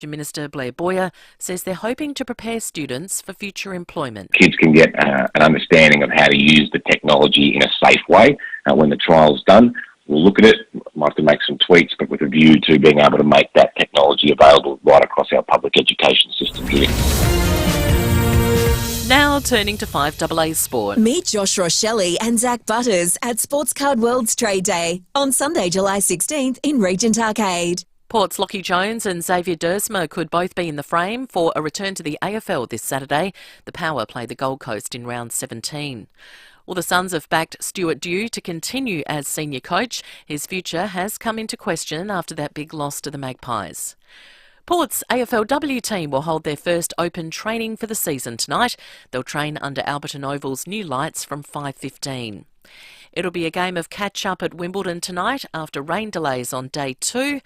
Minister Blair Boyer says they're hoping to prepare students for future employment. Kids can get an understanding of how to use the technology in a safe way when the trial's done. We'll look at it, might have to make some tweaks, but with a view to being able to make that technology available right across our public education system here. Now turning to 5AA Sport. Meet Josh Rochelle and Zach Butters at Sports Card World's Trade Day on Sunday, July 16th in Regent Arcade. Port's Lockie Jones and Xavier Dersma could both be in the frame for a return to the AFL this Saturday. The Power play the Gold Coast in round 17. Well, the Suns have backed Stuart Dew to continue as senior coach. His future has come into question after that big loss to the Magpies. Port's AFLW team will hold their first open training for the season tonight. They'll train under Alberton Oval's new lights from 5:15. It'll be a game of catch-up at Wimbledon tonight after rain delays on day 2.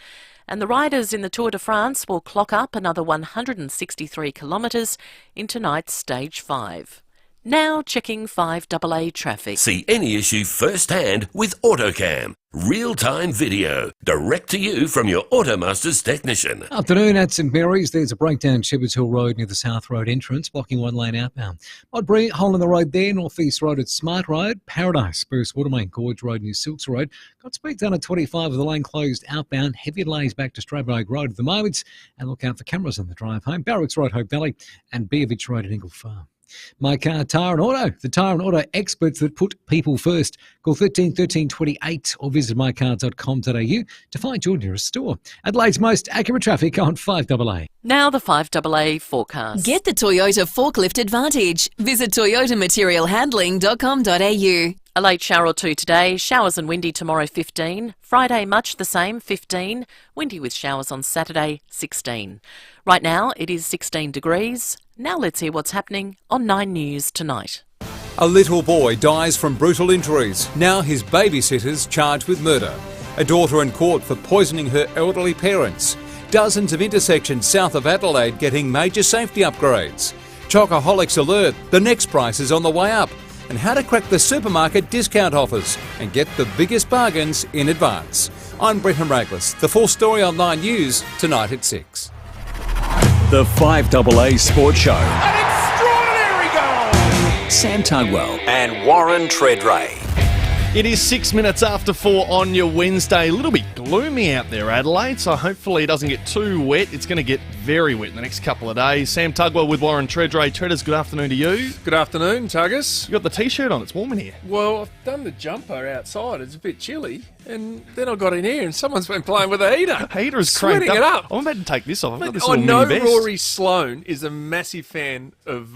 And the riders in the Tour de France will clock up another 163 kilometres in tonight's Stage 5. Now checking 5AA traffic. See any issue firsthand with AutoCam. Real-time video, direct to you from your Automasters technician. Afternoon at St Mary's. There's a breakdown Shepherds Hill Road near the South Road entrance, blocking one lane outbound. Modbury, hole in the road there, North East Road at Smart Road. Paradise, Bruce Watermain, Gorge Road near Silks Road. Got speed down at 25 with the lane closed outbound. Heavy delays back to Stradbroke Road at the moment. And look out for cameras on the drive home. Barracks Road, Hope Valley, and Beovich Road at Ingle Farm. My Car Tyre and Auto, the tyre and auto experts that put people first. Call 13 13 28 or visit mycar.com.au to find your nearest store. Adelaide's most accurate traffic on 5AA. Now the 5AA forecast. Get the Toyota Forklift Advantage. Visit toyotamaterialhandling.com.au. A late shower or two today, showers and windy tomorrow 15. Friday much the same, 15. Windy with showers on Saturday, 16. Right now it is 16 degrees. Now let's hear what's happening on 9 News tonight. A little boy dies from brutal injuries. Now his babysitter's charged with murder. A daughter in court for poisoning her elderly parents. Dozens of intersections south of Adelaide getting major safety upgrades. Chocoholics alert, the next price is on the way up. And how to crack the supermarket discount offers and get the biggest bargains in advance. I'm Brenton Raglis. The full story on 9 News tonight at 6. The 5AA Sports Show. An extraordinary goal! Sam Tugwell and Warren Tredrea. It is 6 minutes after 4 on your Wednesday. A little bit gloomy out there, Adelaide, so hopefully it doesn't get too wet. It's going to get very wet in the next couple of days. Sam Tugwell with Warren Tredrea. Tredders, good afternoon to you. Good afternoon, Tuggus. You got the T-shirt on. It's warm in here. Well, I've done the jumper outside. It's a bit chilly. And then I got in here and someone's been playing with a heater. Heater is cranked Sweating it up. I'm about to take this off. I've got this I little know mini vest. Rory Sloane is a massive fan of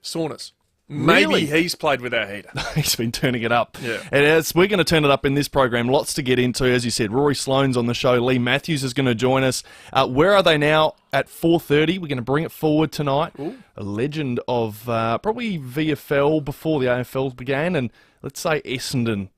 saunas. Maybe Really? he's played with our heater. He's been turning it up. Yeah. And we're going to turn it up in this program. Lots to get into. As you said, Rory Sloane's on the show. Lee Matthews is going to join us. Where are they now? At 4:30. We're going to bring it forward tonight. Ooh. A legend of probably VFL before the AFL began. And let's say Essendon.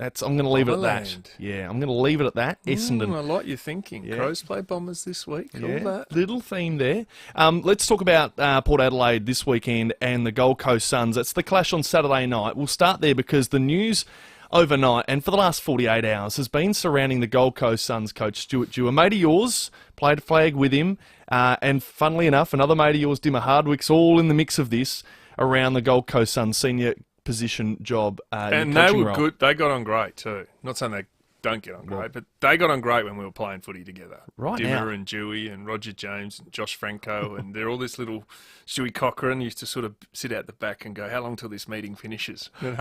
I'm going to leave it at that. Bomberland. Yeah, I'm going to leave it at that. Essendon. I like your thinking. Yeah. Crows play Bombers this week. All that. Little theme there. Let's talk about Port Adelaide this weekend and the Gold Coast Suns. It's the clash on Saturday night. We'll start there because the news overnight and for the last 48 hours has been surrounding the Gold Coast Suns coach Stuart Dew. A mate of yours, played flag with him, and funnily enough, another mate of yours, Dimmer Hardwick's all in the mix of this around the Gold Coast Suns senior position job. And they were good. They got on great too. Not saying they don't get on great, but they got on great when we were playing footy together. Right Dimmer now. and Dewey and Roger James and Josh Franco and they're all this little... Stewie Cochrane used to sort of sit out the back and go, how long till this meeting finishes? And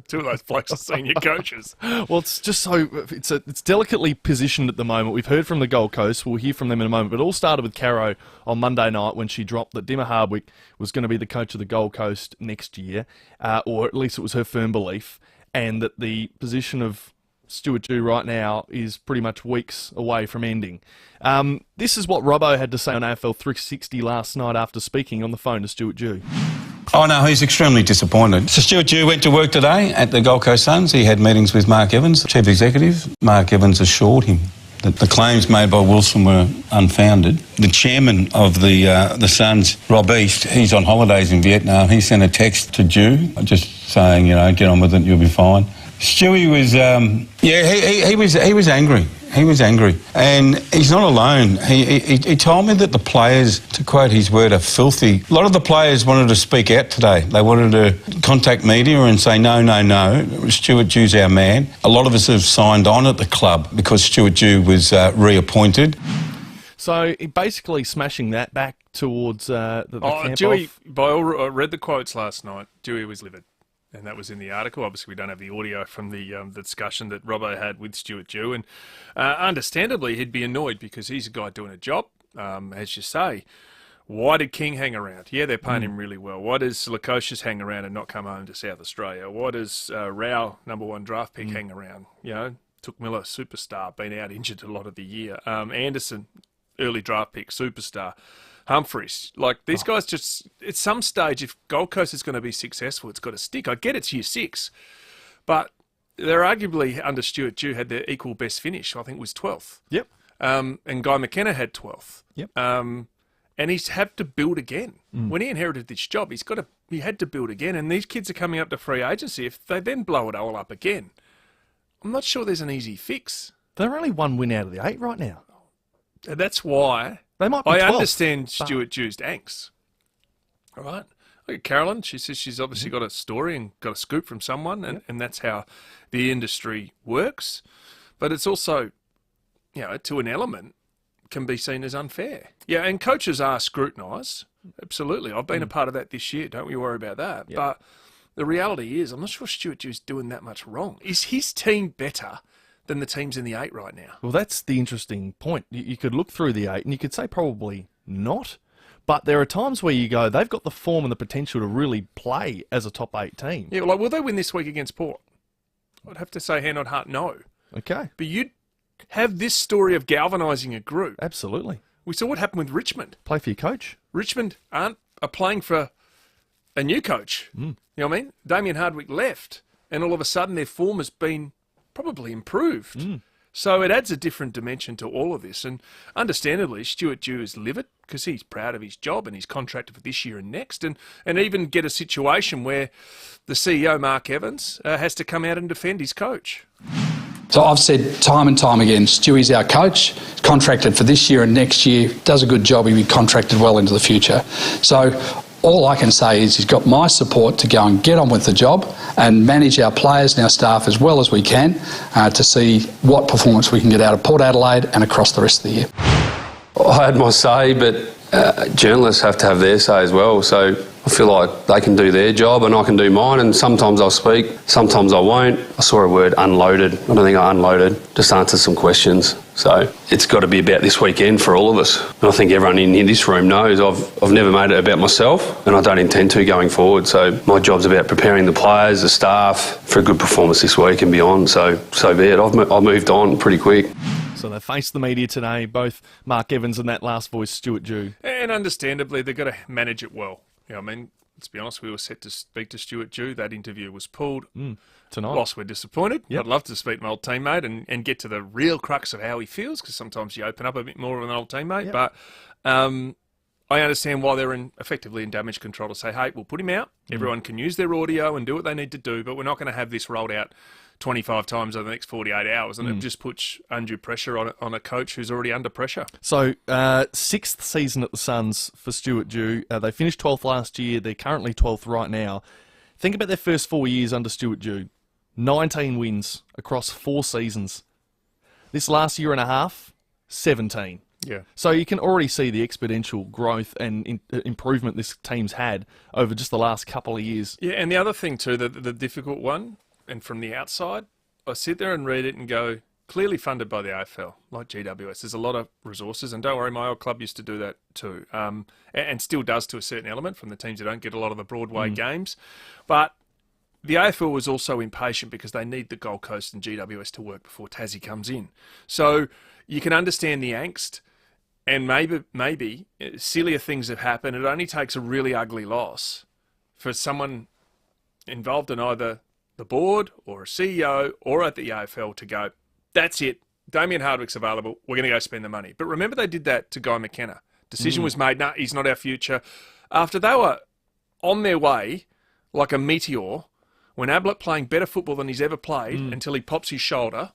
two of those blokes are senior coaches. Well, it's just so... It's delicately positioned at the moment. We've heard from the Gold Coast. We'll hear from them in a moment. But it all started with Caro on Monday night when she dropped that Dimmer Hardwick was going to be the coach of the Gold Coast next year, or at least it was her firm belief, and that the position of Stuart Dew right now is pretty much weeks away from ending. This is what Robbo had to say on AFL 360 last night after speaking on the phone to Stuart Dew. Oh no, he's extremely disappointed. So Stuart Dew went to work today at the Gold Coast Suns. He had meetings with Mark Evans, Chief Executive. Mark Evans assured him that the claims made by Wilson were unfounded. The chairman of the Suns, Rob East, he's on holidays in Vietnam. He sent a text to Dew just saying, get on with it, you'll be fine. Stewie was, he was angry, He was angry. And he's not alone. He told me that the players, to quote his word, are filthy. A lot of the players wanted to speak out today. They wanted to contact media and say, no, Stuart Dew's our man. A lot of us have signed on at the club because Stuart Dew was reappointed. So basically smashing that back towards the camp Dewey, off. I read the quotes last night. Dewey was livid. And that was in the article. Obviously, we don't have the audio from the discussion that Robbo had with Stuart Dew. And understandably, he'd be annoyed because he's a guy doing a job, as you say. Why did King hang around? Yeah, they're paying him really well. Why does Lukosius hang around and not come home to South Australia? Why does Rao, #1 draft pick, hang around? You know, Tugwell, superstar, been out injured a lot of the year. Anderson, early draft pick, superstar. Humphreys, like these guys just, at some stage, if Gold Coast is going to be successful, it's got to stick. I get it's year 6, but they're arguably, under Stuart Dew, had their equal best finish. I think it was 12th. Yep. And Guy McKenna had 12th. Yep. And he's had to build again. When he inherited this job, he had to build again. And these kids are coming up to free agency. If they then blow it all up again, I'm not sure there's an easy fix. They're only 1 win out of the 8 right now. And that's why they might be I 12th, understand Stuart Dew's angst. All right. Look at Carolyn. She says she's obviously got a story and got a scoop from someone, and that's how the industry works. But it's also, you know, to an element, can be seen as unfair. Yeah, and coaches are scrutinised. Absolutely. I've been a part of that this year. Don't you worry about that. Yep. But the reality is, I'm not sure Stuart Dew's doing that much wrong. Is his team better than the teams in the 8 right now? Well, that's the interesting point. You could look through the 8 and you could say probably not. But there are times where you go, they've got the form and the potential to really play as a top 8 team. Yeah, like, will they win this week against Port? I'd have to say hand on heart, no. Okay. But you'd have this story of galvanising a group. Absolutely. We saw what happened with Richmond. Play for your coach. Richmond are playing for a new coach. You know what I mean? Damien Hardwick left, and all of a sudden their form has been probably improved. So it adds a different dimension to all of this. And understandably, Stuart Dew is livid because he's proud of his job and he's contracted for this year and next. And even get a situation where the CEO, Mark Evans, has to come out and defend his coach. So I've said time and time again, Stewie's our coach, contracted for this year and next year, does a good job, he'll be contracted well into the future. So all I can say is he's got my support to go and get on with the job and manage our players and our staff as well as we can to see what performance we can get out of Port Adelaide and across the rest of the year. I had my say, but journalists have to have their say as well. So I feel like they can do their job and I can do mine, and sometimes I'll speak, sometimes I won't. I saw a word, unloaded. I don't think I unloaded, just answered some questions. So it's got to be about this weekend for all of us. And I think everyone in this room knows I've never made it about myself, and I don't intend to going forward. So my job's about preparing the players, the staff for a good performance this week and beyond. So be it. I've moved on pretty quick. So they faced the media today, both Mark Evans and that last voice, Stuart Dew. And understandably, they've got to manage it well. You know, I mean, let's be honest, we were set to speak to Stuart Dew. That interview was pulled. Tonight. Whilst we're disappointed, I'd love to speak to my old teammate and get to the real crux of how he feels, because sometimes you open up a bit more with an old teammate. But I understand why they're effectively in damage control to say, hey, we'll put him out. Everyone can use their audio and do what they need to do, but we're not going to have this rolled out 25 times over the next 48 hours, and it just puts undue pressure on a coach who's already under pressure. So, 6th season at the Suns for Stuart Dew. They finished 12th last year. They're currently 12th right now. Think about their first 4 years under Stuart Dew. 19 wins across 4 seasons. This last year and a half, 17. Yeah. So you can already see the exponential growth and improvement this team's had over just the last couple of years. Yeah, and the other thing too, the difficult one, and from the outside, I sit there and read it and go, clearly funded by the AFL, like GWS. There's a lot of resources, and don't worry, my old club used to do that too, and still does to a certain element from the teams that don't get a lot of the Broadway games. But the AFL was also impatient because they need the Gold Coast and GWS to work before Tassie comes in. So you can understand the angst, and maybe sillier things have happened. It only takes a really ugly loss for someone involved in either the board or a CEO or at the AFL to go, that's it, Damien Hardwick's available, we're going to go spend the money. But remember, they did that to Guy McKenna. Decision was made, no, he's not our future. After they were on their way like a meteor, when Ablett playing better football than he's ever played until he pops his shoulder,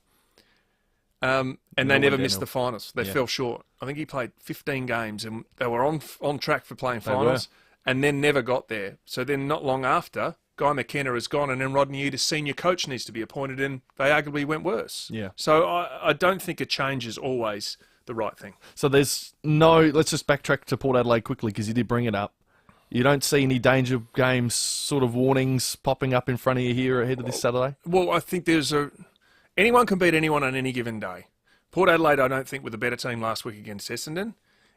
And they never missed the finals. They fell short. I think he played 15 games, and they were on track for playing finals, and then never got there. So then not long after, Guy McKenna has gone, and then Rodney Eade, senior coach, needs to be appointed, and they arguably went worse. Yeah. So I don't think a change is always the right thing. So there's no... Let's just backtrack to Port Adelaide quickly, because you did bring it up. You don't see any danger games sort of warnings popping up in front of you here ahead of this Saturday? Well, I think anyone can beat anyone on any given day. Port Adelaide, I don't think, were the better team last week against Essendon.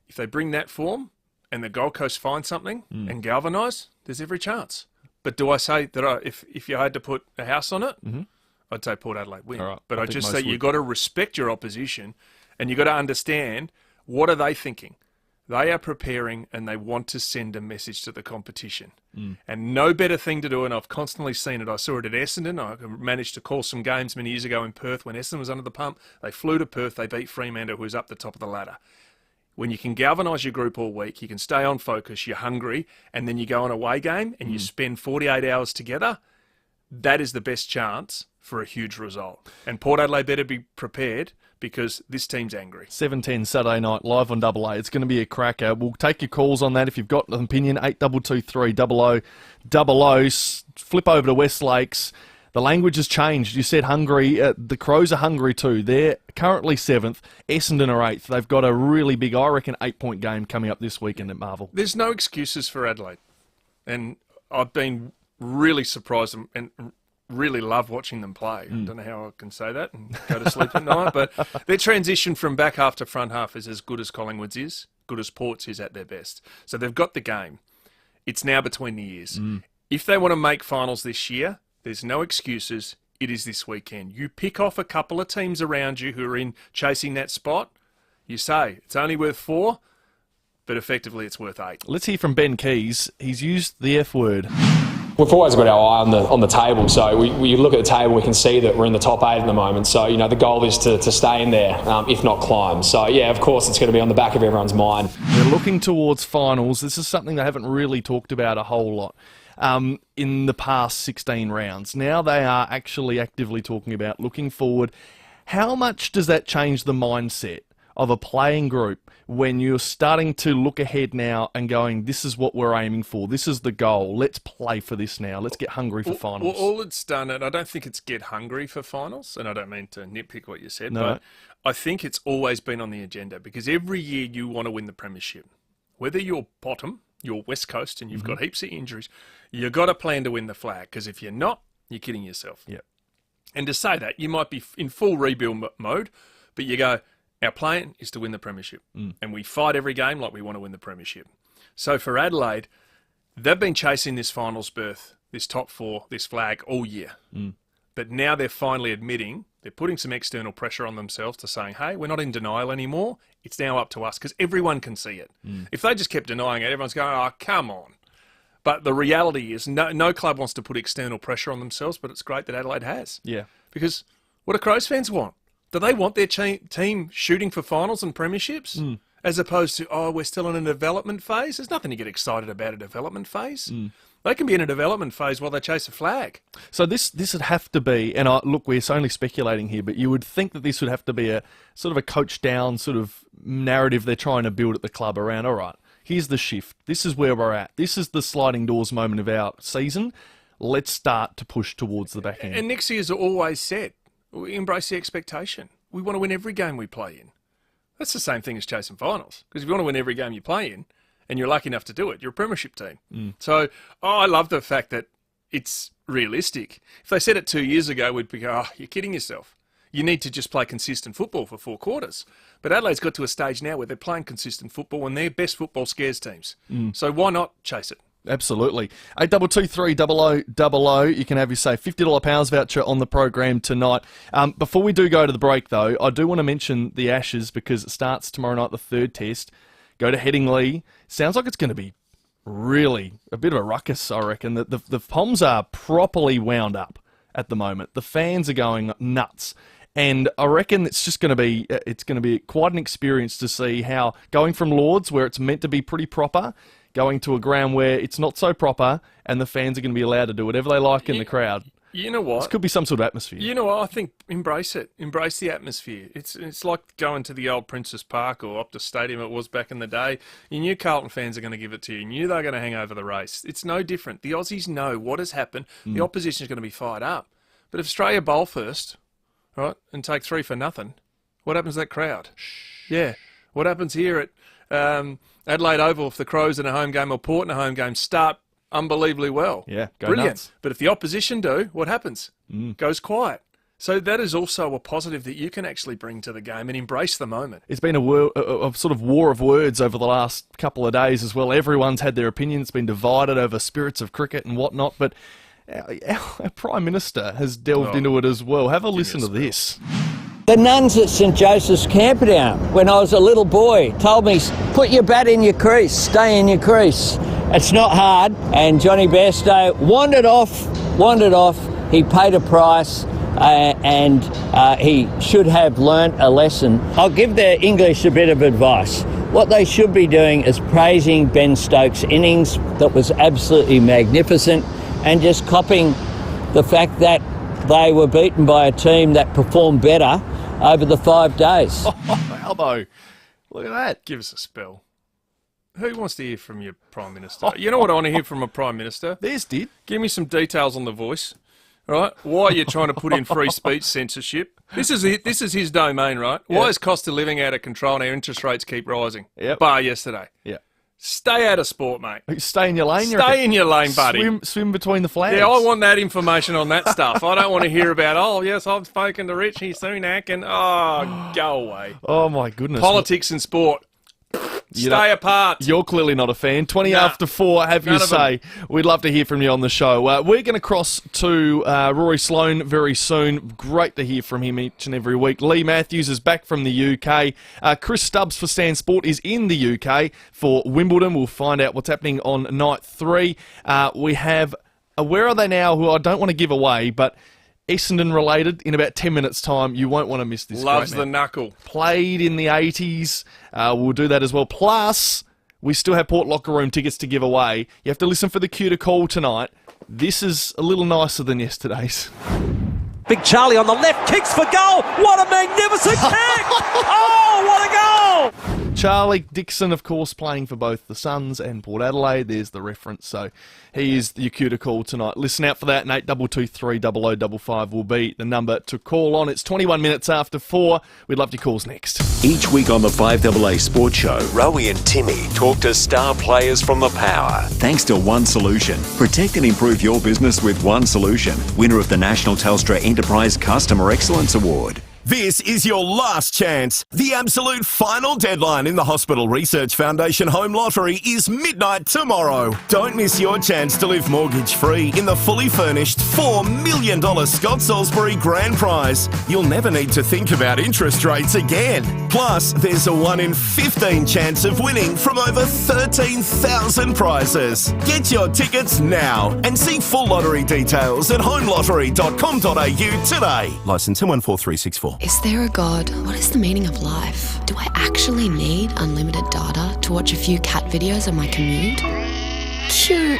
If they bring that form and the Gold Coast find something and galvanise, there's every chance. But do I say that if you had to put a house on it, I'd say Port Adelaide win. Right. But I just say you've got to respect your opposition, and you've got to understand, what are they thinking? They are preparing, and they want to send a message to the competition. And no better thing to do, and I've constantly seen it. I saw it at Essendon. I managed to call some games many years ago in Perth when Essendon was under the pump. They flew to Perth. They beat Fremantle, who was up the top of the ladder. When you can galvanise your group all week, you can stay on focus, you're hungry, and then you go on a away game and you spend 48 hours together, that is the best chance for a huge result. And Port Adelaide better be prepared, because this team's angry. 7:10 Saturday night, live on AA. It's going to be a cracker. We'll take your calls on that if you've got an opinion. 8223 0000. Flip over to West Lakes. The language has changed. You said hungry. The Crows are hungry too. They're currently 7th. Essendon are 8th. They've got a really big, I reckon, 8-point game coming up this weekend at Marvel. There's no excuses for Adelaide. And I've been really surprised and really love watching them play. I don't know how I can say that and go to sleep at night, but their transition from back half to front half is as good as Collingwood's is, good as Port's is at their best. So they've got the game. It's now between the ears. If they want to make finals this year, there's no excuses. It is this weekend. You pick off a couple of teams around you who are in chasing that spot. You say, it's only worth 4, but effectively it's worth 8. Let's hear from Ben Keys. He's used the F word. We've always got our eye on the table, so we look at the table, we can see that we're in the top 8 at the moment. So, the goal is to stay in there, if not climb. So, yeah, of course, it's going to be on the back of everyone's mind. They're looking towards finals. This is something they haven't really talked about a whole lot in the past 16 rounds. Now they are actually actively talking about looking forward. How much does that change the mindset of a playing group when you're starting to look ahead now and going, this is what we're aiming for, this is the goal, let's play for this now, let's get hungry for finals? Well, all it's done, and I don't think it's get hungry for finals, and I don't mean to nitpick what you said, but I think it's always been on the agenda, because every year you want to win the premiership. Whether you're bottom, you're West Coast, and you've got heaps of injuries, you've got a plan to win the flag, because if you're not, you're kidding yourself. Yep. And to say that, you might be in full rebuild mode, but you go, our plan is to win the premiership. And we fight every game like we want to win the premiership. So for Adelaide, they've been chasing this finals berth, this top 4, this flag all year. But now they're finally admitting, they're putting some external pressure on themselves to saying, hey, we're not in denial anymore. It's now up to us, because everyone can see it. If they just kept denying it, everyone's going, oh, come on. But the reality is no club wants to put external pressure on themselves, but it's great that Adelaide has. Yeah. Because what do Crows fans want? Do they want their team shooting for finals and premierships? As opposed to, oh, we're still in a development phase? There's nothing to get excited about a development phase. They can be in a development phase while they chase a flag. So this would have to be, and look, we're only speculating here, but you would think that this would have to be a sort of a coach down sort of narrative they're trying to build at the club around, all right, here's the shift. This is where we're at. This is the sliding doors moment of our season. Let's start to push towards the back end. And next year's always said, we embrace the expectation. We want to win every game we play in. That's the same thing as chasing finals. Because if you want to win every game you play in, and you're lucky enough to do it, you're a premiership team. So I love the fact that it's realistic. If they said it 2 years ago, we'd be going, oh, you're kidding yourself. You need to just play consistent football for 4 quarters. But Adelaide's got to a stage now where they're playing consistent football, and their best football scares teams. So why not chase it? Absolutely. 8223 0000. You can have your say $50 Powers voucher on the program tonight. Before we do go to the break, though, I do want to mention the Ashes, because it starts tomorrow night, the 3rd test. Go to Headingley. Sounds like it's going to be really a bit of a ruckus, I reckon. The Poms are properly wound up at the moment. The fans are going nuts. And I reckon it's just going to be quite an experience to see how going from Lords, where it's meant to be pretty proper, going to a ground where it's not so proper, and the fans are going to be allowed to do whatever they like in the crowd. You know what? This could be some sort of atmosphere. You know what? I think embrace it. Embrace the atmosphere. It's like going to the old Princess Park or Optus Stadium it was back in the day. You knew Carlton fans are going to give it to you. You knew they're going to hang over the race. It's no different. The Aussies know what has happened. The opposition is going to be fired up. But if Australia bowl first, right, and take 3 for nothing, what happens to that crowd? Yeah. What happens here at Adelaide Oval if the Crows in a home game or Port in a home game start unbelievably well? Yeah, go brilliant. Nuts. But if the opposition do, what happens? Goes quiet. So that is also a positive that you can actually bring to the game and embrace the moment. It's been a sort of war of words over the last couple of days as well. Everyone's had their opinion. It's been divided over spirits of cricket and whatnot. But our Prime Minister has delved into it as well. Have a listen to this. The nuns at St Joseph's Camperdown, when I was a little boy, told me, put your bat in your crease, stay in your crease. It's not hard. And Johnny Bairstow wandered off. He paid a price and he should have learnt a lesson. I'll give the English a bit of advice. What they should be doing is praising Ben Stokes' innings that was absolutely magnificent and just copying the fact that they were beaten by a team that performed better over the 5 days. Oh, Albo, look at that. Give us a spell. Who wants to hear from your Prime Minister? You know what I want to hear from a Prime Minister? There's did. Give me some details on the Voice, right? Why are you trying to put in free speech censorship? This is his domain, right? Yeah. Why is cost of living out of control and our interest rates keep rising? Yep. Bar yesterday. Yeah. Stay out of sport, mate. Stay in your lane. Stay in your lane, buddy. Swim between the flags. Yeah, I want that information on that stuff. I don't want to hear about, oh, yes, I've spoken to Richie Sunak and, go away. Oh, my goodness. Politics and sport. Stay apart. You're clearly not a fan. 20 after 4, have your say. We'd love to hear from you on the show. We're going to cross to Rory Sloane very soon. Great to hear from him each and every week. Lee Matthews is back from the UK. Chris Stubbs for Stan Sport is in the UK for Wimbledon. We'll find out what's happening on night 3. We have Where Are They Now, who I don't want to give away, but Essendon related in about 10 minutes' time. You won't want to miss this. Loves the knuckle. Played in the 80s. We'll do that as well. Plus, we still have Port Locker Room tickets to give away. You have to listen for the cue to call tonight. This is a little nicer than yesterday's. Big Charlie on the left, kicks for goal. What a magnificent kick! Oh, what a goal! Charlie Dixon, of course, playing for both the Suns and Port Adelaide. There's the reference. So he is your cue to call tonight. Listen out for that, and 8223 0055 will be the number to call on. It's 21 minutes after 4. We'd love your calls next. Each week on the FIVEAA Sports Show, Rowie and Timmy talk to star players from the Power. Thanks to One Solution. Protect and improve your business with One Solution. Winner of the National Telstra Enterprise Customer Excellence Award. This is your last chance. The absolute final deadline in the Hospital Research Foundation Home Lottery is midnight tomorrow. Don't miss your chance to live mortgage-free in the fully furnished $4 million Scott Salisbury Grand Prize. You'll never need to think about interest rates again. Plus, there's a 1 in 15 chance of winning from over 13,000 prizes. Get your tickets now and see full lottery details at homelottery.com.au today. Licence 14364. Is there a God? What is the meaning of life? Do I actually need unlimited data to watch a few cat videos on my commute? Cute.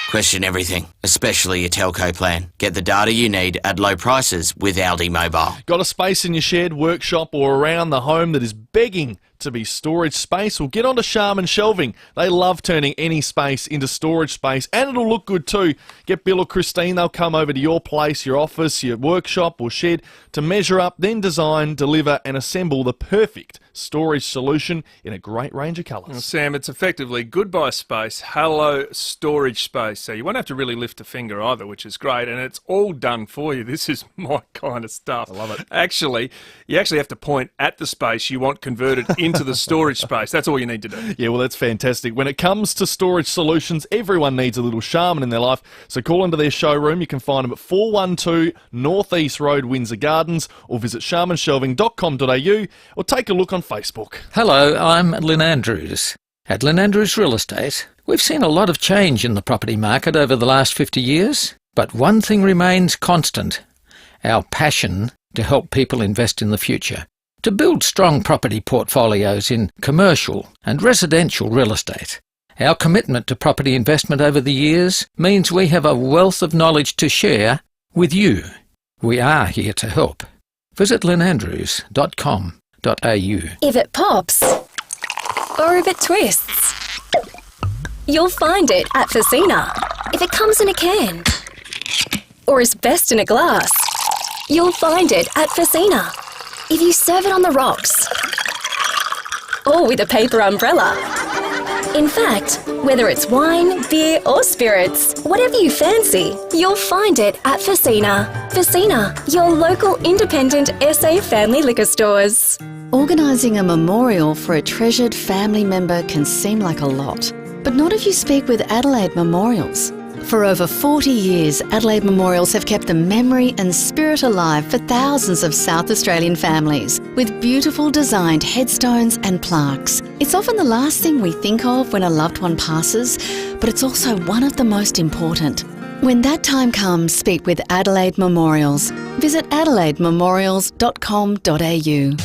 Question everything, especially your telco plan. Get the data you need at low prices with Aldi Mobile. Got a space in your shed, workshop or around the home that is begging to be storage space? Well, get on to Sharman Shelving. They love turning any space into storage space, and it'll look good too. Get Bill or Christine, they'll come over to your place, your office, your workshop or shed to measure up, then design, deliver and assemble the perfect storage solution in a great range of colours. Well, Sam, it's effectively goodbye space, hello storage space. So you won't have to really lift a finger either, which is great, and it's all done for you. This is my kind of stuff. I love it. Actually, you actually have to point at the space you want converted into the storage space. That's all you need to do. Yeah, well, that's fantastic. When it comes to storage solutions, everyone needs a little Sharman in their life. So call into their showroom. You can find them at 412 North East Road, Windsor Gardens, or visit sharmanshelving.com.au, or take a look on Facebook. Hello, I'm Lynn Andrews. At Lynn Andrews Real Estate, we've seen a lot of change in the property market over the last 50 years, but one thing remains constant: our passion to help people invest in the future, to build strong property portfolios in commercial and residential real estate. Our commitment to property investment over the years means we have a wealth of knowledge to share with you. We are here to help. Visit lynandrews.com.au. If it pops, or if it twists, you'll find it at FIVEAA. If it comes in a can, or is best in a glass, you'll find it at FIVEAA. If you serve it on the rocks, or with a paper umbrella. In fact, whether it's wine, beer or spirits, whatever you fancy, you'll find it at FIVEAA. FIVEAA, your local independent SA family liquor stores. Organising a memorial for a treasured family member can seem like a lot, but not if you speak with Adelaide Memorials. For over 40 years, Adelaide Memorials have kept the memory and spirit alive for thousands of South Australian families, with beautiful designed headstones and plaques. It's often the last thing we think of when a loved one passes, but it's also one of the most important. When that time comes, speak with Adelaide Memorials. Visit adelaidememorials.com.au.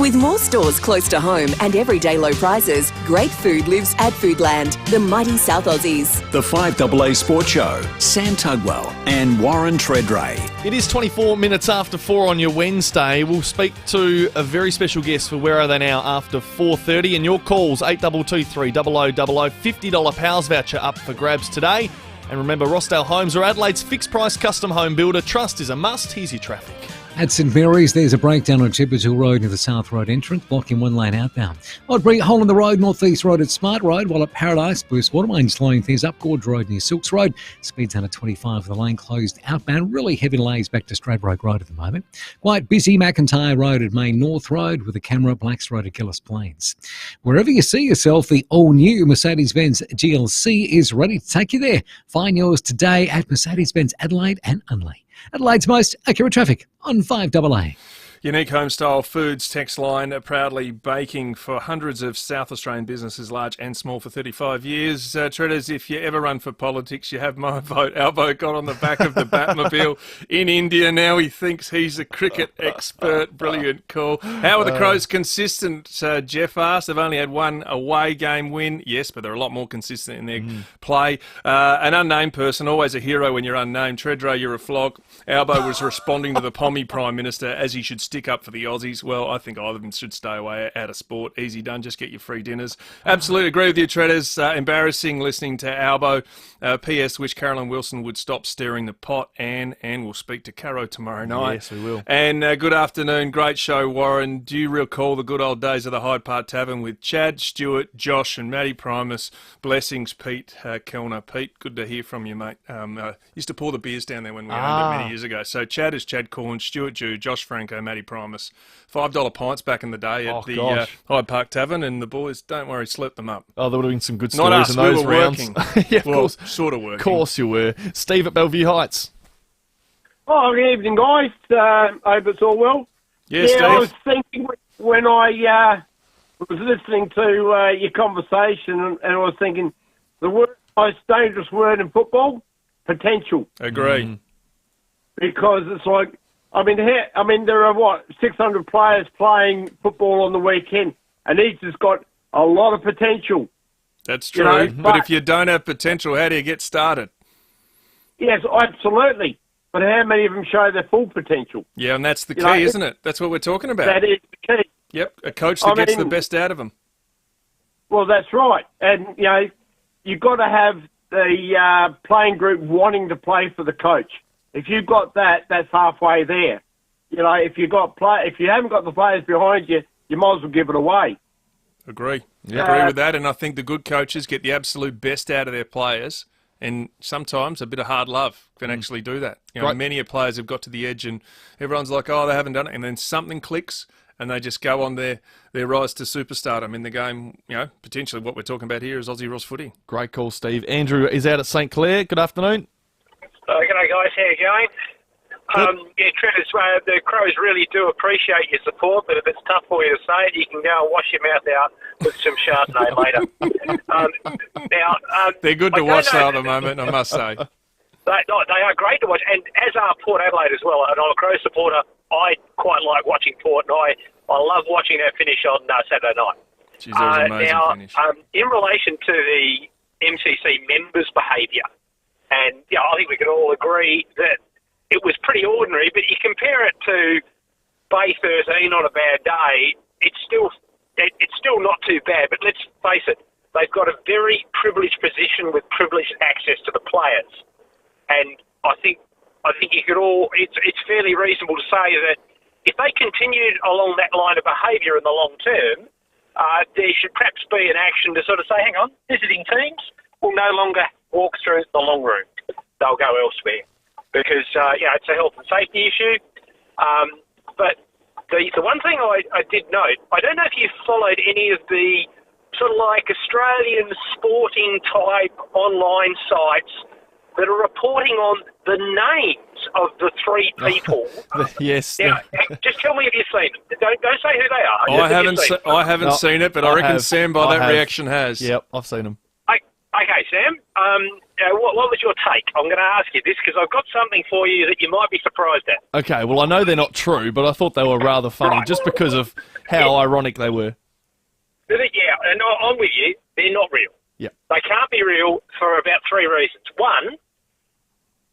With more stores close to home and everyday low prices, great food lives at Foodland, the mighty South Aussies. The FIVEAA Sports Show, Sam Tugwell and Warren Tredrea. It is 24 minutes after 4 on your Wednesday. We'll speak to a very special guest for Where Are They Now after 4:30, and your calls 8223 0000, $50 Powers voucher up for grabs today. And remember, Rossdale Homes are Adelaide's fixed price custom home builder. Trust is a must. Here's your traffic. At St Mary's, there's a breakdown on Shepherd's Hill Road near the South Road entrance, blocking one lane outbound. Modbury, hole in the road, North East Road at Smart Road, while at Paradise, Bruce Watermain slowing things up, Gorge Road near Silks Road. Speeds under 25 with the lane closed outbound. Really heavy delays back to Stradbroke Road at the moment. Quite busy McIntyre Road at Main North Road with a camera, Blacks Road at Gillis Plains. Wherever you see yourself, the all-new Mercedes-Benz GLC is ready to take you there. Find yours today at Mercedes-Benz Adelaide and Unley. Adelaide's most accurate traffic on 5AA. Unique Homestyle Foods text line, proudly baking for hundreds of South Australian businesses, large and small, for 35 years. Treaders, if you ever run for politics, you have my vote. Albo got on the back of the Batmobile in India. Now he thinks he's a cricket expert. Brilliant call. How are the Crows consistent? Jeff asked. They've only had one away game win. Yes, but they're a lot more consistent in their play. An unnamed person, always a hero when you're unnamed. Tredrea, you're a flog. Albo was responding to the Pommy Prime Minister as he should stick up for the Aussies. Well, I think either of them should stay away out of sport. Easy done, just get your free dinners. Absolutely agree with you, Treaders. Embarrassing listening to Albo. P.S. Wish Carolyn Wilson would stop stirring the pot, and we'll speak to Caro tomorrow night. Yes, we will. And good afternoon. Great show, Warren. Do you recall the good old days of the Hyde Park Tavern with Chad, Stewart, Josh and Matty Primus? Blessings, Pete Kellner. Pete, good to hear from you, mate. Used to pour the beers down there when we owned it many years ago. So Chad is Chad Corn, Stewart Jew, Josh Franco, Matty Primus. $5 pints back in the day at the Hyde Park Tavern, and the boys, don't worry, slept them up. Oh, there would have been some good Not stories us, in those we were rounds. working. Yeah, of course. Sort of working. Of course you were. Steve at Bellevue Heights. Oh, good evening, guys. Hope it's all well. Yes, Steve. I was thinking when I was listening to your conversation, and I was thinking the most dangerous word in football, potential. Agree. Because it's like, there are 600 players playing football on the weekend, and each has got a lot of potential. That's true. But if you don't have potential, how do you get started? Yes, absolutely. But how many of them show their full potential? Yeah, and that's the key, isn't it? That's what we're talking about. That is the key. Yep, a coach that gets the best out of them. Well, that's right. And, you've got to have the playing group wanting to play for the coach. If you've got that, that's halfway there. If you haven't got the players behind you, you might as well give it away. Agree. Agree with that. And I think the good coaches get the absolute best out of their players. And sometimes a bit of hard love can actually do that. Many players have got to the edge and everyone's like, oh, they haven't done it. And then something clicks and they just go on their rise to superstardom in the game. Potentially what we're talking about here is Aussie Ross footy. Great call, Steve. Andrew is out at St Clair. Good afternoon. G'day, guys. How you going? Treaders, the Crows really do appreciate your support, but if it's tough for you to say it, you can go and wash your mouth out with some Chardonnay later. They're good to watch though at the moment, I must say. They are great to watch, and as are Port Adelaide as well. And I'm a Crows supporter. I quite like watching Port, and I love watching that finish on Saturday night. Jeez, that was an amazing now, finish. in relation to the MCC members' behaviour, and I think we can all agree that it was pretty ordinary, but you compare it to Bay 13 on a bad day, it's still not too bad. But let's face it, they've got a very privileged position with privileged access to the players, and I think you could all. It's fairly reasonable to say that if they continued along that line of behaviour in the long term, there should perhaps be an action to sort of say, hang on, visiting teams will no longer walk through the long room. They'll go elsewhere because it's a health and safety issue. But the one thing I did note, I don't know if you followed any of the sort of like Australian sporting type online sites that are reporting on the names of the three people. Yes. Now, just tell me if you've seen them. Don't say who they are. I haven't seen it, but I reckon Sam, by that reaction, has. Yep, I've seen them. Okay, Sam. What was your take? I'm going to ask you this because I've got something for you that you might be surprised at. Okay, well, I know they're not true, but I thought they were rather funny just because of how ironic they were. Yeah, and I'm with you. They're not real. Yeah. They can't be real for about three reasons. One,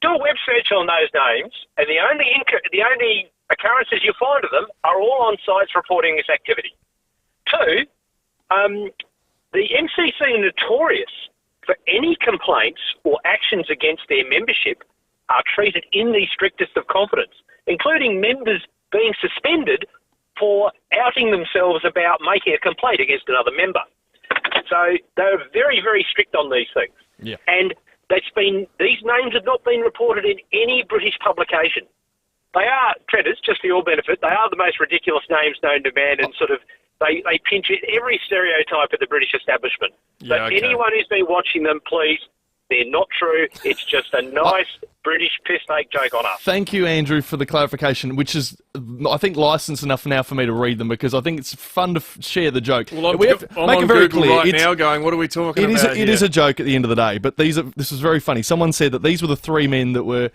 do a web search on those names, and the only occurrences you find of them are all on sites reporting this activity. Two, the MCC are notorious for any complaints or actions against their membership are treated in the strictest of confidence, including members being suspended for outing themselves about making a complaint against another member. So they're very, very strict on these things. Yeah. And these names have not been reported in any British publication. They are, Treaders, just for your benefit, they are the most ridiculous names known to man, and sort of they pinch every stereotype of the British establishment. So anyone who's been watching them, please, they're not true. It's just a nice British piss-take joke on us. Thank you, Andrew, for the clarification, which is, I think, licensed enough now for me to read them because I think it's fun to share the joke. Well, we have to I'm make on it very Google clear. right now going, what are we talking about It is a joke at the end of the day, but this is very funny. Someone said that these were the three men that were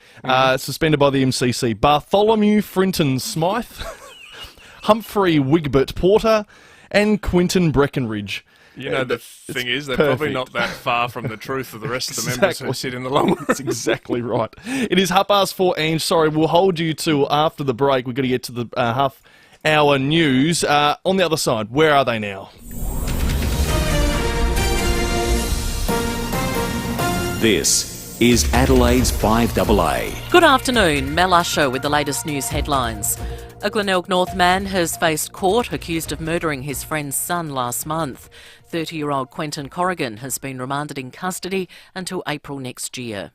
suspended by the MCC. Bartholomew Frinton Smythe, Humphrey Wigbert Porter, and Quinton Breckenridge. You know, the thing is, they're probably not that far from the truth of the rest of the members who sit in the long room. That's exactly right. It is 4:30, Ange. Sorry, we'll hold you to after the break. We've got to get to the half-hour news. On the other side, where are they now? This is Adelaide's FIVEAA. Good afternoon. Mel Usher with the latest news headlines. A Glenelg North man has faced court accused of murdering his friend's son last month. 30-year-old Quentin Corrigan has been remanded in custody until April next year.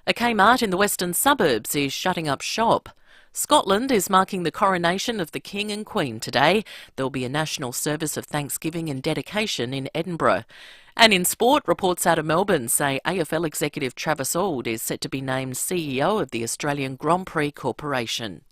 A Kmart in the western suburbs is shutting up shop. Scotland is marking the coronation of the King and Queen today. There'll be a national service of thanksgiving and dedication in Edinburgh. And in sport, reports out of Melbourne say AFL executive Travis Auld is set to be named CEO of the Australian Grand Prix Corporation.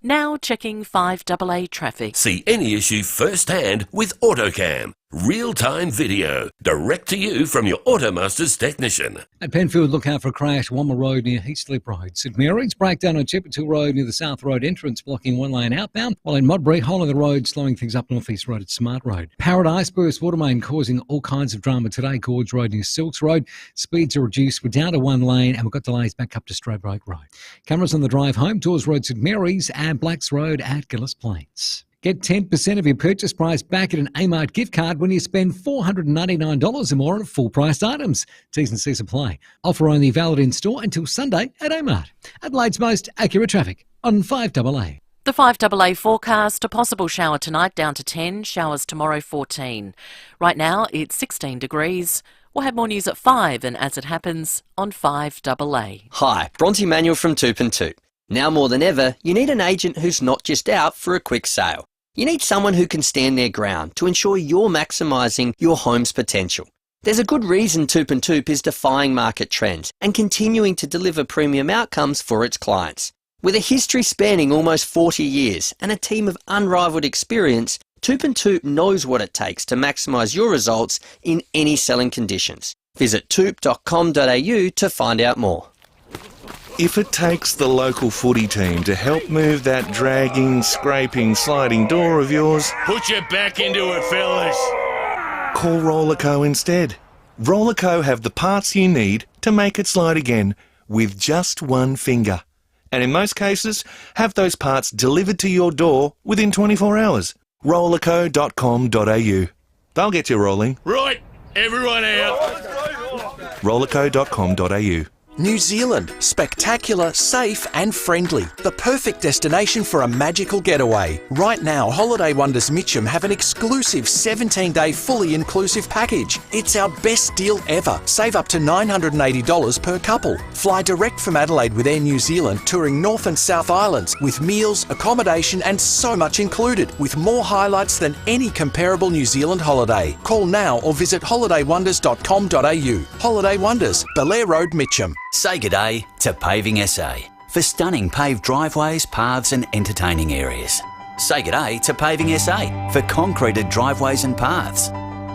Now checking FIVEAA traffic. See any issue firsthand with AutoCam. Real-time video, direct to you from your Automaster's technician. At Penfield, look out for a crash, Womma Road near Heathslip Road. St Mary's, breakdown on Chippertool Road near the South Road entrance, blocking one lane outbound, while in Modbury, hole in the road, slowing things up North East Road at Smart Road. Paradise burst water main causing all kinds of drama today. Gorge Road near Silks Road. Speeds are reduced. We're down to one lane, and we've got delays back up to Stradbroke Road. Cameras on the drive home, Dawes Road, St Mary's, and Blacks Road at Gillis Plains. Get 10% of your purchase price back at an Amart gift card when you spend $499 or more on full-priced items. T's and C's apply. Offer only valid in store until Sunday at Amart. Adelaide's most accurate traffic on FIVEAA. The FIVEAA forecast, a possible shower tonight down to 10, showers tomorrow 14. Right now it's 16 degrees. We'll have more news at 5 and as it happens on FIVEAA. Hi, Bronte Manuel from Toop and Toop. Now more than ever, you need an agent who's not just out for a quick sale. You need someone who can stand their ground to ensure you're maximising your home's potential. There's a good reason Toop and Toop is defying market trends and continuing to deliver premium outcomes for its clients. With a history spanning almost 40 years and a team of unrivalled experience, Toop and Toop knows what it takes to maximise your results in any selling conditions. Visit toop.com.au to find out more. If it takes the local footy team to help move that dragging, scraping, sliding door of yours... Put your back into it, fellas. call Rollerco instead. Rollerco have the parts you need to make it slide again with just one finger. And in most cases, have those parts delivered to your door within 24 hours. Rollerco.com.au. They'll get you rolling. Right, everyone out. Rollerco.com.au. New Zealand, spectacular, safe and friendly. The perfect destination for a magical getaway. Right now, Holiday Wonders Mitcham have an exclusive 17-day fully inclusive package. It's our best deal ever. Save up to $980 per couple. Fly direct from Adelaide with Air New Zealand, touring North and South Islands with meals, accommodation and so much included, with more highlights than any comparable New Zealand holiday. Call now or visit holidaywonders.com.au. Holiday Wonders, Belair Road, Mitcham. Say g'day to Paving SA for stunning paved driveways, paths and entertaining areas. Say g'day to Paving SA for concreted driveways and paths.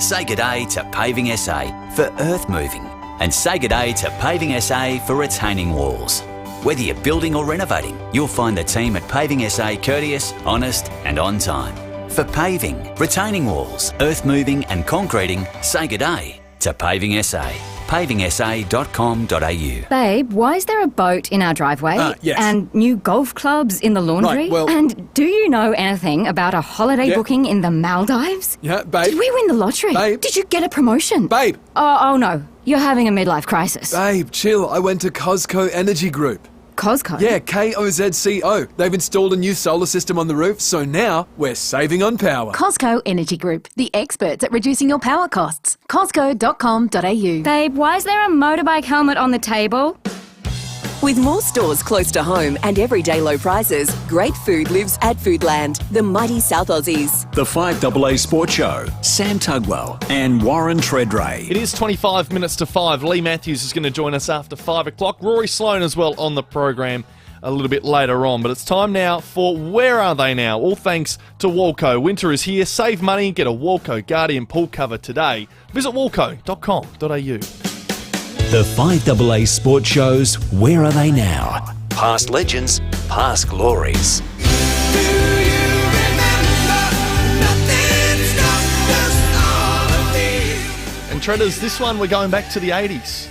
Say g'day to Paving SA for earth moving. And say g'day to Paving SA for retaining walls. Whether you're building or renovating, you'll find the team at Paving SA courteous, honest and on time. For paving, retaining walls, earth moving and concreting, say g'day to Paving SA. pavingsa.com.au. Babe, why is there a boat in our driveway? Yes. And new golf clubs in the laundry? Right, well- And do you know anything about a holiday booking in the Maldives? Yeah, babe. Did we win the lottery? Babe. Did you get a promotion? Babe. Oh no, you're having a midlife crisis. Babe, chill. I went to Cosco Energy Group. Cosco? Yeah, KOZCO. They've installed a new solar system on the roof, so now we're saving on power. Cosco Energy Group, the experts at reducing your power costs. Cosco.com.au. Babe, why is there a motorbike helmet on the table? With more stores close to home and everyday low prices, great food lives at Foodland, the mighty South Aussies. The FIVEAA Sports Show, Sam Tugwell and Warren Tredrea. It is 25 minutes to 5. Lee Matthews is going to join us after 5 o'clock. Rory Sloane as well on the program a little bit later on. But it's time now for Where Are They Now? All thanks to Walco. Winter is here. Save money. Get a Walco Guardian pool cover today. Visit walco.com.au. The FIVEAA Sports Show's Where Are They Now? Past legends, past glories. And Treaders, this one we're going back to the 80s.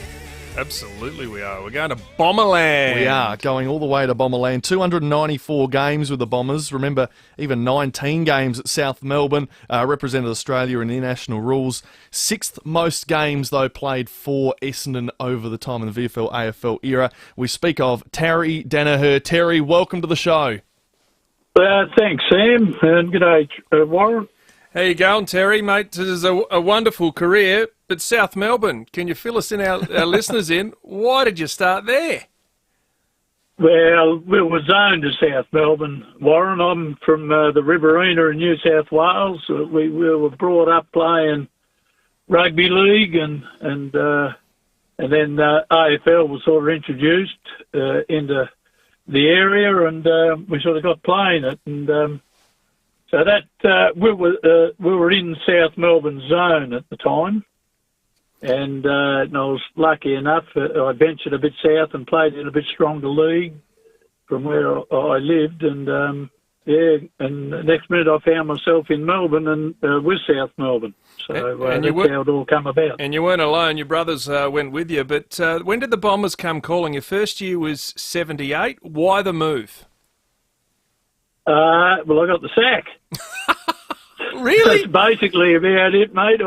Absolutely we are. We're going to Bomberland. We are going all the way to Bomberland. 294 games with the Bombers. Remember, even 19 games at South Melbourne. Represented Australia in international rules. 6th most games, though, played for Essendon over the time in the VFL AFL era. We speak of Terry Danaher. Terry, welcome to the show. Thanks, Sam. And good day, Warren. How you going, Terry, mate? This is a wonderful career. But South Melbourne, can you fill us in, our listeners in? Why did you start there? Well, we were zoned to South Melbourne, Warren. I'm from the Riverina in New South Wales. We were brought up playing rugby league, and then AFL was sort of introduced into the area, and we sort of got playing it, and so that we were in South Melbourne zone at the time. And I was lucky enough, I ventured a bit south and played in a bit stronger league from where I lived. And, and the next minute I found myself in Melbourne and with South Melbourne. So that's how it all come about. And you weren't alone, your brothers went with you. But when did the Bombers come calling? Your first year was 78. Why the move? Well, I got the sack. Really? That's basically about it, mate.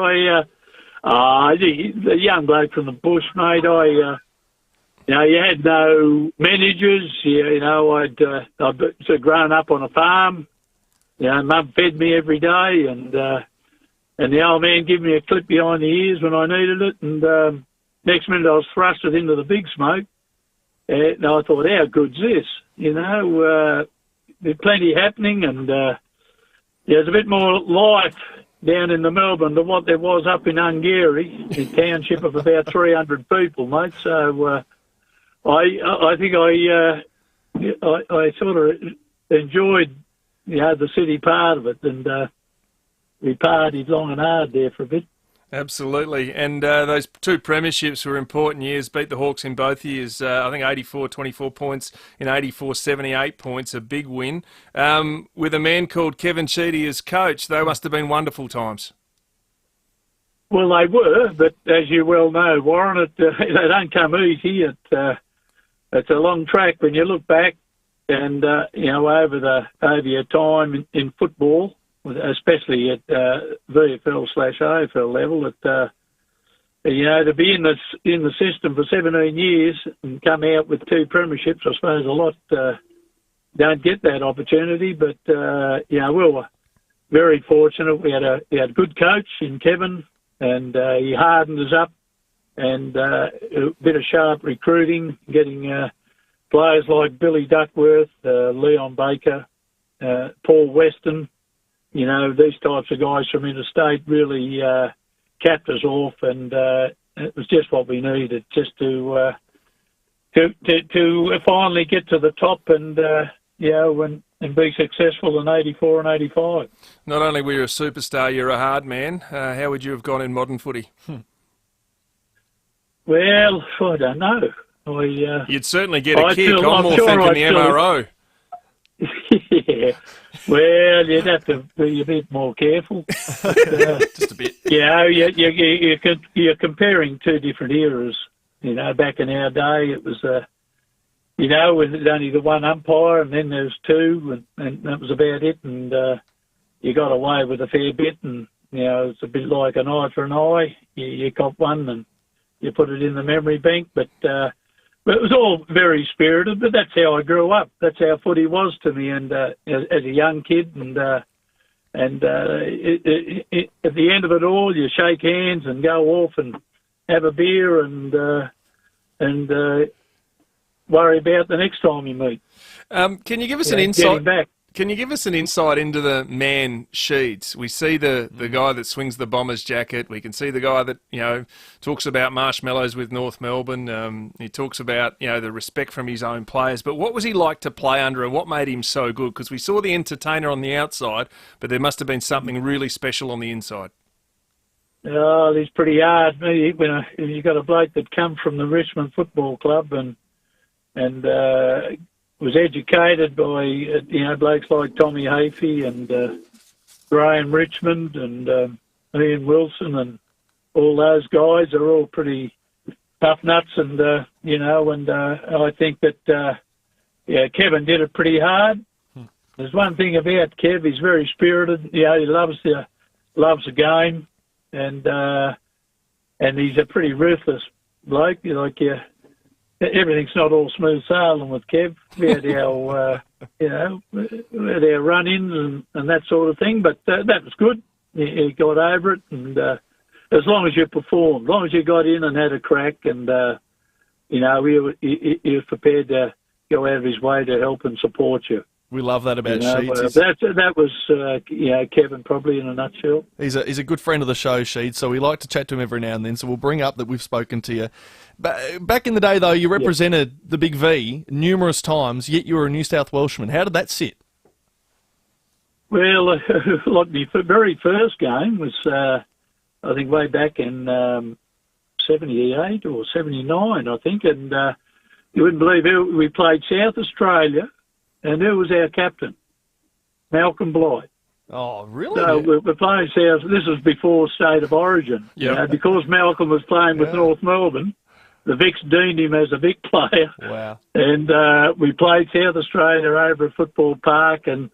The young bloke from the bush, mate. You had no managers. I'd grown up on a farm. Mum fed me every day, and the old man gave me a clip behind the ears when I needed it. And next minute, I was thrusted into the big smoke. And I thought, how good's this? There's plenty happening, and there's a bit more life down in the Melbourne than what there was up in Ungary, a township of about 300 people, mate. So I think I sort of enjoyed, the city part of it, and we partied long and hard there for a bit. Absolutely. And those two premierships were important years. Beat the Hawks in both years. I think 84, 24 points. In 84, 78 points. A big win. With a man called Kevin Sheedy as coach. They must have been wonderful times. Well, they were, but as you well know, Warren, they don't come easy. It's a long track when you look back, and over your time in football, especially at VFL/AFL level, to be in the system for 17 years and come out with 2 premierships, I suppose a lot don't get that opportunity. But we were very fortunate. We had a good coach in Kevin, and he hardened us up, and a bit of sharp recruiting, getting players like Billy Duckworth, Leon Baker, Paul Weston. These types of guys from interstate really capped us off, and it was just what we needed, just to finally get to the top and be successful in 84 and 85. Not only were you a superstar, you're a hard man. How would you have gone in modern footy? Well, I don't know. You'd certainly get a kick. I'm more thinking the MRO. Yeah. Well, you'd have to be a bit more careful. Just a bit. You're comparing 2 different eras. Back in our day, it was when there's only the one umpire, and then there's 2, and that was about it. And you got away with a fair bit, and it's a bit like an eye for an eye. You cop one, and you put it in the memory bank. But it was all very spirited. But that's how I grew up. That's how footy was to me, and as a young kid, and at the end of it all, you shake hands and go off and have a beer and worry about the next time you meet. Can you give us an insight? Can you give us an insight into the man sheets? We see the guy that swings the Bombers jacket. We can see the guy that talks about marshmallows with North Melbourne. He talks about the respect from his own players. But what was he like to play under, and what made him so good? Because we saw the entertainer on the outside, but there must have been something really special on the inside. Oh, he's pretty hard. When you got a bloke that come from the Richmond Football Club and was educated by blokes like Tommy Hafey and Graham Richmond and Ian Wilson and all those guys are all pretty tough nuts, and I think that Kevin did it pretty hard. There's one thing about Kev, he's very spirited. He loves the game, and he's a pretty ruthless bloke. Everything's not all smooth sailing with Kev. We had our, we had our run-ins and that sort of thing, but that was good. He got over it, and as long as you performed, as long as you got in and had a crack, and he was prepared to go out of his way to help and support you. We love that about Sheeds. That was Kevin probably in a nutshell. He's a good friend of the show, Sheeds, so we like to chat to him every now and then, so we'll bring up that we've spoken to you. Back in the day, though, you represented the Big V numerous times, yet you were a New South Welshman. How did that sit? Well, like my very first game was, I think, way back in 78 or 79, I think, and you wouldn't believe it, we played South Australia. And who was our captain? Malcolm Blight. Oh, really? So we're playing South. This was before State of Origin. Yeah. Because Malcolm was playing with North Melbourne, the Vicks deemed him as a Vic player. Wow. And we played South Australia over at Football Park, and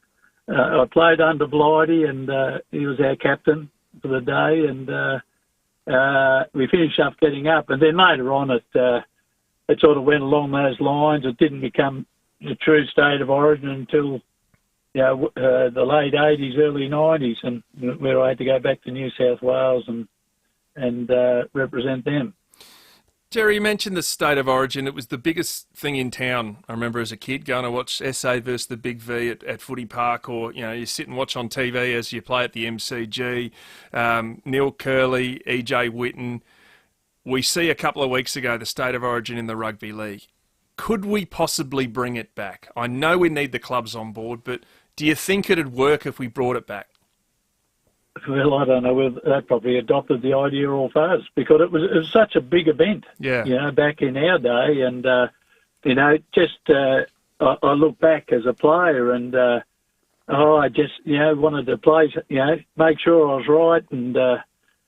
I played under Blighty, and he was our captain for the day. And we finished up getting up. And then later on, it sort of went along those lines. It didn't become the true State of Origin until the late 80s, early 90s, and where I had to go back to New South Wales and represent them. Terry, you mentioned the State of Origin. It was the biggest thing in town. I remember as a kid going to watch SA versus the Big V at Footy Park, or you sit and watch on TV as you play at the MCG. Neil Curley, EJ Whitten. We see a couple of weeks ago the State of Origin in the Rugby League. Could we possibly bring it back? I know we need the clubs on board, but do you think it'd work if we brought it back? Well, I don't know whether they probably adopted the idea off us, because it was such a big event, back in our day. And, I look back as a player and, I just, wanted to play, make sure I was right and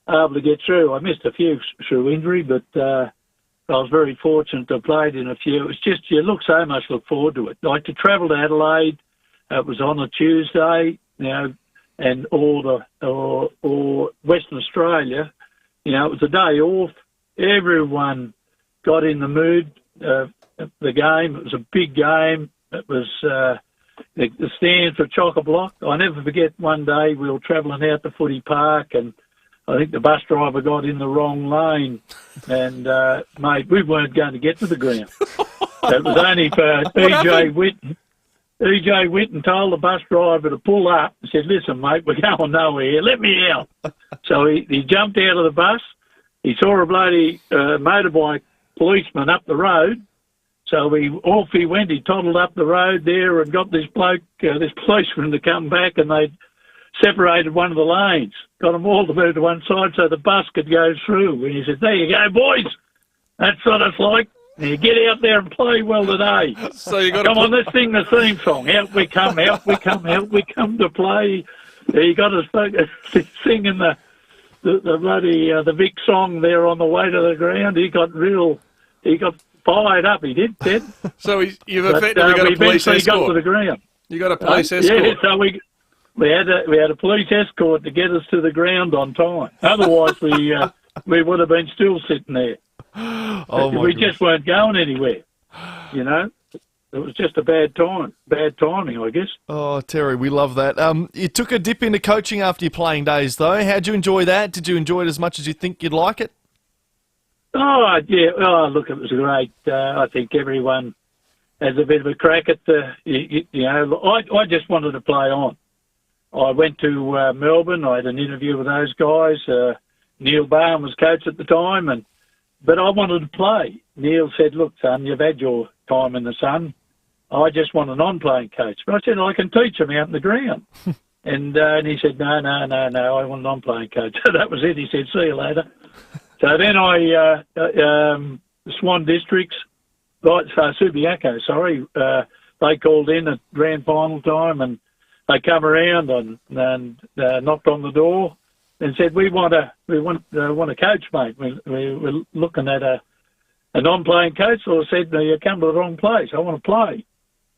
able to get through. I missed a few through injury, but I was very fortunate to have played in a few. It's just you look forward to it. Like to travel to Adelaide, it was on a Tuesday, and or Western Australia, it was a day off. Everyone got in the mood. The game, it was a big game. It was the stand for chock-a-block. I never forget one day we were travelling out to Footy Park, and I think the bus driver got in the wrong lane, and mate, we weren't going to get to the ground. It was only for EJ Whitten. EJ Whitten told the bus driver to pull up and said, "Listen, mate, we're going nowhere here. Let me out." So he jumped out of the bus. He saw a bloody motorbike policeman up the road. So off he went. He toddled up the road there and got this bloke, this policeman, to come back, and they separated one of the lanes. Got them all to move to one side so the bus could go through. And he said, "There you go, boys. That's what it's like. You get out there and play well today. So you got come on, let's sing the theme song. Out we come, out we come, out we come to play." You got to singing the bloody the Vic song there on the way to the ground. He got fired up. He did, Ted. So you've effectively got a police escort. Got to the ground. You got a police escort. Yeah, so we had a police escort to get us to the ground on time. Otherwise, we would have been still sitting there. We just weren't going anywhere. It was just a bad timing, I guess. Oh, Terry, we love that. You took a dip into coaching after your playing days, though. How'd you enjoy that? Did you enjoy it as much as you think you'd like it? Oh, yeah. Oh, look, it was great. I think everyone has a bit of a crack at I just wanted to play on. I went to Melbourne. I had an interview with those guys. Neil Barham was coach at the time, but I wanted to play. Neil said, "Look, son, you've had your time in the sun. I just want a non-playing coach." But I said, "I can teach them out in the ground." and he said, no, I want a non-playing coach. So that was it. He said, "See you later." So then Swan Districts, Subiaco, sorry, they called in at grand final time, and they come around and knocked on the door and said, we want a coach, mate. We're looking at a non-playing coach." So I said, "No, you come to the wrong place. I want to play."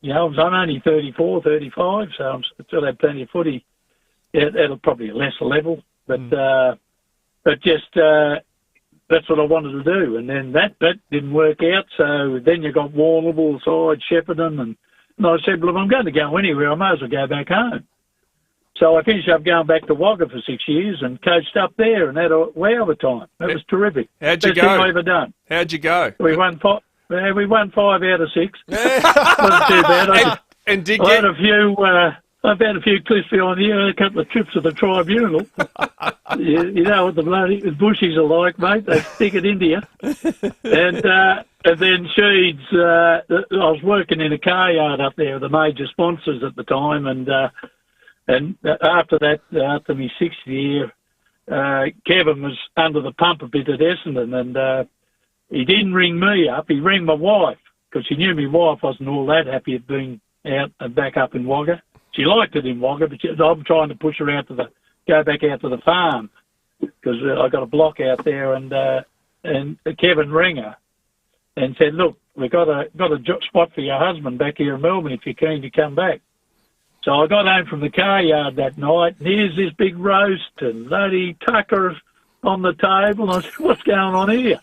I'm only 34, 35, so I still have plenty of footy at probably a lesser level, but just that's what I wanted to do. And then that didn't work out, so then you got Warrnambool side, Shepparton, and I said, "Well, if I'm going to go anywhere, I may as well go back home." So I finished up going back to Wagga for 6 years and coached up there and had a wow of a time. That was terrific. How'd you Best go? thing I've ever done. How'd you go? We won 5 out of 6. Wasn't too bad. I've had a few cliffs behind here, a couple of trips to the tribunal. You know what the bloody bushies are like, mate. They stick it into you. And then Sheeds, I was working in a car yard up there with the major sponsors at the time, and after that, after my 6th year, Kevin was under the pump a bit at Essendon, and he didn't ring me up. He rang my wife, because she knew my wife wasn't all that happy at being out and back up in Wagga. She liked it in Wagga, but I'm trying to push her go back out to the farm, because I got a block out there, and Kevin rang her and said, "Look, we've got a spot for your husband back here in Melbourne if you're keen to come back." So I got home from the car yard that night, and here's this big roast and bloody tucker on the table. And I said, "What's going on here?"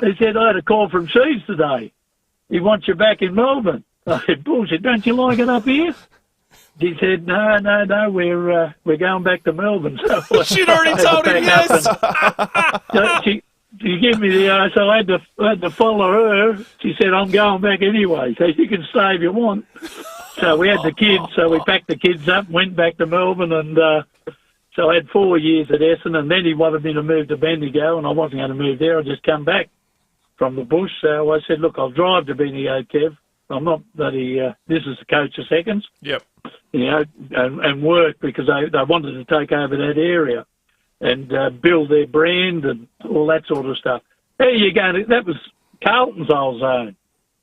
They said, "I had a call from Sheeds today. He wants you back in Melbourne." I said, "Bullshit, don't you like it up here?" He said, no, we're going back to Melbourne." So she'd already told him yes. So she gave me so I had to follow her. She said, "I'm going back anyway, so you can stay if you want." So we had the kids, so we packed the kids up, went back to Melbourne, and so I had 4 years at Essendon, and then he wanted me to move to Bendigo, and I wasn't going to move there. I'd just come back from the bush. So I said, "Look, I'll drive to Bendigo, Kev. I'm not bloody, this is the coach of seconds." Yep. And work, because they wanted to take over that area and build their brand and all that sort of stuff. How are you going to, that was Carlton's old zone.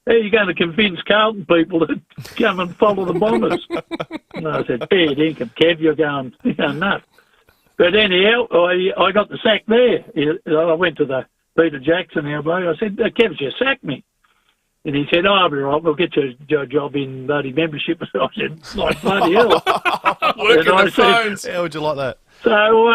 How are you going to convince Carlton people to come and follow the Bombers? And I said, "Fair dinkum, Kev, you're going nuts." But anyhow, I got the sack there. I went to the Peter Jackson, our bloke. I said, Kev's just sacked me. And he said, I'll be right, we'll get your job in bloody membership. I said, like bloody hell. Working the phones. How would you like that? So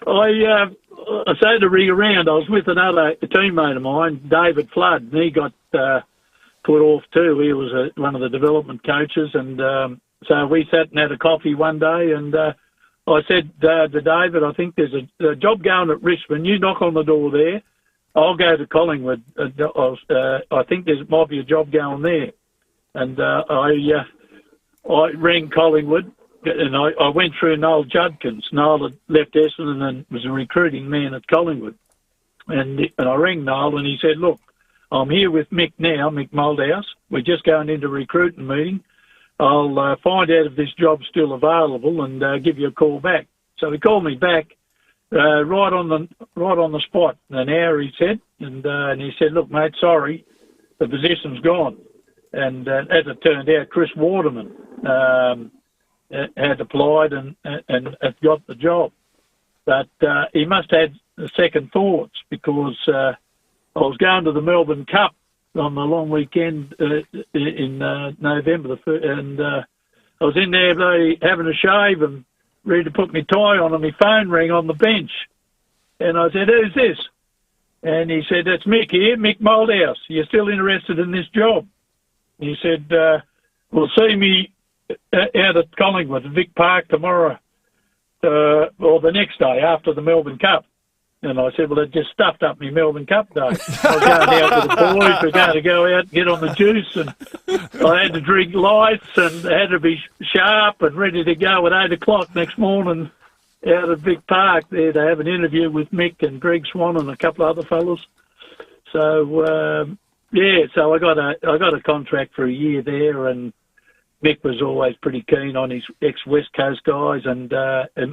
I started to ring around. I was with another teammate of mine, David Flood, and he got put off too. He was one of the development coaches. And so we sat and had a coffee one day, and I said to David, I think there's a job going at Richmond. You knock on the door there. I'll go to Collingwood. I think there might be a job going there. And I rang Collingwood, and I went through Noel Judkins. Noel had left Essendon and was a recruiting man at Collingwood. And I rang Noel, and he said, look, I'm here with Mick now, Mick Moldhouse. We're just going into a recruiting meeting. I'll find out if this job's still available and give you a call back. So he called me back. Right on the spot, an hour, he said, and he said, look, mate, sorry, the position's gone. And as it turned out, Chris Waterman had applied and had got the job. But he must have had second thoughts, because I was going to the Melbourne Cup on the long weekend in November, and I was in there having a shave and ready to put my tie on, and my phone rang on the bench. And I said, who's this? And he said, that's Mick here, Mick Moldhouse. You're still interested in this job? He said, well, see me out at Collingwood at Vic Park tomorrow, or the next day after the Melbourne Cup. And I said, well, it just stuffed up my Melbourne Cup day. I was going out with the boys. We're going to go out and get on the juice, and I had to drink lights and had to be sharp and ready to go at 8 o'clock next morning out at Vic Park there to have an interview with Mick and Greg Swan and a couple of other fellas. So, so I got a contract for a year there, and Mick was always pretty keen on his ex-West Coast guys, and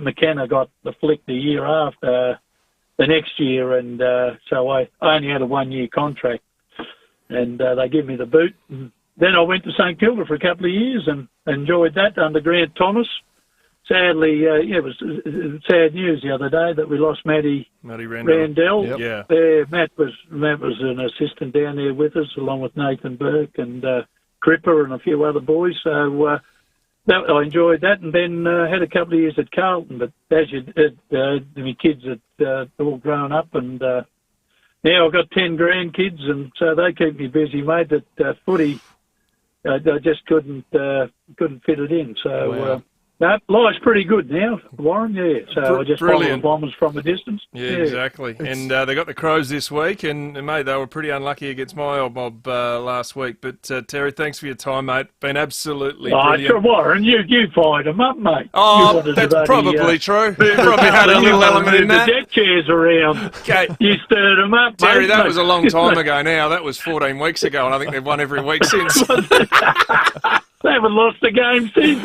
McKenna got the flick the year after, the next year, and so I only had a 1-year contract, and they gave me the boot. And then I went to St Kilda for a couple of years and enjoyed that under Grant Thomas. Sadly, it was sad news the other day that we lost Matty Randell. Yep. Yeah. Matt was an assistant down there with us, along with Nathan Burke and Cripper and a few other boys. So I enjoyed that, and then had a couple of years at Carlton. But as my kids had all grown up, and now I've got 10 grandkids, and so they keep me busy, mate. At footy, I just couldn't fit it in. So life's pretty good now, Warren. Yeah, so I just follow the Bombers from a distance. Yeah, exactly. And they got the Crows this week, and mate, they were pretty unlucky against my old mob last week. But Terry, thanks for your time, mate. Been absolutely brilliant. Sure, Warren, you fired them up, mate. Oh, that's probably true. You probably had a little element in that. The deck chairs around. Okay. You stirred them up, Terry, mate. that was a long time ago now. That was 14 weeks ago, and I think they've won every week since. They haven't lost a game since.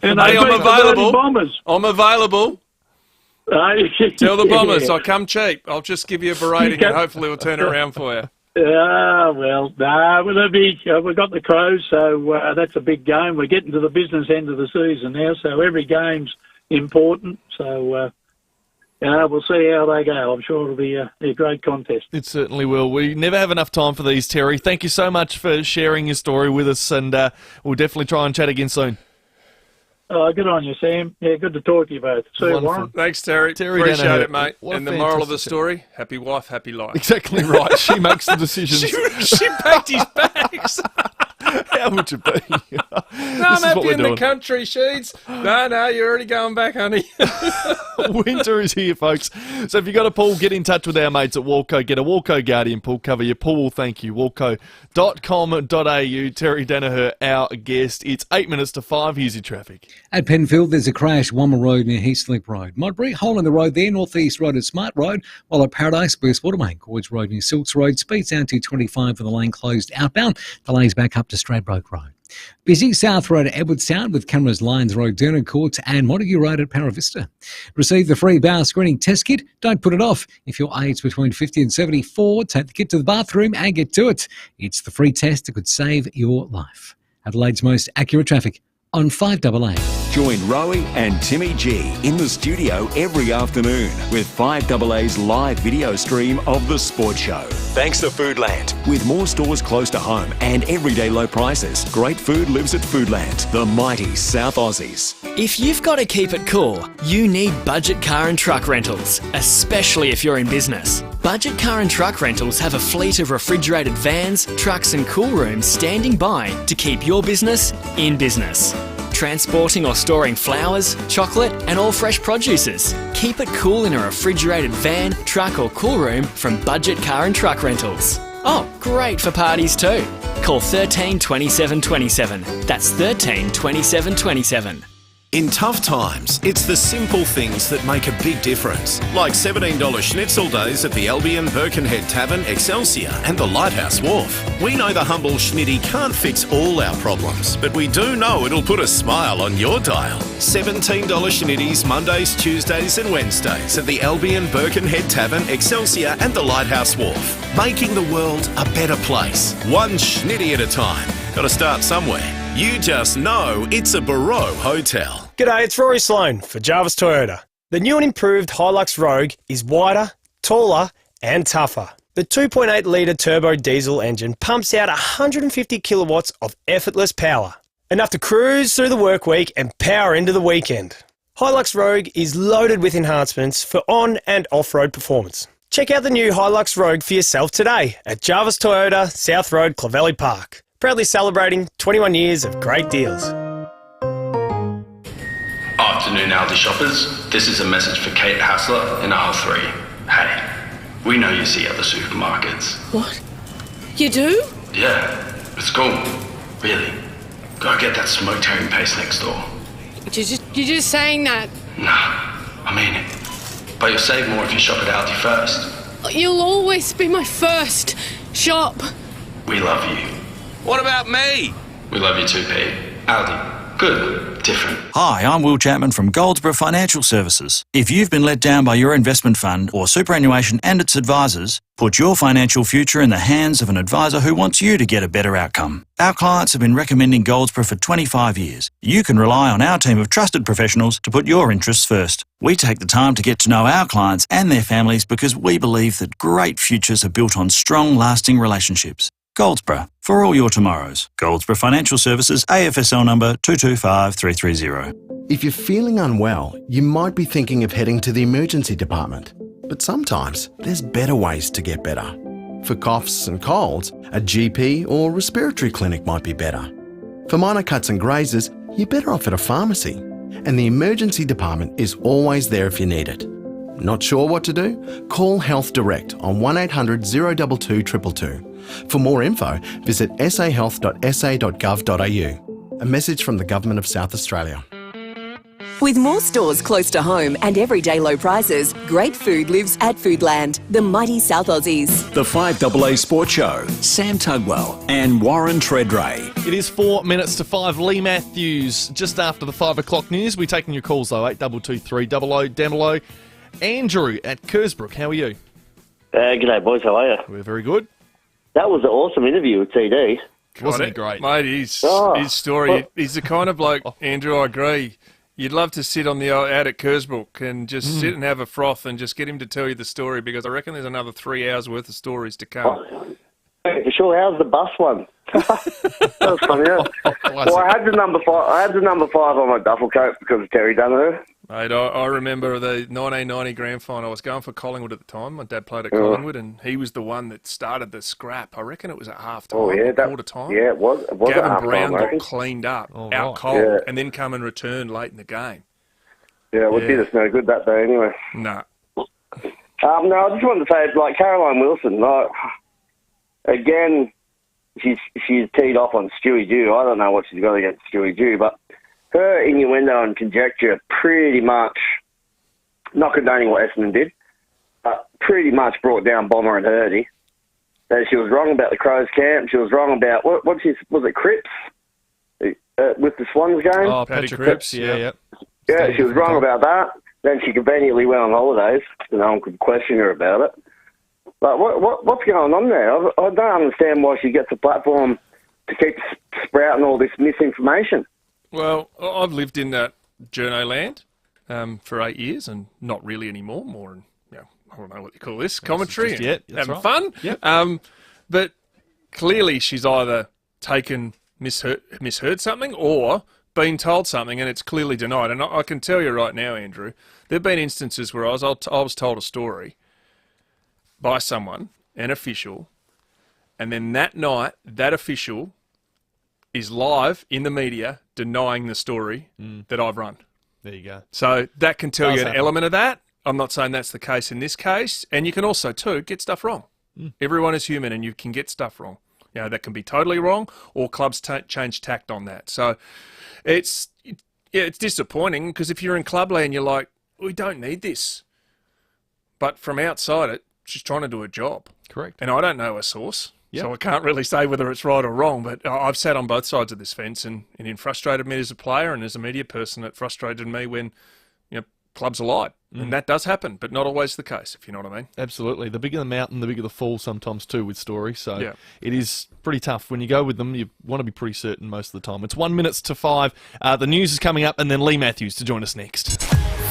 And hey, I'm available. Bombers. I'm available. Tell the Bombers I'll come cheap. I'll just give you a berating, and hopefully we'll turn it around for you. We've got the Crows, so that's a big game. We're getting to the business end of the season now, so every game's important. So we'll see how they go. I'm sure it'll be a great contest. It certainly will. We never have enough time for these, Terry. Thank you so much for sharing your story with us, and we'll definitely try and chat again soon. Good on you, Sam. Yeah, good to talk to you both. See you, Warren. Thanks, Terry. Appreciate Danaher. it, mate. And the moral of the story, happy wife, happy life. Exactly right. She makes the decisions. she packed his bags. How would you be? No, I'm happy in the country, Sheeds. No, you're already going back, honey. Winter is here, folks. So if you've got a pool, get in touch with our mates at Walco. Get a Walco Guardian pool cover. Your pool will thank you. Walco.com.au. Terry Danaher, our guest. It's 8 minutes to 5. Here's your traffic. At Penfield, there's a crash, Womma Road near Heathslip Road. Modbury, hole in the road there, North East Road at Smart Road, while at Paradise, Burst Watermain, Gorge Road near Silks Road. Speeds down to 25 for the lane closed outbound. Delays back up to Stradbroke Road. Busy South Road at Edwardstown with cameras Lyons Road, Derna Court and Montague Road at Paravista. Receive the free bowel screening test kit. Don't put it off. If your age between 50 and 74, take the kit to the bathroom and get to it. It's the free test that could save your life. Adelaide's most accurate traffic. on 5AA. Join Rory and Timmy G in the studio every afternoon with 5AA's live video stream of The Sport Show. Thanks to Foodland. With more stores close to home and everyday low prices, great food lives at Foodland, the mighty South Aussies. If you've got to keep it cool, you need Budget Car and Truck Rentals, especially if you're in business. Budget Car and Truck Rentals have a fleet of refrigerated vans, trucks and cool rooms standing by to keep your business in business. Transporting or storing flowers, chocolate and all fresh produces. Keep it cool in a refrigerated van, truck or cool room from Budget Car and Truck Rentals. Oh, great for parties too. Call 13 27 27. That's 13 27 27. In tough times, it's the simple things that make a big difference. Like $17 schnitzel days at the Albion Birkenhead Tavern, Excelsior and the Lighthouse Wharf. We know the humble schmitty can't fix all our problems, but we do know it'll put a smile on your dial. $17 schnitties Mondays, Tuesdays and Wednesdays at the Albion Birkenhead Tavern, Excelsior and the Lighthouse Wharf. Making the world a better place. One schnitty at a time. Got to start somewhere. You just know it's a Barreau hotel. G'day, it's Rory Sloane for Jarvis Toyota. The new and improved Hilux Rogue is wider, taller and tougher. The 2.8 litre turbo diesel engine pumps out 150 kilowatts of effortless power, enough to cruise through the work week and power into the weekend. Hilux Rogue is loaded with enhancements for on and off-road performance. Check out the new Hilux Rogue for yourself today at Jarvis Toyota, South Road, Clovelly Park. Proudly celebrating 21 years of great deals. Afternoon, Aldi shoppers. This is a message for Kate Hassler in aisle 3. Hey, we know you see other supermarkets. What? You do? Yeah, it's cool. Really. Go get that smoked herring paste next door. You're just saying that. Nah, I mean it. But you'll save more if you shop at Aldi first. You'll always be my first shop. We love you. What about me? We love you too, Pete. Aldi. Good. Different. Hi, I'm Will Chapman from Goldsboro Financial Services. If you've been let down by your investment fund or superannuation and its advisors, put your financial future in the hands of an advisor who wants you to get a better outcome. Our clients have been recommending Goldsboro for 25 years. You can rely on our team of trusted professionals to put your interests first. We take the time to get to know our clients and their families because we believe that great futures are built on strong, lasting relationships. Goldsboro, for all your tomorrows. Goldsboro Financial Services, AFSL number 225330. If you're feeling unwell, you might be thinking of heading to the emergency department. But sometimes there's better ways to get better. For coughs and colds, a GP or respiratory clinic might be better. For minor cuts and grazes, you're better off at a pharmacy. And the emergency department is always there if you need it. Not sure what to do? Call Health Direct on 1800 022 222. For more info, visit sahealth.sa.gov.au. A message from the Government of South Australia. With more stores close to home and everyday low prices, great food lives at Foodland, the mighty South Aussies. The 5AA Sport Show, Sam Tugwell and Warren Tredrea. It is 4 minutes to 5. Lee Matthews, just after the 5 o'clock news. We're taking your calls though, 8223 00 Damelo. Andrew at Kersbrook, how are you? G'day boys, how are you? We're very good. That was an awesome interview with TD. Wasn't he great? Mate, his story, well, he's the kind of bloke, Andrew, I agree, you'd love to sit on the out at Kersbrook and just sit and have a froth and just get him to tell you the story, because I reckon there's another 3 hours worth of stories to come. For sure, how's the bus one? That was funny, yeah. Well, I had the number 5 on my duffel coat because of Terry Danaher. Mate, I remember the 1990 grand final. I was going for Collingwood at the time. My dad played at Collingwood, and he was the one that started the scrap. I reckon it was at half time, quarter time. Yeah, it was. Gavin Brown got cleaned up, out cold, and then come and return late in the game. Yeah, well, did us no good that day anyway. Nah. No, I just wanted to say, like, Caroline Wilson, again, she's teed off on Stewie Dew. I don't know what she's got against Stewie Dew, but her innuendo and conjecture pretty much, not condoning what Essendon did, pretty much brought down Bomber and Hurdy. She was wrong about the Crows camp. She was wrong about, was it Cripps? With the Swans game? Oh, Patrick Cripps, yeah. Yeah, she was wrong about that. Then she conveniently went on holidays, so no one could question her about it. But what's going on there? I don't understand why she gets a platform to keep sprouting all this misinformation. Well, I've lived in that journo land for 8 years, and not really anymore. More in, I don't know what you call this, commentary, having fun. Yep. But clearly she's either misheard something or been told something, and it's clearly denied. And I can tell you right now, Andrew, there have been instances where I was told a story by someone, an official, and then that night, that official is live in the media denying the story that I've run. There you go. So that can tell you an happen. element of that. I'm not saying that's the case in this case. And you can also, too, get stuff wrong. Everyone is human and you can get stuff wrong. That can be totally wrong, or clubs change tact on that. So it's disappointing, because if you're in clubland, you're like, we don't need this. But from outside it, she's trying to do a job. Correct. And I don't know her source. Yep. So I can't really say whether it's right or wrong, but I've sat on both sides of this fence, and it frustrated me as a player, and as a media person, it frustrated me when clubs are lied. And that does happen, but not always the case, if you know what I mean. Absolutely. The bigger the mountain, the bigger the fall sometimes too with stories. So Yeah. it is pretty tough. When you go with them, you want to be pretty certain most of the time. It's 1 minute to 5. The news is coming up, and then Lee Matthews to join us next.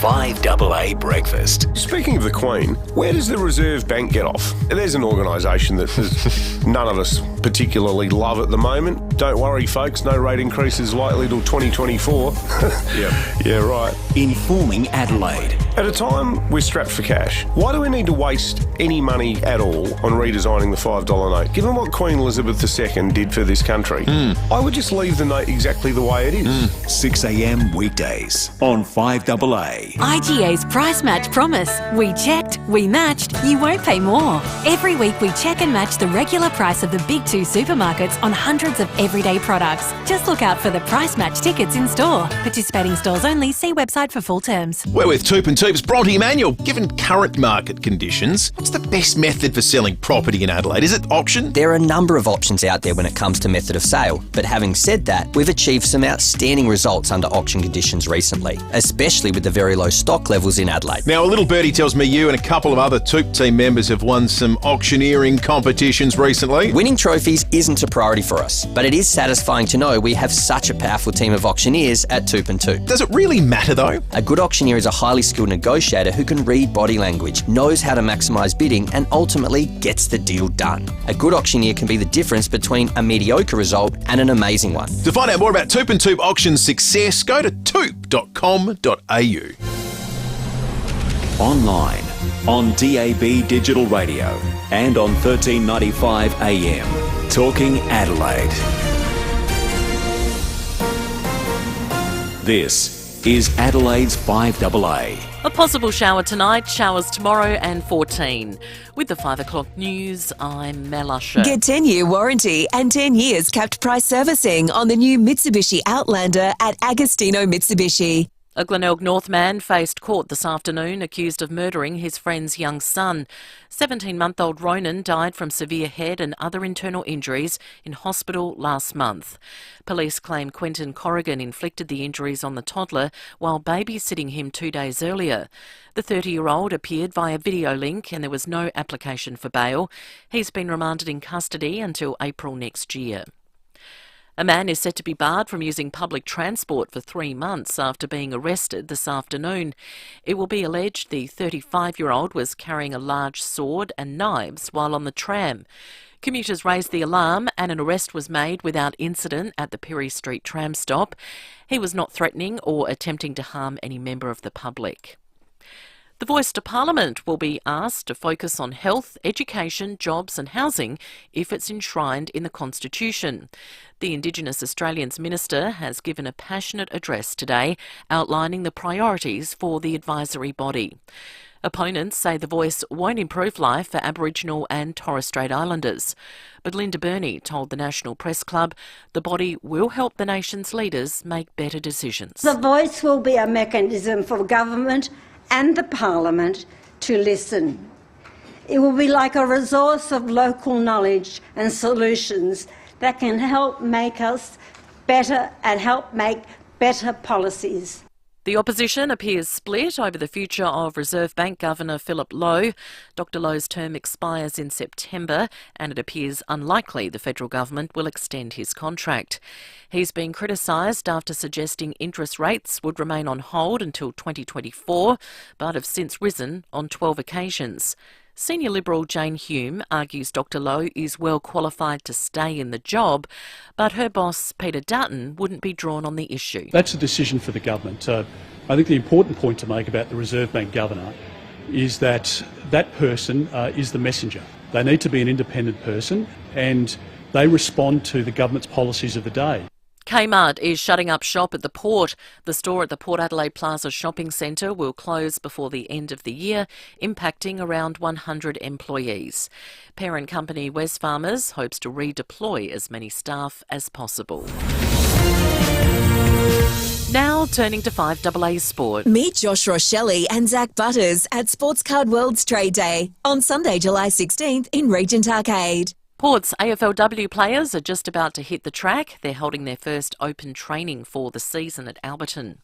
5AA Breakfast. Speaking of the Queen, where does the Reserve Bank get off? There's an organisation that none of us particularly love at the moment. Don't worry, folks, no rate increase is likely till 2024. Yeah, right. Informing Adelaide. At a time we're strapped for cash, why do we need to waste any money at all on redesigning the $5 note? Given what Queen Elizabeth II did for this country, I would just leave the note exactly the way it is. 6 a.m. weekdays on 5AA. IGA's Price Match Promise. We checked, we matched, you won't pay more. Every week we check and match the regular price of the big 2 supermarkets on hundreds of everyday products. Just look out for the Price Match tickets in store. Participating stores only. See website for full terms. We're with Toop and Toop's Bronte Emanuel. Given current market conditions, what's the best method for selling property in Adelaide? Is it auction? There are a number of options out there when it comes to method of sale, but having said that, we've achieved some outstanding results under auction conditions recently, especially with the very low stock levels in Adelaide. Now, a little birdie tells me you and a couple of other Toop team members have won some auctioneering competitions recently. Winning trophies isn't a priority for us, but it is satisfying to know we have such a powerful team of auctioneers at Toop and Toop. Does it really matter though? A good auctioneer is a highly skilled negotiator who can read body language, knows how to maximise bidding, and ultimately gets the deal done. A good auctioneer can be the difference between a mediocre result and an amazing one. To find out more about Toop and Toop Auction's success, go to toop.com.au. Online, on DAB Digital Radio, and on 1395 AM. Talking Adelaide. This is Adelaide's 5AA. A possible shower tonight, showers tomorrow and 14. With the 5 o'clock news, I'm Mel Usher. Get 10-year warranty and 10 years capped price servicing on the new Mitsubishi Outlander at Agostino Mitsubishi. A Glenelg North man faced court this afternoon accused of murdering his friend's young son. 17-month-old Ronan died from severe head and other internal injuries in hospital last month. Police claim Quentin Corrigan inflicted the injuries on the toddler while babysitting him 2 days earlier. The 30-year-old appeared via video link and there was no application for bail. He's been remanded in custody until April next year. A man is set to be barred from using public transport for 3 months after being arrested this afternoon. It will be alleged the 35-year-old was carrying a large sword and knives while on the tram. Commuters raised the alarm and an arrest was made without incident at the Perry Street tram stop. He was not threatening or attempting to harm any member of the public. The Voice to Parliament will be asked to focus on health, education, jobs and housing if it's enshrined in the Constitution. The Indigenous Australians Minister has given a passionate address today outlining the priorities for the advisory body. Opponents say the Voice won't improve life for Aboriginal and Torres Strait Islanders. But Linda Burney told the National Press Club the body will help the nation's leaders make better decisions. The Voice will be a mechanism for government and the Parliament to listen. It will be like a resource of local knowledge and solutions that can help make us better and help make better policies. The opposition appears split over the future of Reserve Bank Governor Philip Lowe. Dr Lowe's term expires in September and it appears unlikely the federal government will extend his contract. He's been criticised after suggesting interest rates would remain on hold until 2024, but have since risen on 12 occasions. Senior Liberal Jane Hume argues Dr Lowe is well qualified to stay in the job, but her boss Peter Dutton wouldn't be drawn on the issue. That's a decision for the government. I think the important point to make about the Reserve Bank Governor is that that person is the messenger. They need to be an independent person and they respond to the government's policies of the day. Kmart is shutting up shop at the Port. The store at the Port Adelaide Plaza shopping centre will close before the end of the year, impacting around 100 employees. Parent company Wesfarmers hopes to redeploy as many staff as possible. Now turning to 5AA Sport. Meet Josh Rochelle and Zach Butters at Sports Card World's Trade Day on Sunday, July 16th in Regent Arcade. Port's AFLW players are just about to hit the track. They're holding their first open training for the season at Alberton.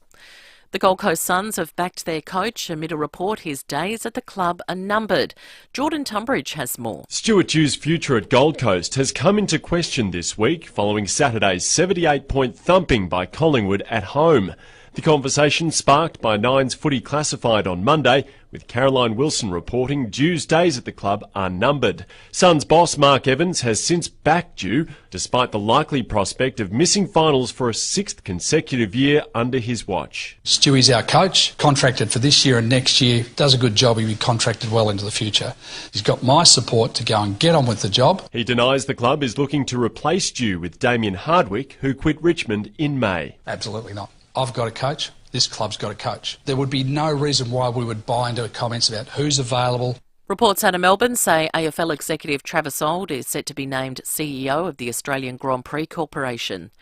The Gold Coast Suns have backed their coach amid a report his days at the club are numbered. Jordan Tunbridge has more. Stuart Dew's future at Gold Coast has come into question this week following Saturday's 78-point thumping by Collingwood at home. The conversation sparked by Nine's Footy Classified on Monday, with Caroline Wilson reporting Dew's days at the club are numbered. Suns boss Mark Evans has since backed Dew, despite the likely prospect of missing finals for a sixth consecutive year under his watch. Stewie's our coach, contracted for this year and next year, does a good job, he'll be contracted well into the future. He's got my support to go and get on with the job. He denies the club is looking to replace Dew with Damien Hardwick, who quit Richmond in May. Absolutely not. I've got a coach. This club's got a coach. There would be no reason why we would buy into comments about who's available. Reports out of Melbourne say AFL executive Travis Auld is set to be named CEO of the Australian Grand Prix Corporation.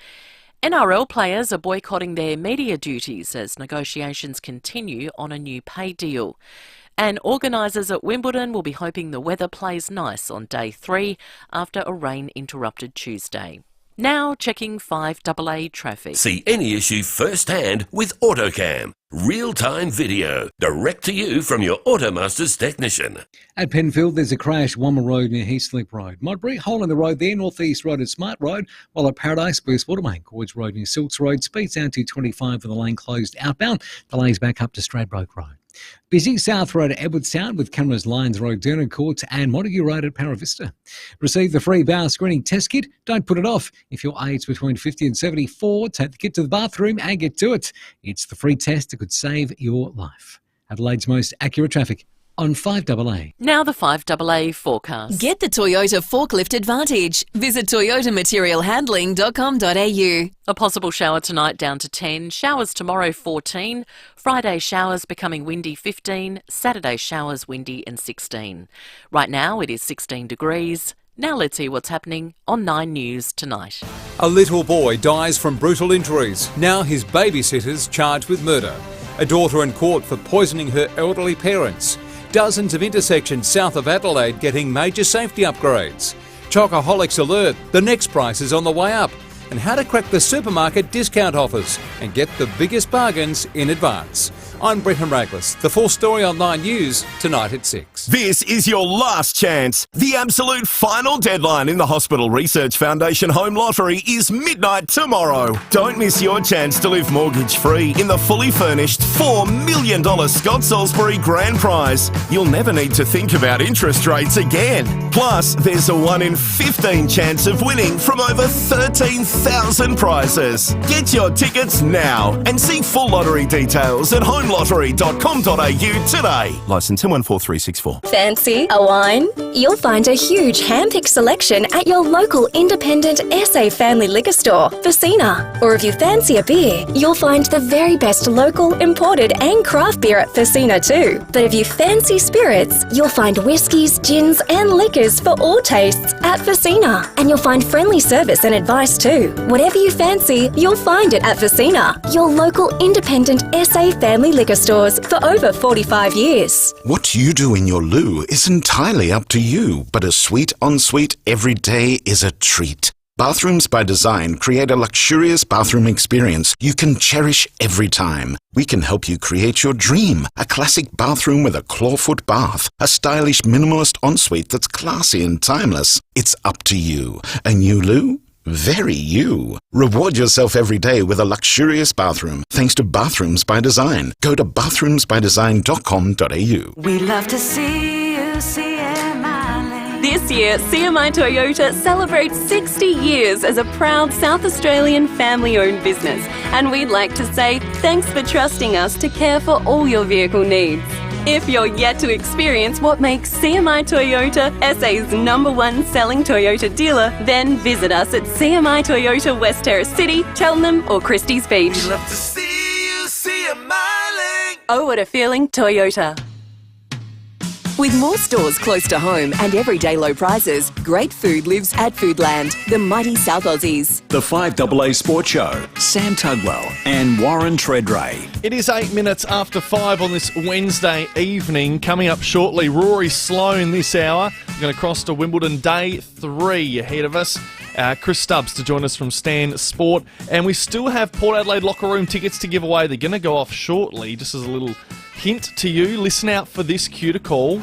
NRL players are boycotting their media duties as negotiations continue on a new pay deal. And organisers at Wimbledon will be hoping the weather plays nice on day 3 after a rain-interrupted Tuesday. Now checking 5AA traffic. See any issue firsthand with AutoCam. Real-time video, direct to you from your Automaster's technician. At Penfield, there's a crash, Womma Road near Heathslip Road. Modbury, hole in the road there, North East Road at Smart Road, while at Paradise, Bruce Watermain, Gorge Road near Silks Road, speeds down to 25 with the lane closed outbound, delays back up to Stradbroke Road. Busy South Road at Edwardstown with cameras Lyons Road, Durnan Court and Montague Road at Paravista. Receive the free bowel screening test kit. Don't put it off. If your age between 50 and 74, take the kit to the bathroom and get to it. It's the free test that could save your life. Adelaide's most accurate traffic on 5AA. Now the 5AA forecast. Get the Toyota Forklift Advantage. Visit toyotamaterialhandling.com.au. A possible shower tonight down to 10, showers tomorrow 14, Friday showers becoming windy 15, Saturday showers windy and 16. Right now it is 16 degrees. Now let's see what's happening on 9 News tonight. A little boy dies from brutal injuries. Now his babysitter's charged with murder. A daughter in court for poisoning her elderly parents. Dozens of intersections south of Adelaide getting major safety upgrades. Chocoholics alert, the next price is on the way up. And how to crack the supermarket discount offers and get the biggest bargains in advance. I'm Brenton Raglis. The full story on 9 News tonight at 6. This is your last chance. The absolute final deadline in the Hospital Research Foundation Home Lottery is midnight tomorrow. Don't miss your chance to live mortgage-free in the fully furnished $4 million Scott Salisbury Grand Prize. You'll never need to think about interest rates again. Plus, there's a 1 in 15 chance of winning from over 13,000 prizes. Get your tickets now and see full lottery details at homelottery.com.au today. Licence M14364. Fancy a wine? You'll find a huge hand-picked selection at your local independent SA family liquor store, FIVEAA. Or if you fancy a beer, you'll find the very best local, imported and craft beer at FIVEAA too. But if you fancy spirits, you'll find whiskies, gins and liquors for all tastes at FIVEAA. And you'll find friendly service and advice too. Whatever you fancy, you'll find it at FIVEAA, your local independent SA family liquor stores for over 45 years. What you do in your loo is entirely up to you, but a sweet ensuite every day is a treat. Bathrooms by Design create a luxurious bathroom experience you can cherish every time. We can help you create your dream, a classic bathroom with a clawfoot bath, a stylish minimalist ensuite that's classy and timeless. It's up to you. A new loo? Very you. Reward yourself every day with a luxurious bathroom thanks to Bathrooms by Design. Go to bathroomsbydesign.com.au. We love to see you, CMI. This year, CMI Toyota celebrates 60 years as a proud South Australian family-owned business, and we'd like to say thanks for trusting us to care for all your vehicle needs. If you're yet to experience what makes CMI Toyota SA's #1 selling Toyota dealer, then visit us at CMI Toyota West Terrace City, Cheltenham or Christie's Beach. We love to see you, CMI. Oh, what a feeling, Toyota. With more stores close to home and everyday low prices, great food lives at Foodland, the mighty South Aussies. The 5AA Sports Show, Sam Tugwell and Warren Tredrea. It is 8 minutes after 5 on this Wednesday evening. Coming up shortly, Rory Sloane this hour. We're going to cross to Wimbledon day 3 ahead of us. Chris Stubbs to join us from Stan Sport. And we still have Port Adelaide locker room tickets to give away. They're going to go off shortly, just as a little hint to you. Listen out for this cue to call.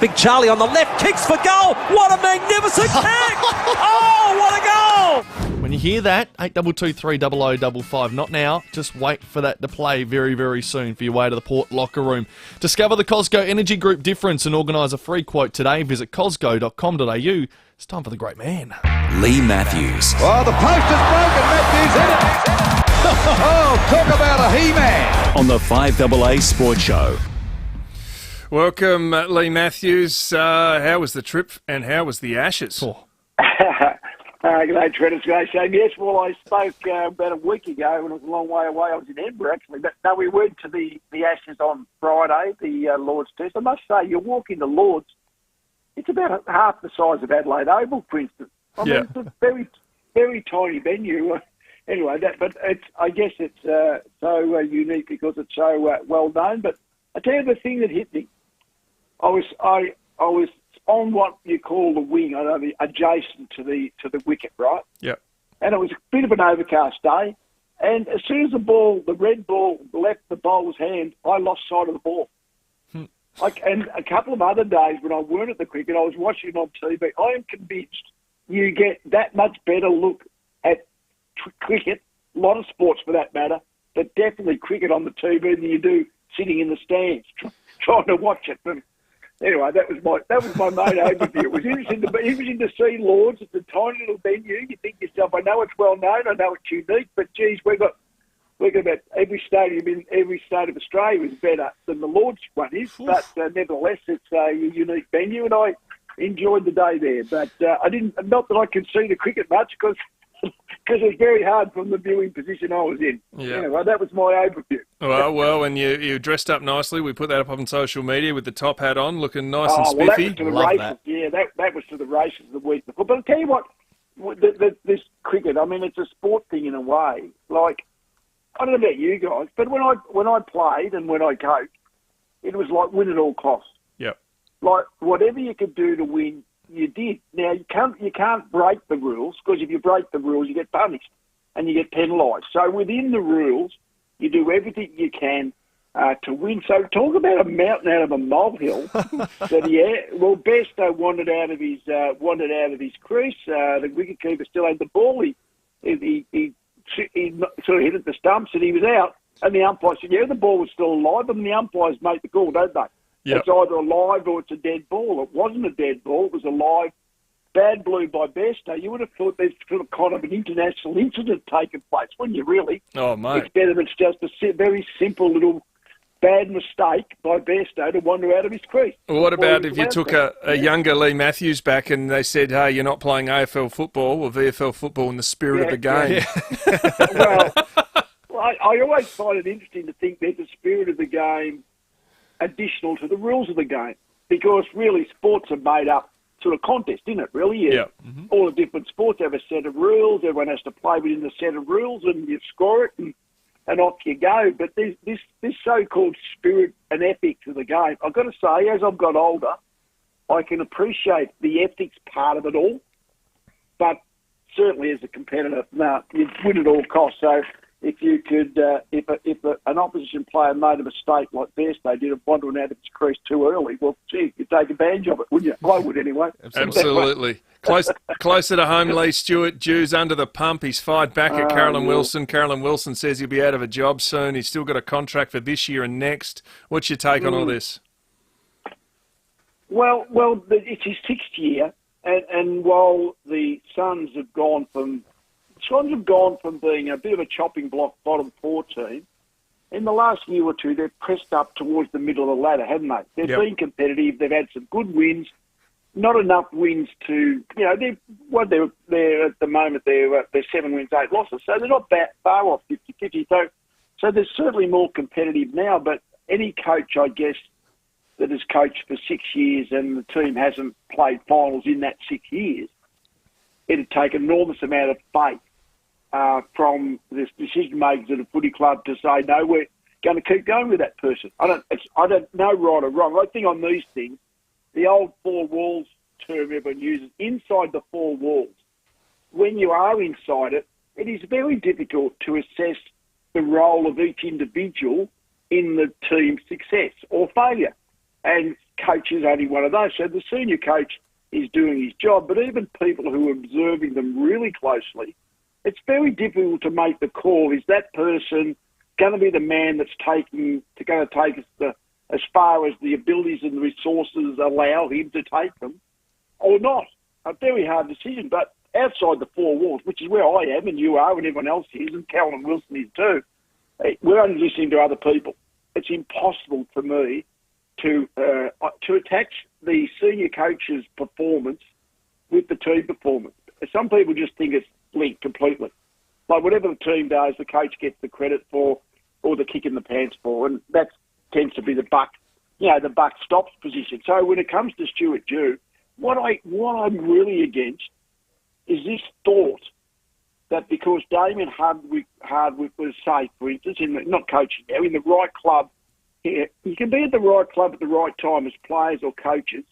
Big Charlie on the left, kicks for goal. What a magnificent kick! Oh, what a goal! When you hear that, 82230055. Not now, just wait for that to play very, very soon for your way to the Port locker room. Discover the Cosco Energy Group difference and organise a free quote today. Visit cosco.com.au. It's time for the great man. Lee Matthews. Oh, the post is broken. Matthews hit it. Oh, talk about a he-man. On the 5AA Sports Show. Welcome, Lee Matthews. How was the trip and how was the Ashes? G'day, Tredrea. G'day, Shane. Yes, well, I spoke about a week ago when it was a long way away. I was in Edinburgh, actually. But no, we went to the Ashes on Friday, the Lord's Test. I must say, you walk into Lord's, it's about half the size of Adelaide Oval, for instance. I mean, it's a very, very tiny venue. Anyway, I guess it's so unique because it's so well known. But I tell you the thing that hit me. I was on what you call the wing, I know, adjacent to the wicket, right? Yeah. And it was a bit of an overcast day. And as soon as the red ball left the bowler's hand, I lost sight of the ball. And a couple of other days when I weren't at the cricket, I was watching it on TV. I am convinced you get that much better look at cricket, a lot of sports for that matter, but definitely cricket on the TV than you do sitting in the stands trying to watch it. But anyway, that was my main overview. It was interesting to see Lords. It's a tiny little venue. You think to yourself, I know it's well known, I know it's unique, but geez, we've got about every stadium in every state of Australia is better than the Lords one is. But nevertheless, it's a unique venue, and I enjoyed the day there. But I didn't. Not that I could see the cricket much because it was very hard from the viewing position I was in. Yeah. Anyway, that was my overview. Well, and you dressed up nicely. We put that up on social media with the top hat on, looking nice and spiffy. That was to the races. That. Yeah, that was to the races the week before. But I'll tell you what, this cricket, I mean, it's a sport thing in a way. Like, I don't know about you guys, but when I played and when I coached, it was like win at all costs. Yep. Like, whatever you could do to win, you did. Now, you can't break the rules, because if you break the rules, you get punished and you get penalised. So within the rules, you do everything you can to win. So talk about a mountain out of a molehill. Well, Bairstow wanted out of his crease. The wicketkeeper still had the ball. He sort of hit at the stumps and he was out. And the umpire said, the ball was still alive. And the umpires make the call, don't they? Yep. It's either alive or it's a dead ball. It wasn't a dead ball. It was alive. Bad blue by Bairstow. You would have thought there's kind of an international incident taking place, wouldn't you, really? Oh, mate. It's better than it's just a very simple little bad mistake by Bairstow to wander out of his crease. Well, what about if you took a younger Lee Matthews back and they said, hey, you're not playing AFL football or VFL football in the spirit of the game? Yeah. I always find it interesting to think there's a spirit of the game additional to the rules of the game, because really sports are made up sort of contest, isn't it, really? Yeah. Mm-hmm. All the different sports have a set of rules. Everyone has to play within the set of rules and you score it and off you go. But there's this so-called spirit and ethics of the game. I've got to say, as I've got older, I can appreciate the ethics part of it all. But certainly as a competitor, you'd win at all costs. So if you could, if an opposition player made a mistake like Bairstow did, wandering out of his crease too early, well, gee, you'd take advantage of it, wouldn't you? I would anyway. Absolutely. Closer to home, Lee. Stuart Dew's under the pump. He's fired back at Carolyn Wilson. Carolyn Wilson says he'll be out of a job soon. He's still got a contract for this year and next. What's your take on all this? Well, it's his 6th year, and while the Suns have gone from being a bit of a chopping block bottom 4 team, in the last year or two they've pressed up towards the middle of the ladder, haven't they? They've been competitive. They've had some good wins, not enough wins to, they're at the moment they're 7 wins, 8 losses, so they're not far off 50-50. So they're certainly more competitive now. But any coach, I guess, that has coached for 6 years and the team hasn't played finals in that 6 years, it'd take an enormous amount of faith from the decision makers at a footy club to say, no, we're going to keep going with that person. I don't know right or wrong. I think on these things, the old 4 walls term everyone uses, inside the 4 walls, when you are inside it, it is very difficult to assess the role of each individual in the team's success or failure. And coach is only one of those. So the senior coach is doing his job, but even people who are observing them really closely, it's very difficult to make the call. Is that person going to be the man that's going to take us as far as the abilities and the resources allow him to take them, or not? A very hard decision. But outside the 4 walls, which is where I am and you are and everyone else is, and Carolyn Wilson is too, we're only listening to other people. It's impossible for me to attach the senior coach's performance with the team performance. Some people just think it's linked completely. Like whatever the team does, the coach gets the credit for or the kick in the pants for, and that tends to be the buck stops position. So when it comes to Stuart Dew, what I'm really against is this thought that because Damien Hardwick was, say, for instance, not coaching now, in the right club, you can be at the right club at the right time as players or coaches,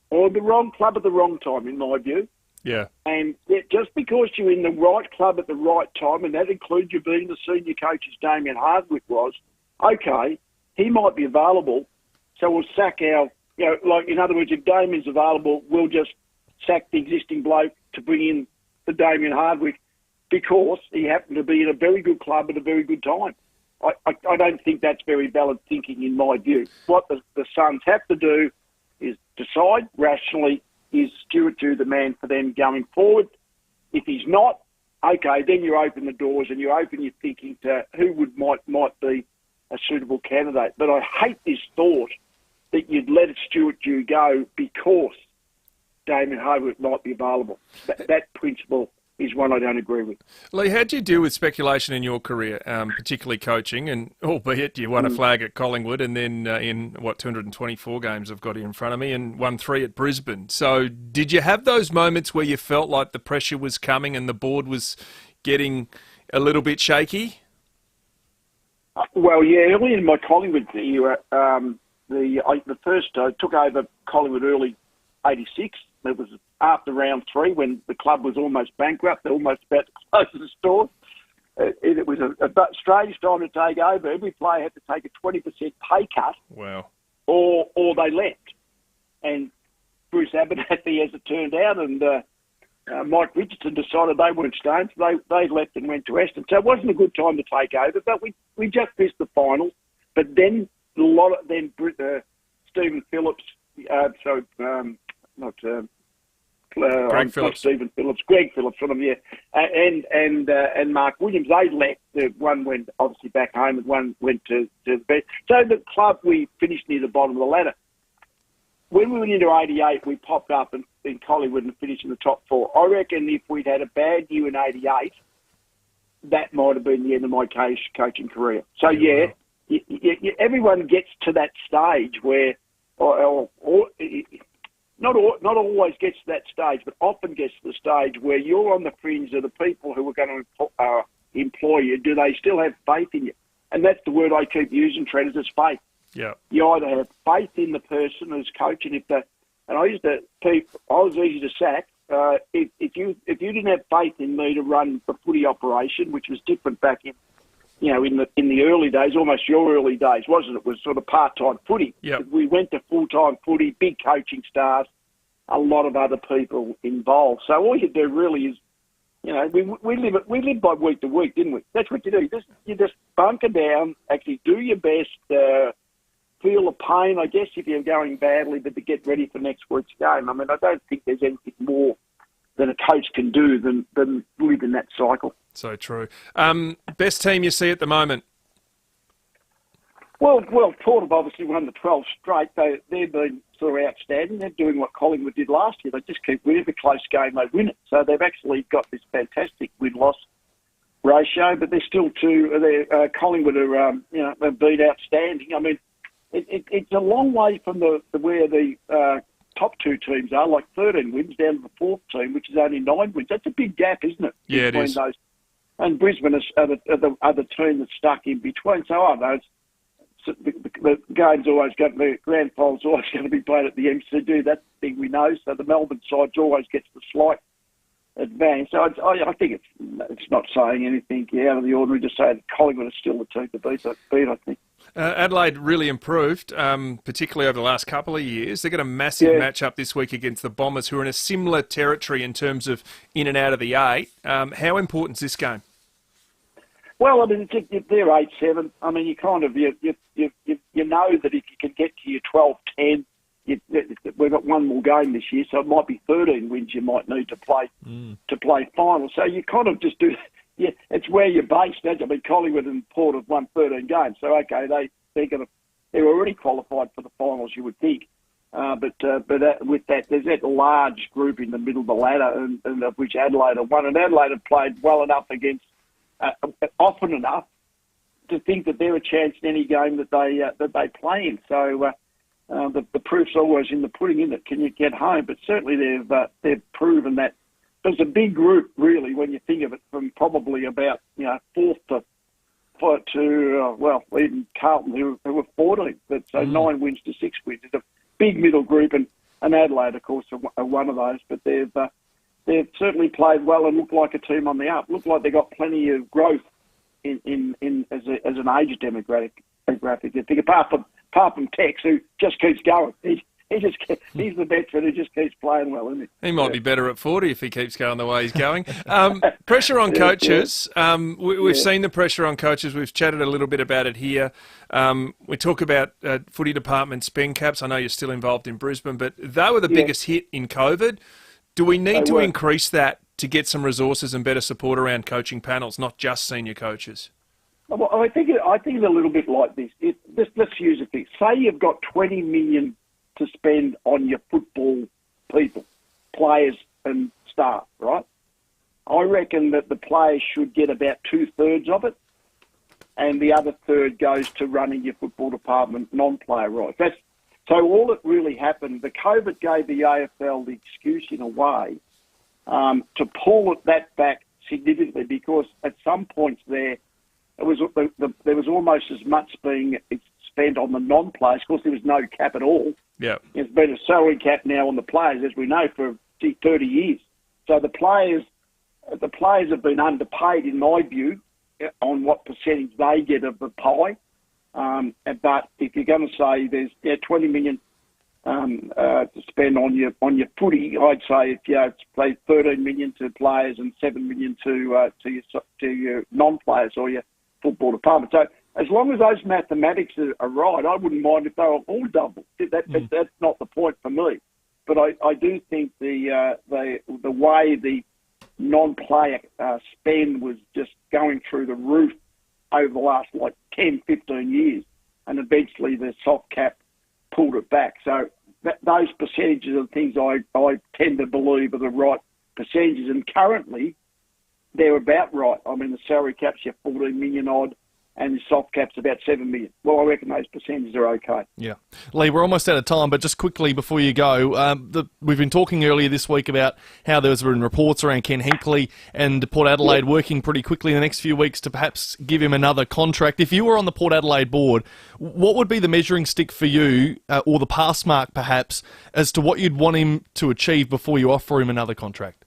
or the wrong club at the wrong time, in my view. Yeah. And just because you're in the right club at the right time, and that includes you being the senior coach as Damien Hardwick was, okay, he might be available, so we'll sack our, in other words, if Damien's available, we'll just sack the existing bloke to bring in the Damien Hardwick because he happened to be in a very good club at a very good time. I don't think that's very valid thinking in my view. What the Suns have to do is decide rationally, is Stuart Dew the man for them going forward? If he's not, okay, then you open the doors and you open your thinking to who might be a suitable candidate. But I hate this thought that you'd let Stuart Dew go because Damien Hardwick might be available. That principle is one I don't agree with. Lee, how do you deal with speculation in your career, particularly coaching, and albeit you won a flag at Collingwood and then in 224 games I've got here in front of me, and won 3 at Brisbane. So did you have those moments where you felt like the pressure was coming and the board was getting a little bit shaky? Well, yeah, early in my Collingwood era, the first I took over Collingwood early 86. It was after round 3 when the club was almost bankrupt, almost about to close the store. It was a strange time to take over. Every player had to take a 20% pay cut. Wow. Or they left. And Bruce Abernathy, as it turned out, and Mike Richardson decided they weren't staying, so they left and went to Aston. So it wasn't a good time to take over, but we just missed the finals. But then Stephen Phillips, Greg Phillips. Greg Phillips, and Mark Williams, they left. One went obviously back home and one went to the best. So the club, we finished near the bottom of the ladder. When we went into 88, we popped up in Collingwood and finished in the top 4. I reckon if we'd had a bad year in 88, that might have been the end of my coaching career. So, everyone gets to that stage where, not always gets to that stage, but often gets to the stage where you're on the fringe of the people who are going to employ you. Do they still have faith in you? And that's the word I keep using, Trent, is faith. Yeah. You either have faith in the person as coach, and I was easy to sack, if you didn't have faith in me to run the footy operation, which was different back in the early days, almost your early days, wasn't it? It was sort of part-time footy. Yep. We went to full-time footy, big coaching staff, a lot of other people involved. So all you do really is, we live by week to week, didn't we? That's what you do. You just bunker down, actually do your best, feel the pain, I guess, if you're going badly, but to get ready for next week's game. I mean, I don't think there's anything more that a coach can do than live in that cycle. So true. Best team you see at the moment? Well, Port have obviously won the 12 straight. They've been sort of outstanding. They're doing what Collingwood did last year. They just keep winning. Every close game, they win it. So they've actually got this fantastic win-loss ratio, but they're still Collingwood are, they've been outstanding. I mean, it's a long way from where the top two teams are, like 13 wins down to the fourth team, which is only 9 wins. That's a big gap, isn't it? Yeah, it is. Those. And Brisbane are the other team that's stuck in between. So I know the game's always going to be, grand final's always going to be played at the MCG. That's the thing we know. So the Melbourne side always gets the slight advantage. So I think it's not saying anything out of the ordinary to say that Collingwood is still the team to beat, I think. Adelaide really improved, particularly over the last couple of years. They've got a massive match-up this week against the Bombers, who are in a similar territory in terms of in and out of the 8. How important is this game? Well, I mean, they're 8-7. I mean, you kind of you know that if you can get to your 12-10, we've got one more game this year, so it might be 13 wins you might need to play final. So you kind of just do. Yeah, it's where you're based. I mean, Collingwood and Port have won 13 games, so okay, they're already qualified for the finals, you would think. But with that, there's that large group in the middle of the ladder, and of which Adelaide have won. And Adelaide have played well enough against, often enough, to think that they're a chance in any game that they play in. So the proof's always in the pudding, isn't it? Can you get home? But certainly they've proven that. There's a big group, really, when you think of it, from probably about fourth to even Carlton, who were 14, but so 9 wins to 6 wins. It's a big middle group, and Adelaide, of course, are one of those. But they've certainly played well and look like a team on the up. Look like they've got plenty of growth in as an age demographic. I think apart from Tex, who just keeps going. He's the veteran who just keeps playing well, isn't he? He might be better at 40 if he keeps going the way he's going. Pressure on coaches. We've seen the pressure on coaches. We've chatted a little bit about it here. We talk about footy department spend caps. I know you're still involved in Brisbane, but they were the biggest hit in COVID. Do we need to increase that to get some resources and better support around coaching panels, not just senior coaches? Well, I think it's a little bit like this. Let's use a thing. Say you've got 20 million to spend on your football people, players and staff, right? I reckon that the players should get about 2/3 of it, and the other third goes to running your football department non-player rights. So all that really happened, the COVID gave the AFL the excuse in a way to pull that back significantly, because at some points there was almost as much being spent on the non-players. Of course, there was no cap at all. Yeah, there's been a salary cap now on the players, as we know, for 30 years. So the players have been underpaid, in my view, on what percentage they get of the pie. But if you're going to say there's 20 million to spend on your footy, I'd say it's played 13 million to players and 7 million to your non-players or your football department. So as long as those mathematics are right, I wouldn't mind if they were all double. That's not the point for me. But I do think the way the non-player spend was just going through the roof over the last 10, 15 years, and eventually the soft cap pulled it back. So those percentages are the things I tend to believe are the right percentages, and currently they're about right. I mean, the salary cap's your 14 million odd. and his soft cap's about 7 million. Well, I reckon those percentages are okay. Yeah. Lee, we're almost out of time, but just quickly before you go, we've been talking earlier this week about how there's been reports around Ken Hinkley and Port Adelaide working pretty quickly in the next few weeks to perhaps give him another contract. If you were on the Port Adelaide board, what would be the measuring stick for you, or the pass mark perhaps, as to what you'd want him to achieve before you offer him another contract?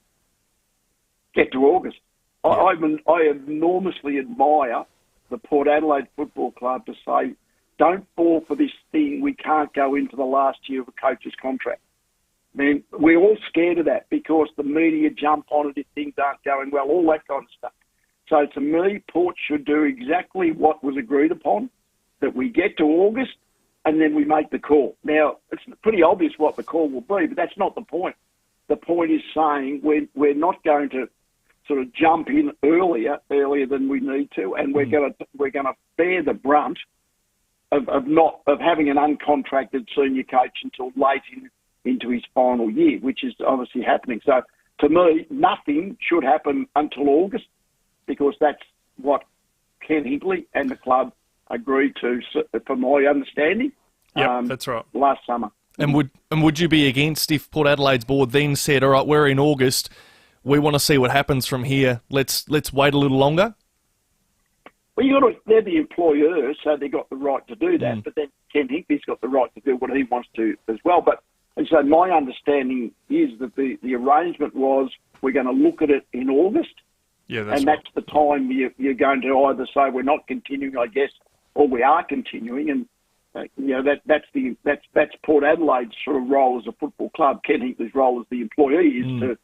Get to August. I enormously admire the Port Adelaide Football Club to say, don't fall for this thing, we can't go into the last year of a coach's contract. I mean, we're all scared of that because the media jump on it if things aren't going well, all that kind of stuff. So to me, Port should do exactly what was agreed upon, that we get to August and then we make the call. Now, it's pretty obvious what the call will be, but that's not the point. The point is saying we're not going to sort of jump in earlier than we need to, and we're going to bear the brunt of having an uncontracted senior coach until late into his final year, which is obviously happening. So to me, nothing should happen until August, because that's what Ken Hinkley and the club agreed to, from my understanding. That's right. Last summer. And would you be against if Port Adelaide's board then said, all right, we're in August, we want to see what happens from here, let's wait a little longer? Well, they're the employer, so they've got the right to do that. But then Ken Hinkley's got the right to do what he wants to as well. But and so my understanding is that the arrangement was we're going to look at it in August. Yeah, that's and right. that's the time you're going to either say we're not continuing, I guess, or we are continuing. And that's Port Adelaide's sort of role as a football club. Ken Hinkley's role as the employee is to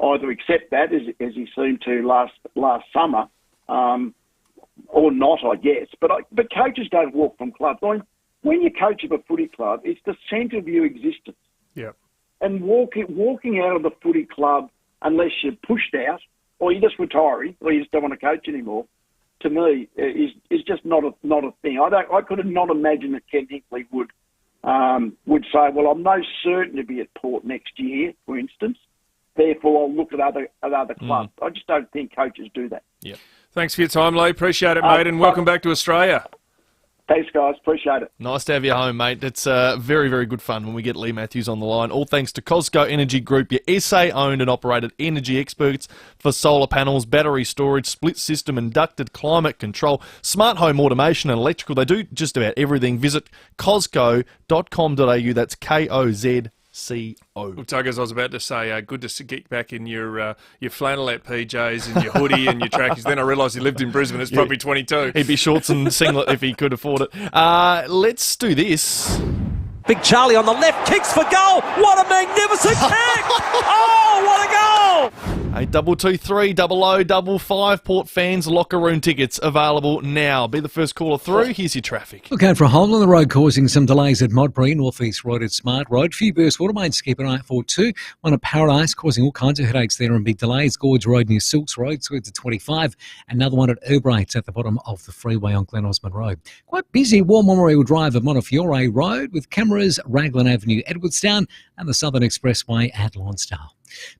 either accept that, as he seemed to last summer, or not, I guess. But coaches don't walk from clubs. I mean, when you coach of a footy club, it's the centre of your existence. Yeah. And walking out of the footy club, unless you're pushed out, or you're just retiring, or you just don't want to coach anymore, to me, is just not a thing. I could not imagine that Ken Hinkley would say, well, I'm no certain to be at Port next year, for instance. Therefore, I'll look at other clubs. I just don't think coaches do that. Yeah. Thanks for your time, Lee. Appreciate it, mate, and welcome back to Australia. Thanks, guys. Appreciate it. Nice to have you home, mate. It's very, very good fun when we get Lee Matthews on the line. All thanks to Cosco Energy Group, your SA-owned and operated energy experts for solar panels, battery storage, split system, inducted climate control, smart home automation and electrical. They do just about everything. Visit cosco.com.au. That's KOZCO. Well, Tuggers, I was about to say, good to get back in your flannelette PJs and your hoodie and your trackies. Then I realised he lived in Brisbane. It's probably 22. He'd be shorts and singlet if he could afford it. Let's do this. Big Charlie on the left, kicks for goal. What a magnificent kick! Oh, what a goal! 8223 0055 Port fans locker room tickets available now. Be the first caller through. Here's your traffic. Look out for a hole in the road causing some delays at Modbury, North East Road at Smart Road. Few burst water mains, keep an eye out for too. One at Paradise causing all kinds of headaches there and big delays. Gorge Road near Silks Road, Squared to 25. Another one at Erbrights at the bottom of the freeway on Glen Osmond Road. Quite busy War Memorial Drive at Montefiore Road with cameras, Raglan Avenue, Edwardstown and the Southern Expressway at Lonsdale.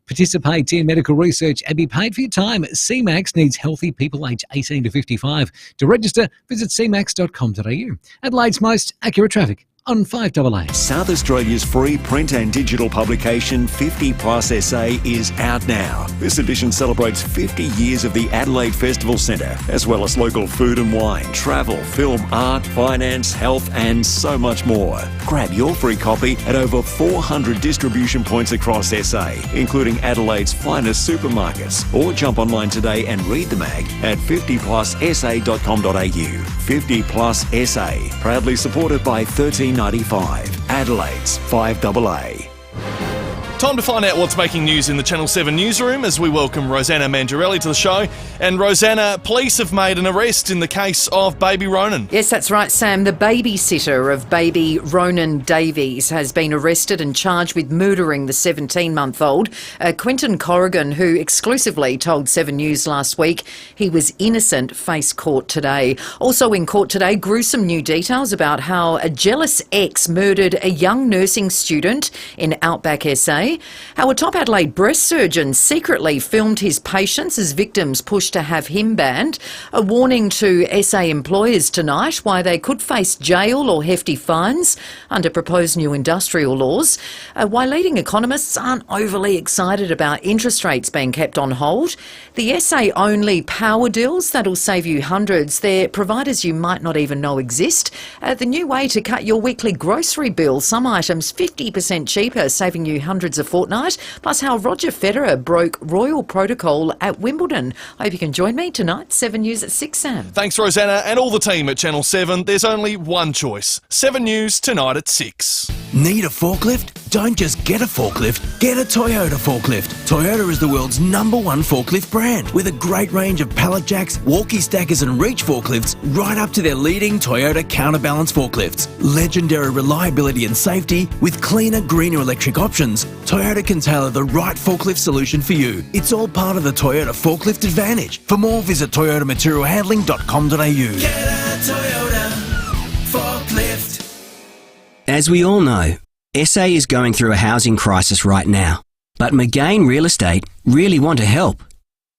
Participate in medical research and be paid for your time. CMAX needs healthy people aged 18 to 55. To register, visit cmax.com.au. Adelaide's most accurate traffic on 5AA. South Australia's free print and digital publication 50 Plus SA is out now. This edition celebrates 50 years of the Adelaide Festival Centre, as well as local food and wine, travel, film, art, finance, health and so much more. Grab your free copy at over 400 distribution points across SA, including Adelaide's finest supermarkets, or jump online today and read the mag at 50plussa.com.au. 50 Plus SA, proudly supported by 1395, Adelaide's 5AA. Time to find out what's making news in the Channel 7 newsroom as we welcome Rosanna Mangiarelli to the show. And Rosanna, police have made an arrest in the case of baby Ronan. Yes, that's right, Sam. The babysitter of baby Ronan Davies has been arrested and charged with murdering the 17-month-old. Quentin Corrigan, who exclusively told 7 News last week he was innocent, faced court today. Also in court today, gruesome new details about how a jealous ex murdered a young nursing student in Outback SA. today. How a top Adelaide breast surgeon secretly filmed his patients as victims pushed to have him banned. A warning to SA employers tonight why they could face jail or hefty fines under proposed new industrial laws. Why leading economists aren't overly excited about interest rates being kept on hold. The SA-only power deals that'll save you hundreds. They're providers you might not even know exist. The new way to cut your weekly grocery bill. Some items 50% cheaper, saving you hundreds a fortnight. Plus how Roger Federer broke royal protocol at Wimbledon. I hope you can join me tonight, 7 News at 6, Sam. Thanks, Rosanna, and all the team at Channel 7. There's only one choice. 7 News tonight at 6. Need a forklift? Don't just get a forklift, get a Toyota forklift. Toyota is the world's #1 forklift brand with a great range of pallet jacks, walkie stackers and reach forklifts right up to their leading Toyota counterbalance forklifts. Legendary reliability and safety with cleaner, greener electric options, Toyota can tailor the right forklift solution for you. It's all part of the Toyota Forklift Advantage. For more, visit toyotamaterialhandling.com.au. Get a Toyota forklift. As we all know, SA is going through a housing crisis right now, but McGain Real Estate really want to help.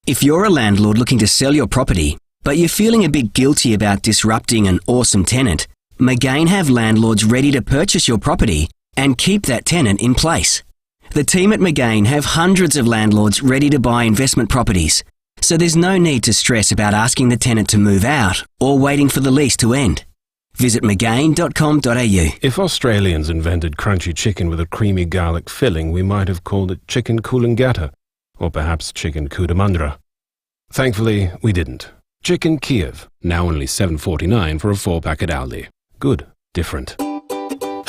If you're a landlord looking to sell your property, but you're feeling a bit guilty about disrupting an awesome tenant, McGain have landlords ready to purchase your property and keep that tenant in place. The team at McGain have hundreds of landlords ready to buy investment properties, so there's no need to stress about asking the tenant to move out or waiting for the lease to end. Visit mcgain.com.au. If Australians invented crunchy chicken with a creamy garlic filling, we might have called it chicken coolangatta, or perhaps chicken cootamundra. Thankfully, we didn't. Chicken Kiev, now only $7.49 for a 4-pack at Aldi. Good. Different.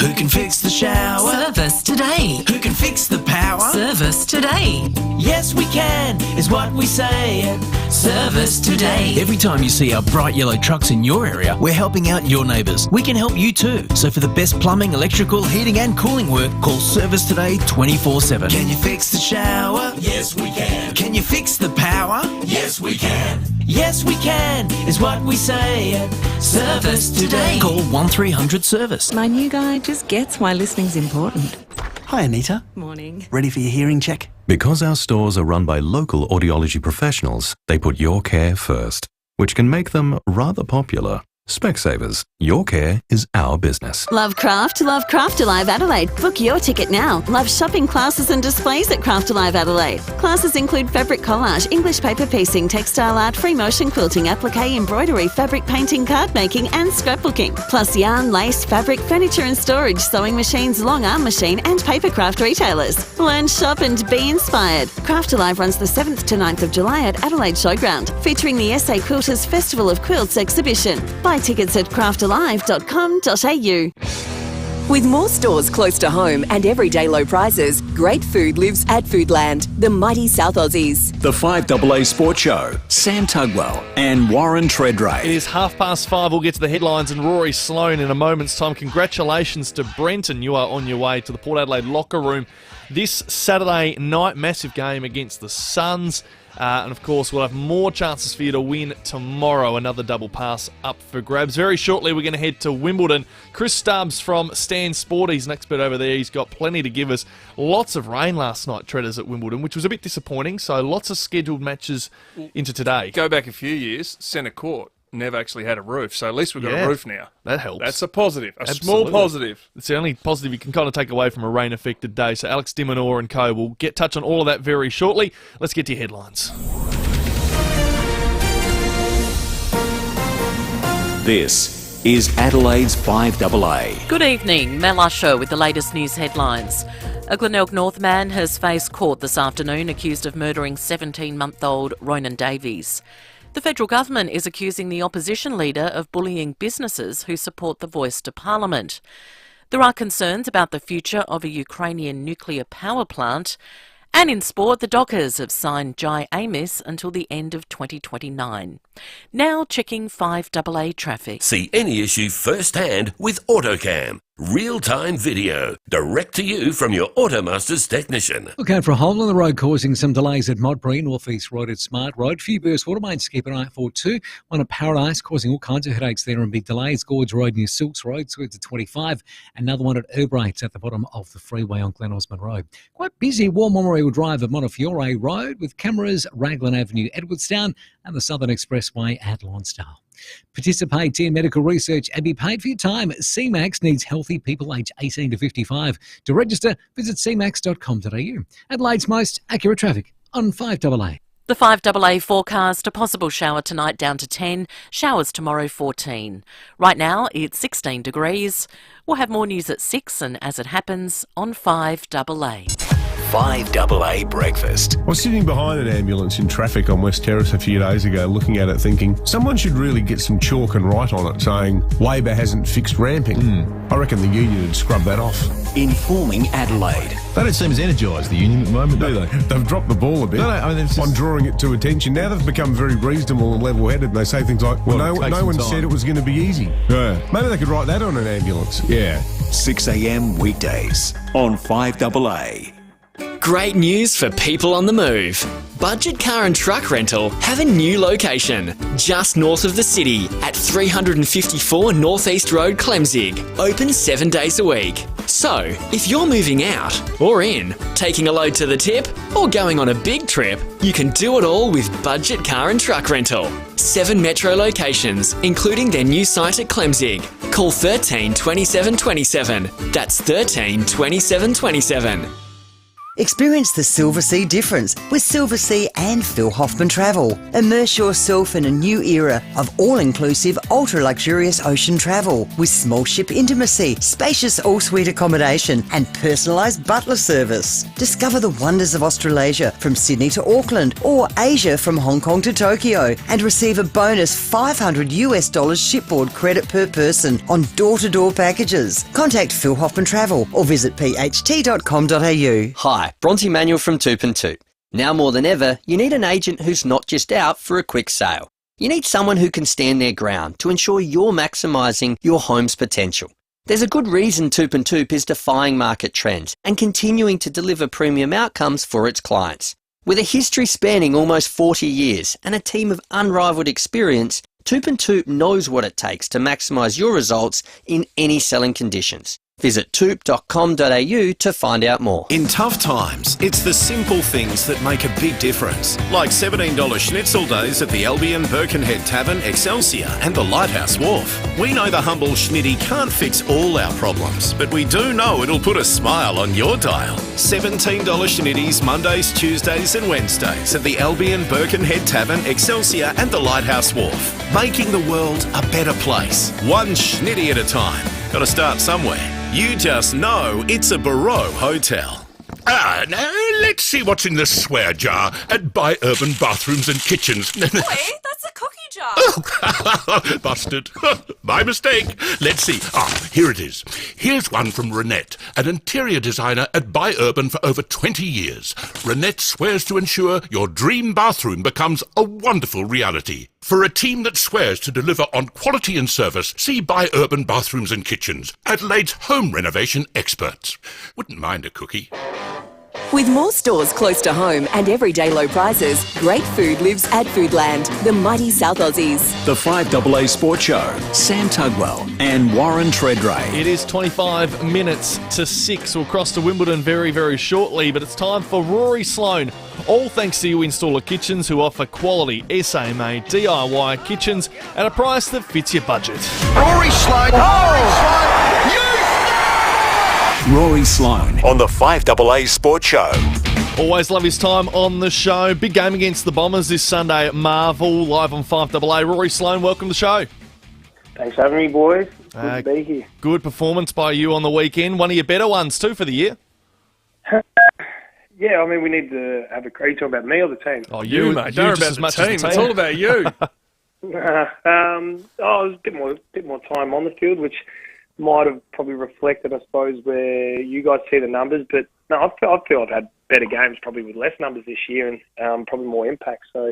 Who can fix the shower? Service today. Who can fix the power? Service today. Yes, we can, is what we say. Service today. Every time you see our bright yellow trucks in your area, we're helping out your neighbours. We can help you too. So for the best plumbing, electrical, heating and cooling work, call Service Today 24/7. Can you fix the shower? Yes, we can. Can you fix the power? Yes, we can. Yes, we can, is what we say. Service today. Call 1300 Service. My new guy just gets why listening's important. Hi, Anita. Morning. Ready for your hearing check? Because our stores are run by local audiology professionals, they put your care first, which can make them rather popular. Specsavers, your care is our business. Love Craft Alive Adelaide. Book your ticket now. Love shopping classes and displays at Craft Alive Adelaide. Classes include fabric collage, English paper piecing, textile art, free motion quilting, applique, embroidery, fabric painting, card making and scrapbooking. Plus yarn, lace, fabric, furniture and storage, sewing machines, long arm machine and paper craft retailers. Learn, shop and be inspired. Craft Alive runs the 7th to 9th of July at Adelaide Showground, featuring the SA Quilters Festival of Quilts exhibition. Buy tickets at craftalive.com.au. With more stores close to home and everyday low prices, great food lives at Foodland, the mighty South Aussies. The FIVEAA Sports Show, Sam Tugwell and Warren Tredrea. It is 5:30. We'll get to the headlines and Rory Sloane in a moment's time. Congratulations to Brenton. You are on your way to the Port Adelaide locker room this Saturday night. Massive game against the Suns. And of course, we'll have more chances for you to win tomorrow. Another double pass up for grabs. Very shortly, we're going to head to Wimbledon. Chris Stubbs from Stan Sport, he's an expert over there. He's got plenty to give us. Lots of rain last night, Treaders, at Wimbledon, which was a bit disappointing. So lots of scheduled matches into today. Go back a few years, centre court never actually had a roof, so at least we've got a roof now. That helps. That's a positive, Absolutely. Small positive. It's the only positive you can kind of take away from a rain-affected day. So Alex Dimanor and co will touch on all of that very shortly. Let's get to your headlines. This is Adelaide's FIVEAA. Good evening, Mel Usher with the latest news headlines. A Glenelg North man has faced court this afternoon accused of murdering 17-month-old Ronan Davies. The federal government is accusing the opposition leader of bullying businesses who support the Voice to Parliament. There are concerns about the future of a Ukrainian nuclear power plant. And in sport, the Dockers have signed Jai Amos until the end of 2029. Now checking FIVEAA traffic. See any issue firsthand with AutoCam. Real-time video, direct to you from your Automasters technician. Look out for a hole in the road causing some delays at Modbury, North East Road at Smart Road. Few burst water mains, keep an eye out for too. One at Paradise causing all kinds of headaches there and big delays. Gorge Road near Silks Road, so it's at 25. Another one at Erbrights at the bottom of the freeway on Glen Osmond Road. Quite busy War Memorial Drive at Montefiore Road with cameras, Raglan Avenue, Edwardstown and the Southern Expressway at Lonsdale. Participate in medical research and be paid for your time. CMAX needs healthy people aged 18 to 55. To register, visit cmax.com.au. Adelaide's most accurate traffic on 5AA. The 5AA forecast, a possible shower tonight down to 10, showers tomorrow 14. Right now it's 16 degrees. We'll have more news at 6 and as it happens on 5AA. 5AA Breakfast. I was sitting behind an ambulance in traffic on West Terrace a few days ago, looking at it thinking, someone should really get some chalk and write on it saying, Labor hasn't fixed ramping. I reckon the union would scrub that off. Informing Adelaide. They don't seem as energised, the union, at the moment, do they? They've dropped the ball a bit on drawing it to attention. Now they've become very reasonable and level-headed, and they say things like, well, no one said it was going to be easy. Yeah. Maybe they could write that on an ambulance. Yeah. 6 a.m. weekdays on 5AA. Great news for people on the move. Budget Car and Truck Rental have a new location just north of the city at 354 North East Road, Clemzig. Open 7 days a week. So, if you're moving out or in, taking a load to the tip or going on a big trip, you can do it all with Budget Car and Truck Rental. 7 metro locations, including their new site at Clemzig. Call 13 27 27. That's 13 27 27. Experience the Silver Sea difference with Silver Sea and Phil Hoffman Travel. Immerse yourself in a new era of all-inclusive, ultra-luxurious ocean travel with small ship intimacy, spacious all-suite accommodation and personalised butler service. Discover the wonders of Australasia from Sydney to Auckland or Asia from Hong Kong to Tokyo and receive a bonus $500 shipboard credit per person on door-to-door packages. Contact Phil Hoffman Travel or visit pht.com.au. Hi, Bronte Manuel from Toop and Toop. Now more than ever, you need an agent who's not just out for a quick sale. You need someone who can stand their ground to ensure you're maximising your home's potential. There's a good reason Toop and Toop is defying market trends and continuing to deliver premium outcomes for its clients. With a history spanning almost 40 years and a team of unrivalled experience, Toop and Toop knows what it takes to maximise your results in any selling conditions. Visit toop.com.au to find out more. In tough times, it's the simple things that make a big difference. Like $17 schnitzel days at the Albion Birkenhead Tavern, Excelsior and the Lighthouse Wharf. We know the humble schnitty can't fix all our problems, but we do know it'll put a smile on your dial. $17 schnitties Mondays, Tuesdays and Wednesdays at the Albion Birkenhead Tavern, Excelsior and the Lighthouse Wharf. Making the world a better place. One schnitty at a time. Got to start somewhere. You just know it's a Barreau hotel. Now let's see what's in the swear jar at By Urban Bathrooms and Kitchens. Boy, that's a cookie jar. Busted. My mistake. Let's see. Here it is. Here's one from Renette, an interior designer at By Urban for over 20 years. Renette swears to ensure your dream bathroom becomes a wonderful reality. For a team that swears to deliver on quality and service, see By Urban Bathrooms and Kitchens, Adelaide's home renovation experts. Wouldn't mind a cookie. With more stores close to home and everyday low prices, great food lives at Foodland, the mighty South Aussies. The 5AA Sports Show, Sam Tugwell and Warren Tredrea. It is 25 minutes to 6. We'll cross to Wimbledon very, very shortly, but it's time for Rory Sloane. All thanks to you Installer Kitchens, who offer quality SA-made DIY kitchens at a price that fits your budget. Rory Sloane. Rory Sloane. Rory Sloane on the 5AA Sports Show. Always love his time on the show. Big game against the Bombers this Sunday at Marvel, live on 5AA. Rory Sloane, welcome to the show. Thanks for having me, boys. Good to be here. Good performance by you on the weekend. One of your better ones, too, for the year. Yeah, I mean, we need to have a crazy talk about me or the team. Oh, you mate. Don't about the team. It's all about you. It was a bit more time on the field, which might have probably reflected, I suppose, where you guys see the numbers. But no, I feel I've had better games, probably with less numbers this year and probably more impact. So,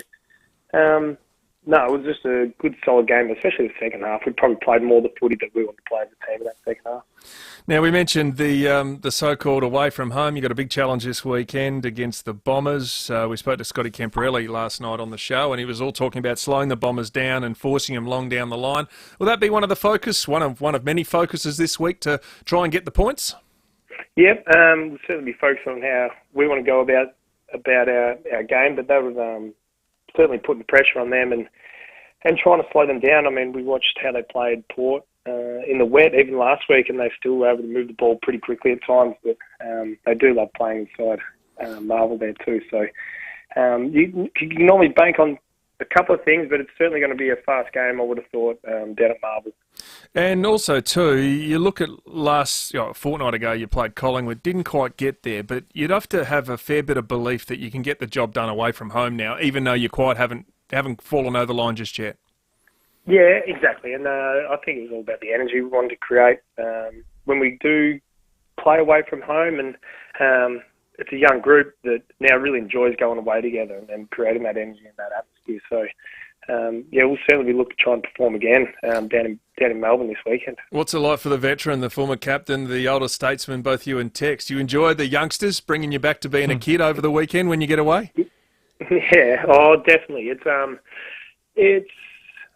No, it was just a good, solid game, especially the second half. We probably played more the footy that we wanted to play as a team in that second half. Now, we mentioned the so-called away from home. You got a big challenge this weekend against the Bombers. We spoke to Scotty Camperelli last night on the show, and he was all talking about slowing the Bombers down and forcing them long down the line. Will that be one of the focus, one of many focuses this week to try and get the points? Yep, we'll certainly be focused on how we want to go about our game, but that was certainly putting pressure on them and trying to slow them down. I mean, we watched how they played Port in the wet even last week, and they still were able to move the ball pretty quickly at times. But they do love playing inside Marvel there too. So you can normally bank on a couple of things, but it's certainly going to be a fast game, I would have thought, down at Marvel. And also, too, you look at a fortnight ago, you played Collingwood, didn't quite get there, but you'd have to have a fair bit of belief that you can get the job done away from home now, even though you quite haven't fallen over the line just yet. Yeah, exactly. And I think it was all about the energy we wanted to create. When we do play away from home, and it's a young group that now really enjoys going away together and creating that energy and that atmosphere. So, we'll certainly be looking to try and perform again down in Melbourne this weekend. What's it like for the veteran, the former captain, the older statesman, both you and Tex? You enjoy the youngsters bringing you back to being a kid over the weekend when you get away? Yeah, definitely. It's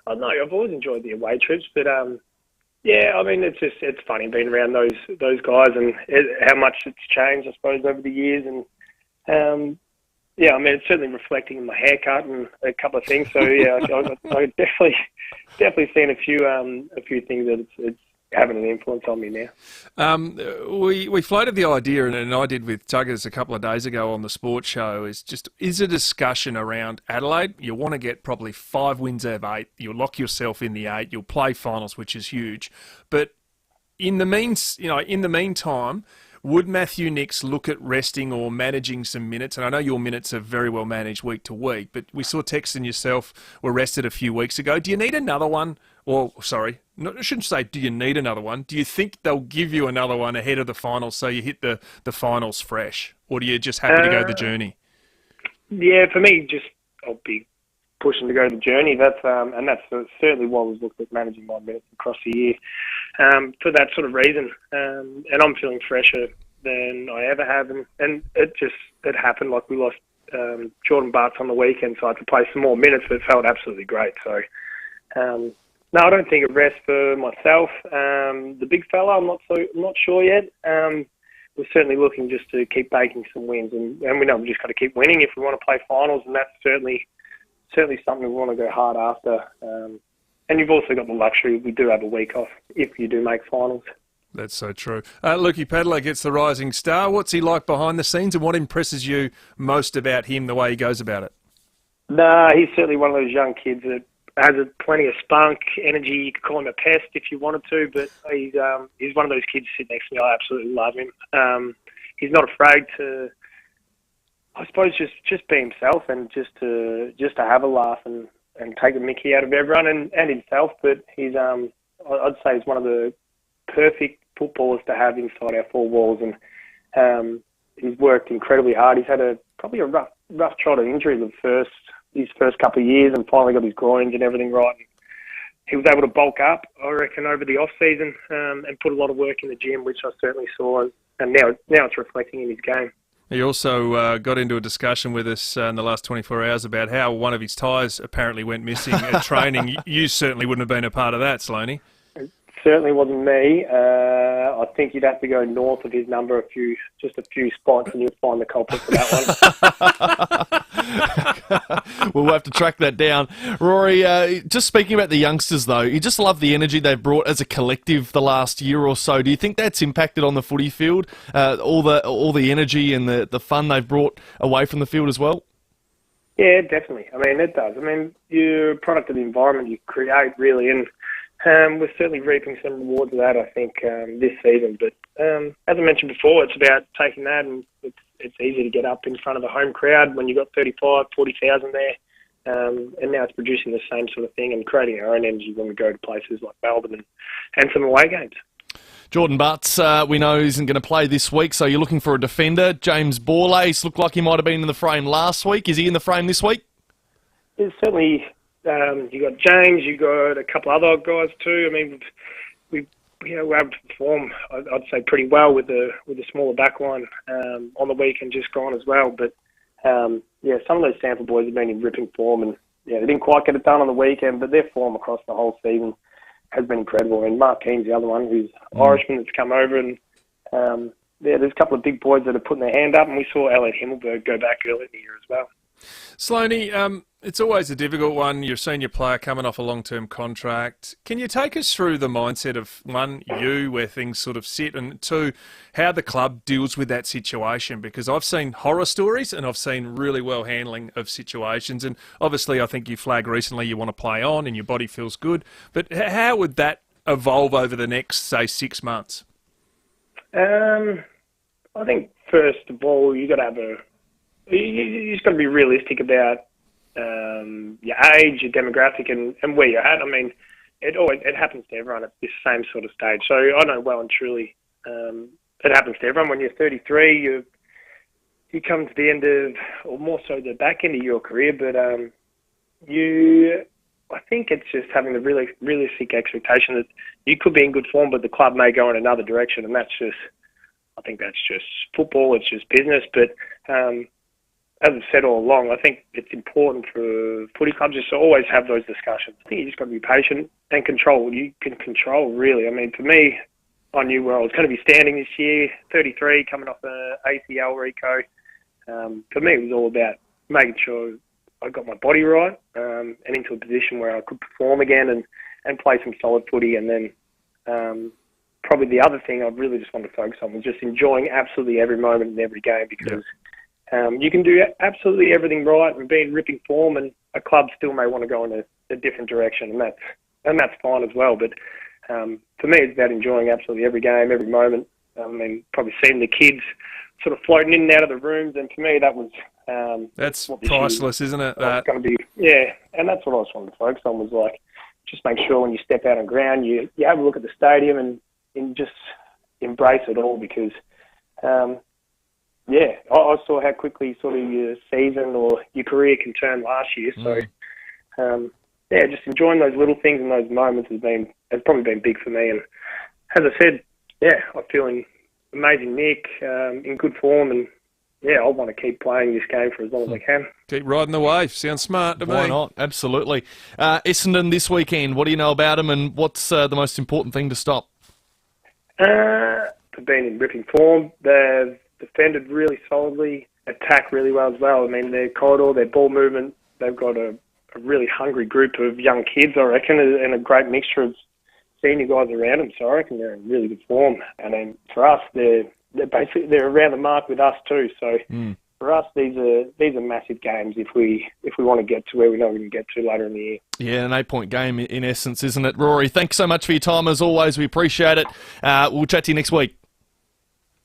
I don't know, I've always enjoyed the away trips, but I mean, it's funny being around those guys and how much it's changed, I suppose, over the years. And I mean, it's certainly reflecting in my haircut and a couple of things. So yeah, I definitely seen a few things that it's having an influence on me now. We floated the idea, and I did with Tuggers a couple of days ago on the sports show, is a discussion around Adelaide. You want to get probably 5 wins out of 8. You'll lock yourself in the 8. You'll play finals, which is huge. But in the meantime, would Matthew Nicks look at resting or managing some minutes? And I know your minutes are very well managed week to week, but we saw Tex and yourself were rested a few weeks ago. Do you need another one? Or, sorry, I shouldn't say do you need another one. Do you think they'll give you another one ahead of the finals so you hit the finals fresh? Or do you just happy to go the journey? Yeah, for me, I'll be pushing to go the journey. That's certainly why I was looking at managing my minutes across the year for that sort of reason. And I'm feeling fresher than I ever have. And it happened. Like, we lost Jordan Bartz on the weekend, so I had to play some more minutes, but it felt absolutely great. So, no, I don't think a rest for myself. The big fella, I'm not sure yet. We're certainly looking just to keep baking some wins, and we know we just got to keep winning if we want to play finals, and that's certainly something we want to go hard after. And you've also got the luxury, we do have a week off if you do make finals. That's so true. Lukey Padlow gets the Rising Star. What's he like behind the scenes, and what impresses you most about him, the way he goes about it? Nah, he's certainly one of those young kids that has plenty of spunk, energy. You could call him a pest if you wanted to, but he's one of those kids sitting next to me. I absolutely love him. He's not afraid to, I suppose, just be himself and just to have a laugh and take the mickey out of everyone and himself. But he's I'd say he's one of the perfect footballers to have inside our 4 walls, and he's worked incredibly hard. He's had probably a rough trot of injury his first couple of years, and finally got his groins and everything right. He was able to bulk up, I reckon, over the off season and put a lot of work in the gym, which I certainly saw, and now it's reflecting in his game. He also got into a discussion with us in the last 24 hours about how one of his tyres apparently went missing at training. You certainly wouldn't have been a part of that, Sloaney. It certainly wasn't me. I think you'd have to go north of his number just a few spots, and you'll find the culprit for that one. We'll have to track that down. Rory, just speaking about the youngsters, though, you just love the energy they've brought as a collective the last year or so. Do you think that's impacted on the footy field, all the energy and the fun they've brought away from the field as well? Yeah, definitely. I mean, it does. I mean, you're a product of the environment you create, really, and we're certainly reaping some rewards of that, I think, this season. But as I mentioned before, it's about taking that, and it's easy to get up in front of a home crowd when you've got 40,000 there. And now it's producing the same sort of thing and creating our own energy when we go to places like Melbourne and some away games. Jordan Butts, we know, isn't going to play this week, so you're looking for a defender. James Borlase looked like he might have been in the frame last week. Is he in the frame this week? It's certainly You got James, you got a couple other guys too. I mean, we're able to perform, I'd say, pretty well with the smaller back line on the weekend just gone as well. But some of those Sanford boys have been in ripping form, and they didn't quite get it done on the weekend, but their form across the whole season has been incredible. And Mark Keane's the other one, who's Irishman that's come over, and there's a couple of big boys that are putting their hand up, and we saw Elliot Himmelberg go back early in the year as well. Sloane, it's always a difficult one. You're a senior player coming off a long-term contract. Can you take us through the mindset of, one, you, where things sort of sit, and two, how the club deals with that situation? Because I've seen horror stories and I've seen really well handling of situations. And obviously I think you flagged recently you want to play on and your body feels good. But how would that evolve over the next, say, 6 months? I think, first of all, you just got to be realistic about your age, your demographic, and where you're at. I mean, it happens to everyone at this same sort of stage. So I know well and truly it happens to everyone. When you're 33, you come to the end of, or more so the back end of your career. But I think it's just having the really realistic expectation that you could be in good form, but the club may go in another direction, and I think that's just football. It's just business. But as I've said all along, I think it's important for footy clubs just to always have those discussions. I think you just got to be patient and control what you can control, really. I mean, for me, I knew where I was going to be standing this year, 33, coming off an ACL reco. For me, it was all about making sure I got my body right and into a position where I could perform again and play some solid footy. And then probably the other thing I really just wanted to focus on was just enjoying absolutely every moment in every game, because you can do absolutely everything right and be in ripping form, and a club still may want to go in a different direction, and that's fine as well. But for me, it's about enjoying absolutely every game, every moment. I mean, probably seeing the kids sort of floating in and out of the rooms, and for me, that was that's priceless, isn't it? Going to be, and that's what I was trying to focus on, was like just make sure when you step out on ground, you have a look at the stadium and just embrace it all, because I saw how quickly sort of your season or your career can turn last year. So, just enjoying those little things and those moments has probably been big for me. And as I said, I'm feeling amazing, Nick, in good form, and I want to keep playing this game for as long as I can. Keep riding the wave. Sounds smart to me. Why not? Absolutely. Essendon this weekend, what do you know about them, and what's the most important thing to stop? They've been in ripping form. They've defended really solidly, attacked really well as well. I mean, their corridor, their ball movement, they've got a really hungry group of young kids, I reckon, and a great mixture of senior guys around them. So I reckon they're in really good form. And then for us, they're around the mark with us too. So for us, these are massive games if we want to get to where we know we can get to later in the year. Yeah, an 8-point game in essence, isn't it? Rory, thanks so much for your time as always. We appreciate it. We'll chat to you next week.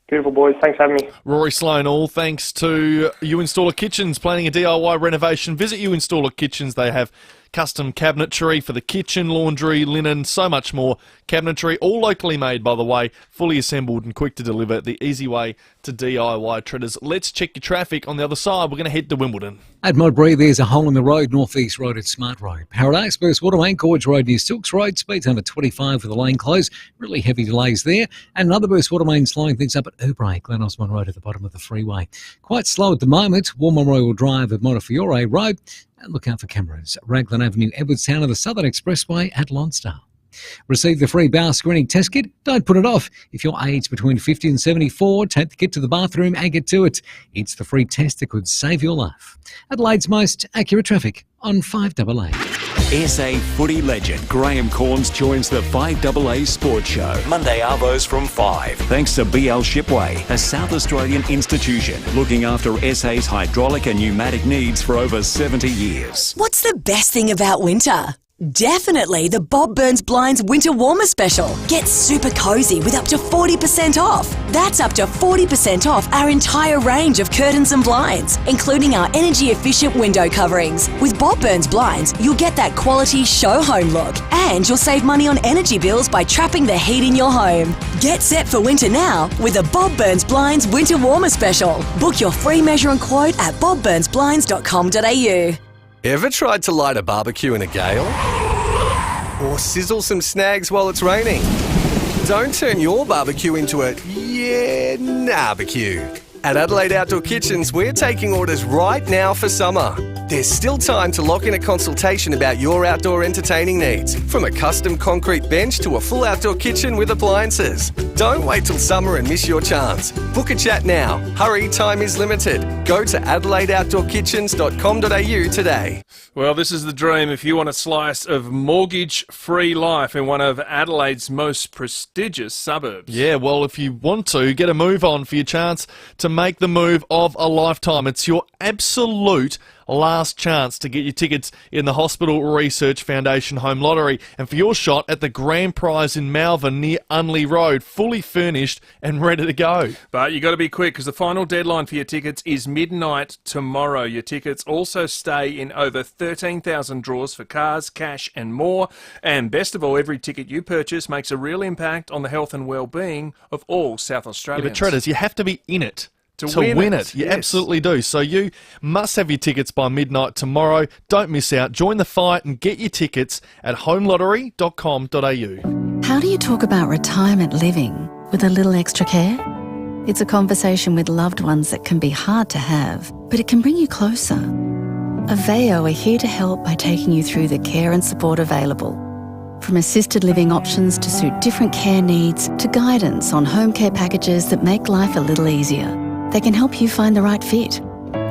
Beautiful, boys. Thanks for having me. Rory Sloane, all thanks to You Installer Kitchens, planning a DIY renovation. Visit You Installer Kitchens. They have custom cabinetry for the kitchen, laundry, linen, so much more. Cabinetry, all locally made, by the way, fully assembled and quick to deliver. The easy way to DIY treaders. Let's check your traffic. On the other side, we're going to head to Wimbledon. At Modbury, there's a hole in the road, North East Road at Smart Road. Paradise versus Watermain, Gorge Road near Silks Road. Speeds under 25 with the lane closed. Really heavy delays there. And another burst Watermain slowing things up at Urbray, Glen Osmond Road at the bottom of the freeway. Quite slow at the moment. Warmer Royal Drive at Montefiore Road. And look out for cameras. Raglan Avenue, Edwardstown, and the Southern Expressway at Lonsdale. Receive the free bowel screening test kit. Don't put it off. If you're aged between 50 and 74, take the kit to the bathroom and get to it. It's the free test that could save your life. Adelaide's most accurate traffic on 5AA. SA footy legend Graham Corns joins the 5AA Sports Show. Monday arvos from 5. Thanks to BL Shipway, a South Australian institution looking after SA's hydraulic and pneumatic needs for over 70 years. What's the best thing about winter? Definitely the Bob Burns Blinds Winter Warmer Special. Get super cozy with up to 40% off. That's up to 40% off our entire range of curtains and blinds, including our energy-efficient window coverings. With Bob Burns Blinds, you'll get that quality show home look, and you'll save money on energy bills by trapping the heat in your home. Get set for winter now with the Bob Burns Blinds Winter Warmer Special. Book your free measure and quote at bobburnsblinds.com.au. Ever tried to light a barbecue in a gale? Or sizzle some snags while it's raining? Don't turn your barbecue into a barbecue. At Adelaide Outdoor Kitchens, we're taking orders right now for summer. There's still time to lock in a consultation about your outdoor entertaining needs, from a custom concrete bench to a full outdoor kitchen with appliances. Don't wait till summer and miss your chance. Book a chat now. Hurry, time is limited. Go to adelaideoutdoorkitchens.com.au today. Well, this is the dream if you want a slice of mortgage-free life in one of Adelaide's most prestigious suburbs. Yeah, well, if you want to, get a move on for your chance to make the move of a lifetime. It's your absolute last chance to get your tickets in the Hospital Research Foundation Home Lottery, and for your shot at the grand prize in Malvern near Unley Road, fully furnished and ready to go. But you got to be quick, because the final deadline for your tickets is midnight tomorrow. Your tickets also stay in over 13,000 draws for cars, cash and more. And best of all, every ticket you purchase makes a real impact on the health and well-being of all South Australians. Yeah, but Treaders, you have to be in it to win it. You yes. absolutely do. So you must have your tickets by midnight tomorrow. Don't miss out. Join the fight and get your tickets at homelottery.com.au. How do you talk about retirement living with a little extra care? It's a conversation with loved ones that can be hard to have, but it can bring you closer. FIVEAA are here to help by taking you through the care and support available. From assisted living options to suit different care needs to guidance on home care packages that make life a little easier. They can help you find the right fit.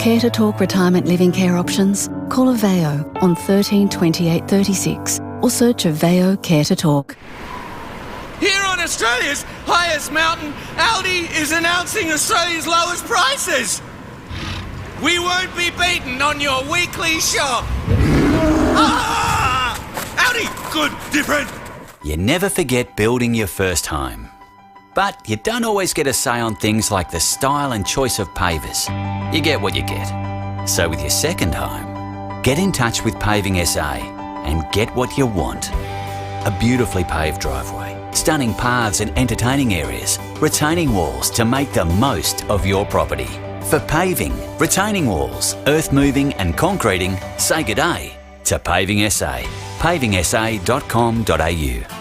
Care to talk retirement living care options? Call FIVEAA on 13 28 36 or search FIVEAA Care to Talk. Here on Australia's highest mountain, Aldi is announcing Australia's lowest prices. We won't be beaten on your weekly shop. Aldi, good, different. You never forget building your first home. But you don't always get a say on things like the style and choice of pavers. You get what you get. So with your second home, get in touch with Paving SA and get what you want. A beautifully paved driveway, stunning paths and entertaining areas, retaining walls to make the most of your property. For paving, retaining walls, earth moving and concreting, say good day to Paving SA. pavingsa.com.au.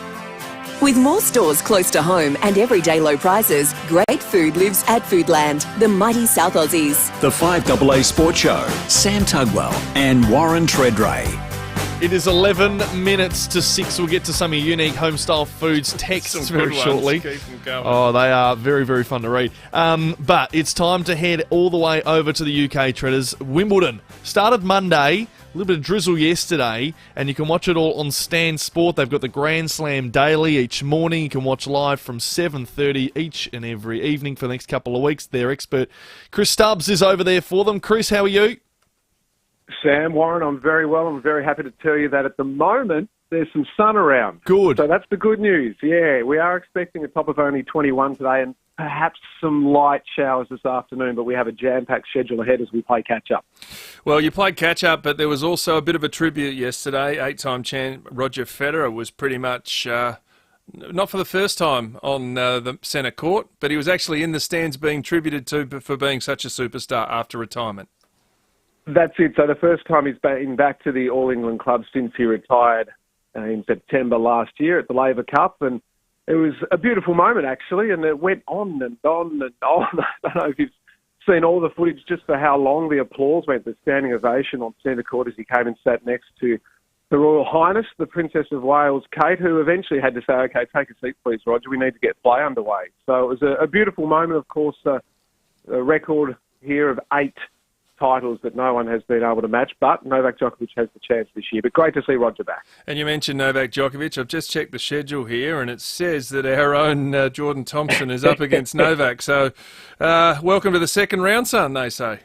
With more stores close to home and everyday low prices, great food lives at Foodland, the mighty South Aussies. The FIVEAA Sports Show, Sam Tugwell and Warren Tredrea. It is 11 minutes to 6. We'll get to some of your unique home-style foods texts very shortly. Keep them going. Oh, they are very, very fun to read. But it's time to head all the way over to the UK, Treaders. Wimbledon started Monday. A little bit of drizzle yesterday, and you can watch it all on Stan Sport. They've got the Grand Slam daily each morning. You can watch live from 7:30 each and every evening for the next couple of weeks. Their expert, Chris Stubbs, is over there for them. Chris, how are you? Sam, Warren, I'm very well. I'm very happy to tell you that at the moment, there's some sun around. Good. So that's the good news. Yeah, we are expecting a top of only 21 today and perhaps some light showers this afternoon, but we have a jam-packed schedule ahead as we play catch-up. Well, you played catch-up, but there was also a bit of a tribute yesterday. 8-time champ Roger Federer was pretty much, not for the first time on the centre court, but he was actually in the stands being tributed to for being such a superstar after retirement. That's it. So the first time he's been back to the All England club since he retired in September last year at the Labour Cup, and it was a beautiful moment, actually, and it went on and on and on. I don't know if you've seen all the footage just for how long the applause went, the standing ovation on centre court as he came and sat next to Her Royal Highness, the Princess of Wales, Kate, who eventually had to say, OK, take a seat, please, Roger, we need to get play underway. So it was a beautiful moment, of course, a record here of 8 titles that no one has been able to match, but Novak Djokovic has the chance this year. But great to see Roger back. And you mentioned Novak Djokovic. I've just checked the schedule here, and it says that our own Jordan Thompson is up against Novak. So welcome to the second round, son, they say.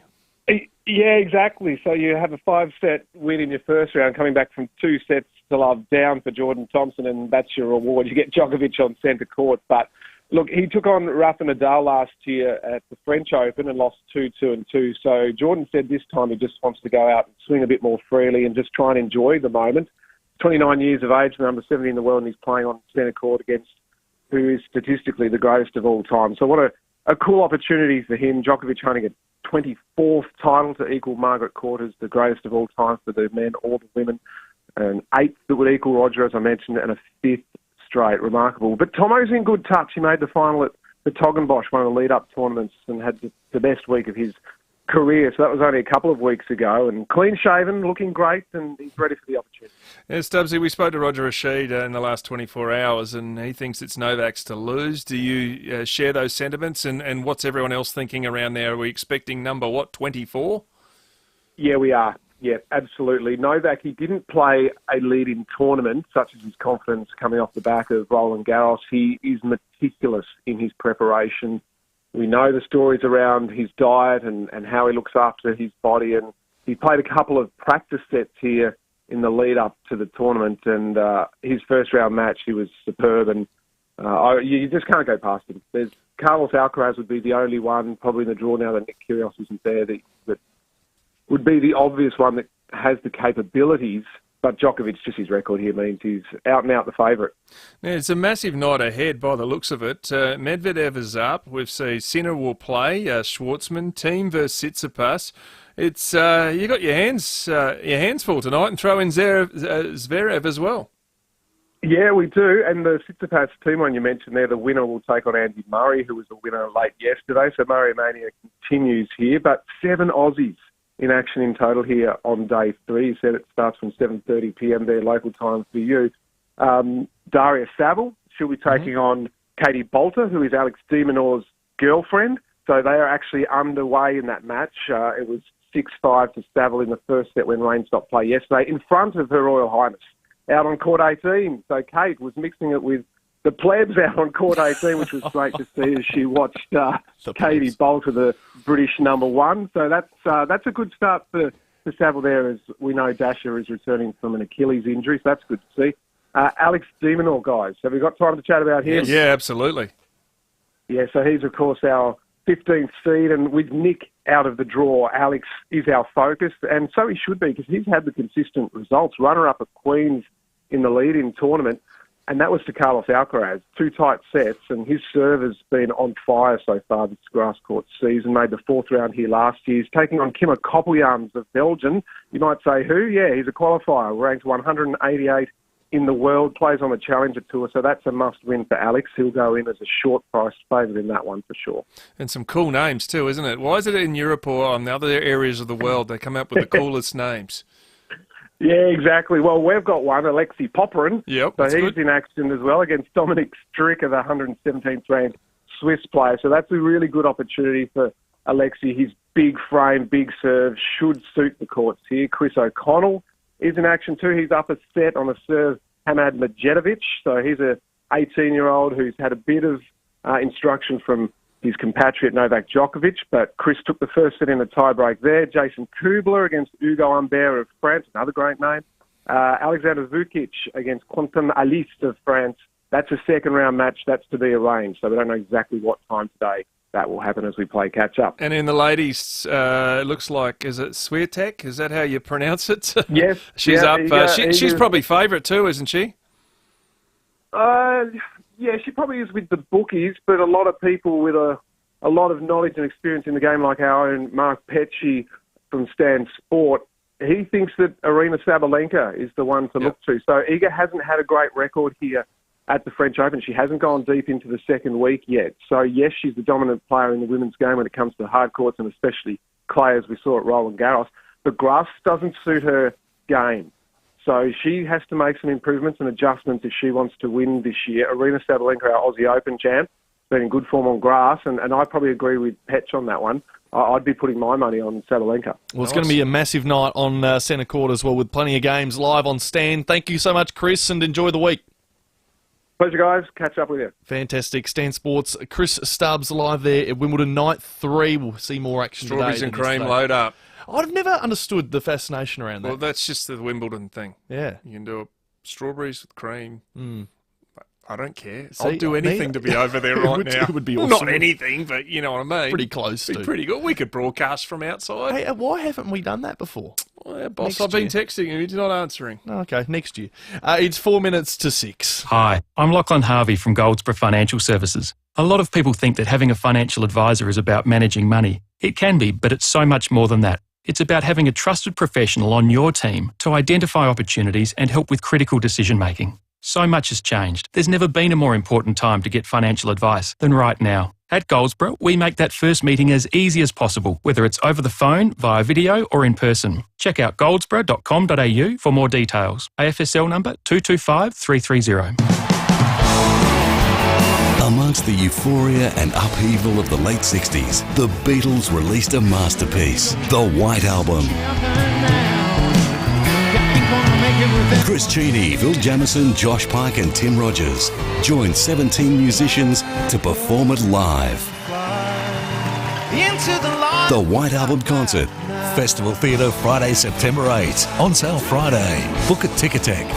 Yeah, exactly. So you have a 5-set win in your first round, coming back from 2 sets to love down for Jordan Thompson, and that's your reward. You get Djokovic on centre court, but look, he took on Rafa Nadal last year at the French Open and lost 2-2-2. So Jordan said this time he just wants to go out and swing a bit more freely and just try and enjoy the moment. 29 years of age, number 70 in the world, and he's playing on centre court against who is statistically the greatest of all time. So what a cool opportunity for him. Djokovic only at 24th title to equal Margaret Court's, the greatest of all time for the men or the women. An 8th that would equal Roger, as I mentioned, and a 5th straight. Remarkable. But Tomo's in good touch. He made the final at the Toggenbosch, one of the lead-up tournaments, and had the best week of his career. So that was only a couple of weeks ago. And clean-shaven, looking great, and he's ready for the opportunity. Yeah, Stubbsy, we spoke to Roger Rashid in the last 24 hours, and he thinks it's Novak's to lose. Do you share those sentiments? And what's everyone else thinking around there? Are we expecting number, 24? Yeah, we are. Yeah, absolutely. Novak, he didn't play a lead-in tournament, such as his confidence coming off the back of Roland Garros. He is meticulous in his preparation. We know the stories around his diet and how he looks after his body. And he played a couple of practice sets here in the lead-up to the tournament. And his first-round match, he was superb. And you just can't go past him. Carlos Alcaraz would be the only one, probably in the draw now that Nick Kyrgios isn't there, that would be the obvious one that has the capabilities. But Djokovic, just his record here, means he's out and out the favourite. Yeah, it's a massive night ahead by the looks of it. Medvedev is up. We've seen Sinner will play. Schwartzman, Team versus Tsitsipas. It's you got your hands full tonight, and throw in Zverev as well. Yeah, we do. And the Tsitsipas team one you mentioned there, the winner will take on Andy Murray, who was the winner late yesterday. So Murray Mania continues here. But 7 Aussies in action in total here on day 3. You said it starts from 7:30 p.m. there, local time for you. Daria Saville, she'll be taking on Katie Bolter, who is Alex de Minaur's girlfriend. So they are actually underway in that match. It was 6-5 to Saville in the first set when rain stopped play yesterday, in front of Her Royal Highness, out on court 18. So Kate was mixing it with the plebs out on court 18, which was great to see as she watched Katie Bolter, the British number 1. So that's a good start for Saville there, as we know Dasher is returning from an Achilles injury, so that's good to see. Alex de Minaur, guys, have we got time to chat about him? Yeah, absolutely. Yeah, so he's, of course, our 15th seed, and with Nick out of the draw, Alex is our focus, and so he should be, because he's had the consistent results. Runner-up at Queen's in the lead-in tournament, and that was to Carlos Alcaraz. 2 tight sets, and his serve has been on fire so far this grass court season. Made the 4th round here last year. He's taking on Kimmer Koppeljans of Belgium. You might say, who? Yeah, he's a qualifier, ranked 188 in the world, plays on the Challenger Tour, so that's a must-win for Alex. He'll go in as a short-priced favourite in that one for sure. And some cool names too, isn't it? Why is it in Europe or on the other areas of the world they come up with the coolest names? Yeah, exactly. Well, we've got one, Alexei Popyrin. Yep, so he's good. in action as well against Dominic Stricker, the 117th ranked Swiss player. So that's a really good opportunity for Alexei. His big frame, big serve should suit the courts here. Chris O'Connell is in action too. He's up a set on a serve, Hamad Medjedovic. So he's a 18-year-old who's had a bit of instruction from his compatriot Novak Djokovic, but Chris took the first set in a tiebreak there. Jason Kubler against Hugo Humbert of France, another great name. Alexander Vukic against Quentin Alice of France. That's a second-round match. That's to be arranged, so we don't know exactly what time today that will happen as we play catch-up. And in the ladies, it looks like, is it Swiatek? Is that how you pronounce it? Yes. She's up. She's probably favourite too, isn't she? Yeah, she probably is with the bookies, but a lot of people with a lot of knowledge and experience in the game, like our own Mark Petchy from Stan Sport, he thinks that Arina Sabalenka is the one to look to. So Iga hasn't had a great record here at the French Open. She hasn't gone deep into the second week yet. So, yes, she's the dominant player in the women's game when it comes to the hard courts, and especially clay, as we saw at Roland Garros. But grass doesn't suit her game. So she has to make some improvements and adjustments if she wants to win this year. Arina Sabalenka, our Aussie Open champ, been in good form on grass, and I probably agree with Petch on that one. I'd be putting my money on Sabalenka. Well, it's going to be a massive night on centre court as well, with plenty of games live on Stan. Thank you so much, Chris, and enjoy the week. Pleasure, guys. Catch up with you. Fantastic. Stan Sports, Chris Stubbs live there at Wimbledon, night 3. We'll see more action Strawberries today. and cream, load up. I've never understood the fascination around that. Well, that's just the Wimbledon thing. Yeah. You can do strawberries with cream. I don't care. See, I'll do anything to be over there right now. It would be awesome. Not anything, but you know what I mean. Pretty close It'd to. be pretty good. We could broadcast from outside. Hey, why haven't we done that before? Well, boss, I've been texting him. He's not answering. Okay, next year. It's 4 minutes to 6. Hi, I'm Lachlan Harvey from Goldsborough Financial Services. A lot of people think that having a financial advisor is about managing money. It can be, but it's so much more than that. It's about having a trusted professional on your team to identify opportunities and help with critical decision making. So much has changed. There's never been a more important time to get financial advice than right now. At Goldsboro, we make that first meeting as easy as possible, whether it's over the phone, via video or in person. Check out goldsboro.com.au for more details. AFSL number 225330. Amongst the euphoria and upheaval of the late 60s, the Beatles released a masterpiece, The White Album. Chris Cheney, Phil Jamieson, Josh Pike and Tim Rogers joined 17 musicians to perform it live. The White Album Concert. Festival Theatre, Friday, September 8. On sale Friday. Book at Ticketek.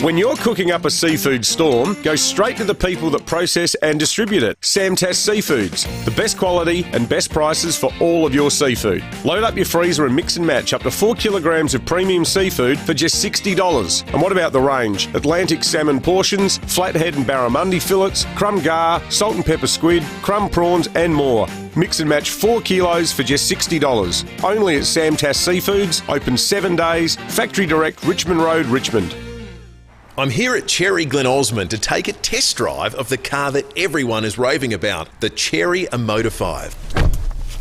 When you're cooking up a seafood storm, go straight to the people that process and distribute it. Samtas Seafoods. The best quality and best prices for all of your seafood. Load up your freezer and mix and match up to 4 kilograms of premium seafood for just $60. And what about the range? Atlantic salmon portions, flathead and barramundi fillets, crumb gar, salt and pepper squid, crumb prawns and more. Mix and match 4 kilos for just $60. Only at Samtas Seafoods. Open 7 days. Factory Direct, Richmond Road, Richmond. I'm here at Cherry Glen Osmond to take a test drive of the car that everyone is raving about, the Cherry Motor 5.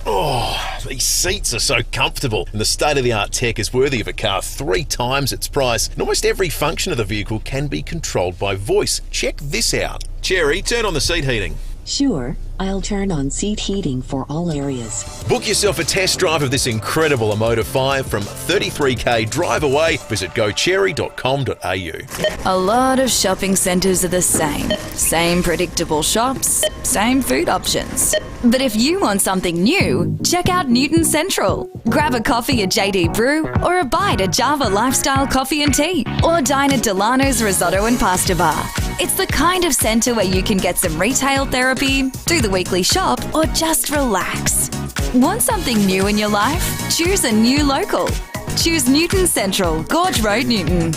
Oh, these seats are so comfortable, and the state-of-the-art tech is worthy of a car 3 times its price, and almost every function of the vehicle can be controlled by voice. Check this out. Cherry, turn on the seat heating. Sure, I'll turn on seat heating for all areas. Book yourself a test drive of this incredible Motor 5 from 33k drive away. Visit gocherry.com.au. A lot of shopping centres are the same. Same predictable shops, same food options. But if you want something new, check out Newton Central. Grab a coffee at JD Brew or a bite at Java Lifestyle Coffee and Tea or dine at Delano's Risotto and Pasta Bar. It's the kind of centre where you can get some retail therapy, do the weekly shop or just relax. Want something new in your life? Choose a new local. Choose Newton Central, Gorge Road, Newton.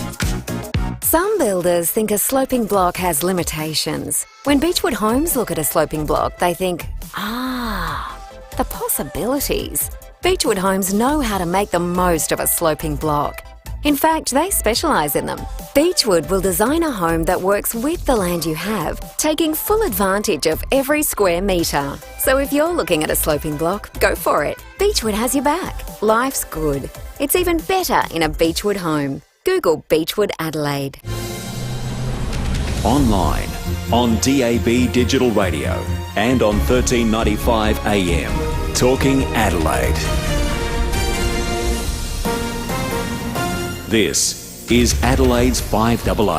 Some builders think a sloping block has limitations. When Beechwood Homes look at a sloping block, they think, the possibilities. Beechwood Homes know how to make the most of a sloping block. In fact, they specialise in them. Beechwood will design a home that works with the land you have, taking full advantage of every square metre. So if you're looking at a sloping block, go for it. Beechwood has your back. Life's good. It's even better in a Beechwood home. Google Beechwood Adelaide. Online, on DAB Digital Radio and on 1395 AM. Talking Adelaide. This is Adelaide's FIVEAA.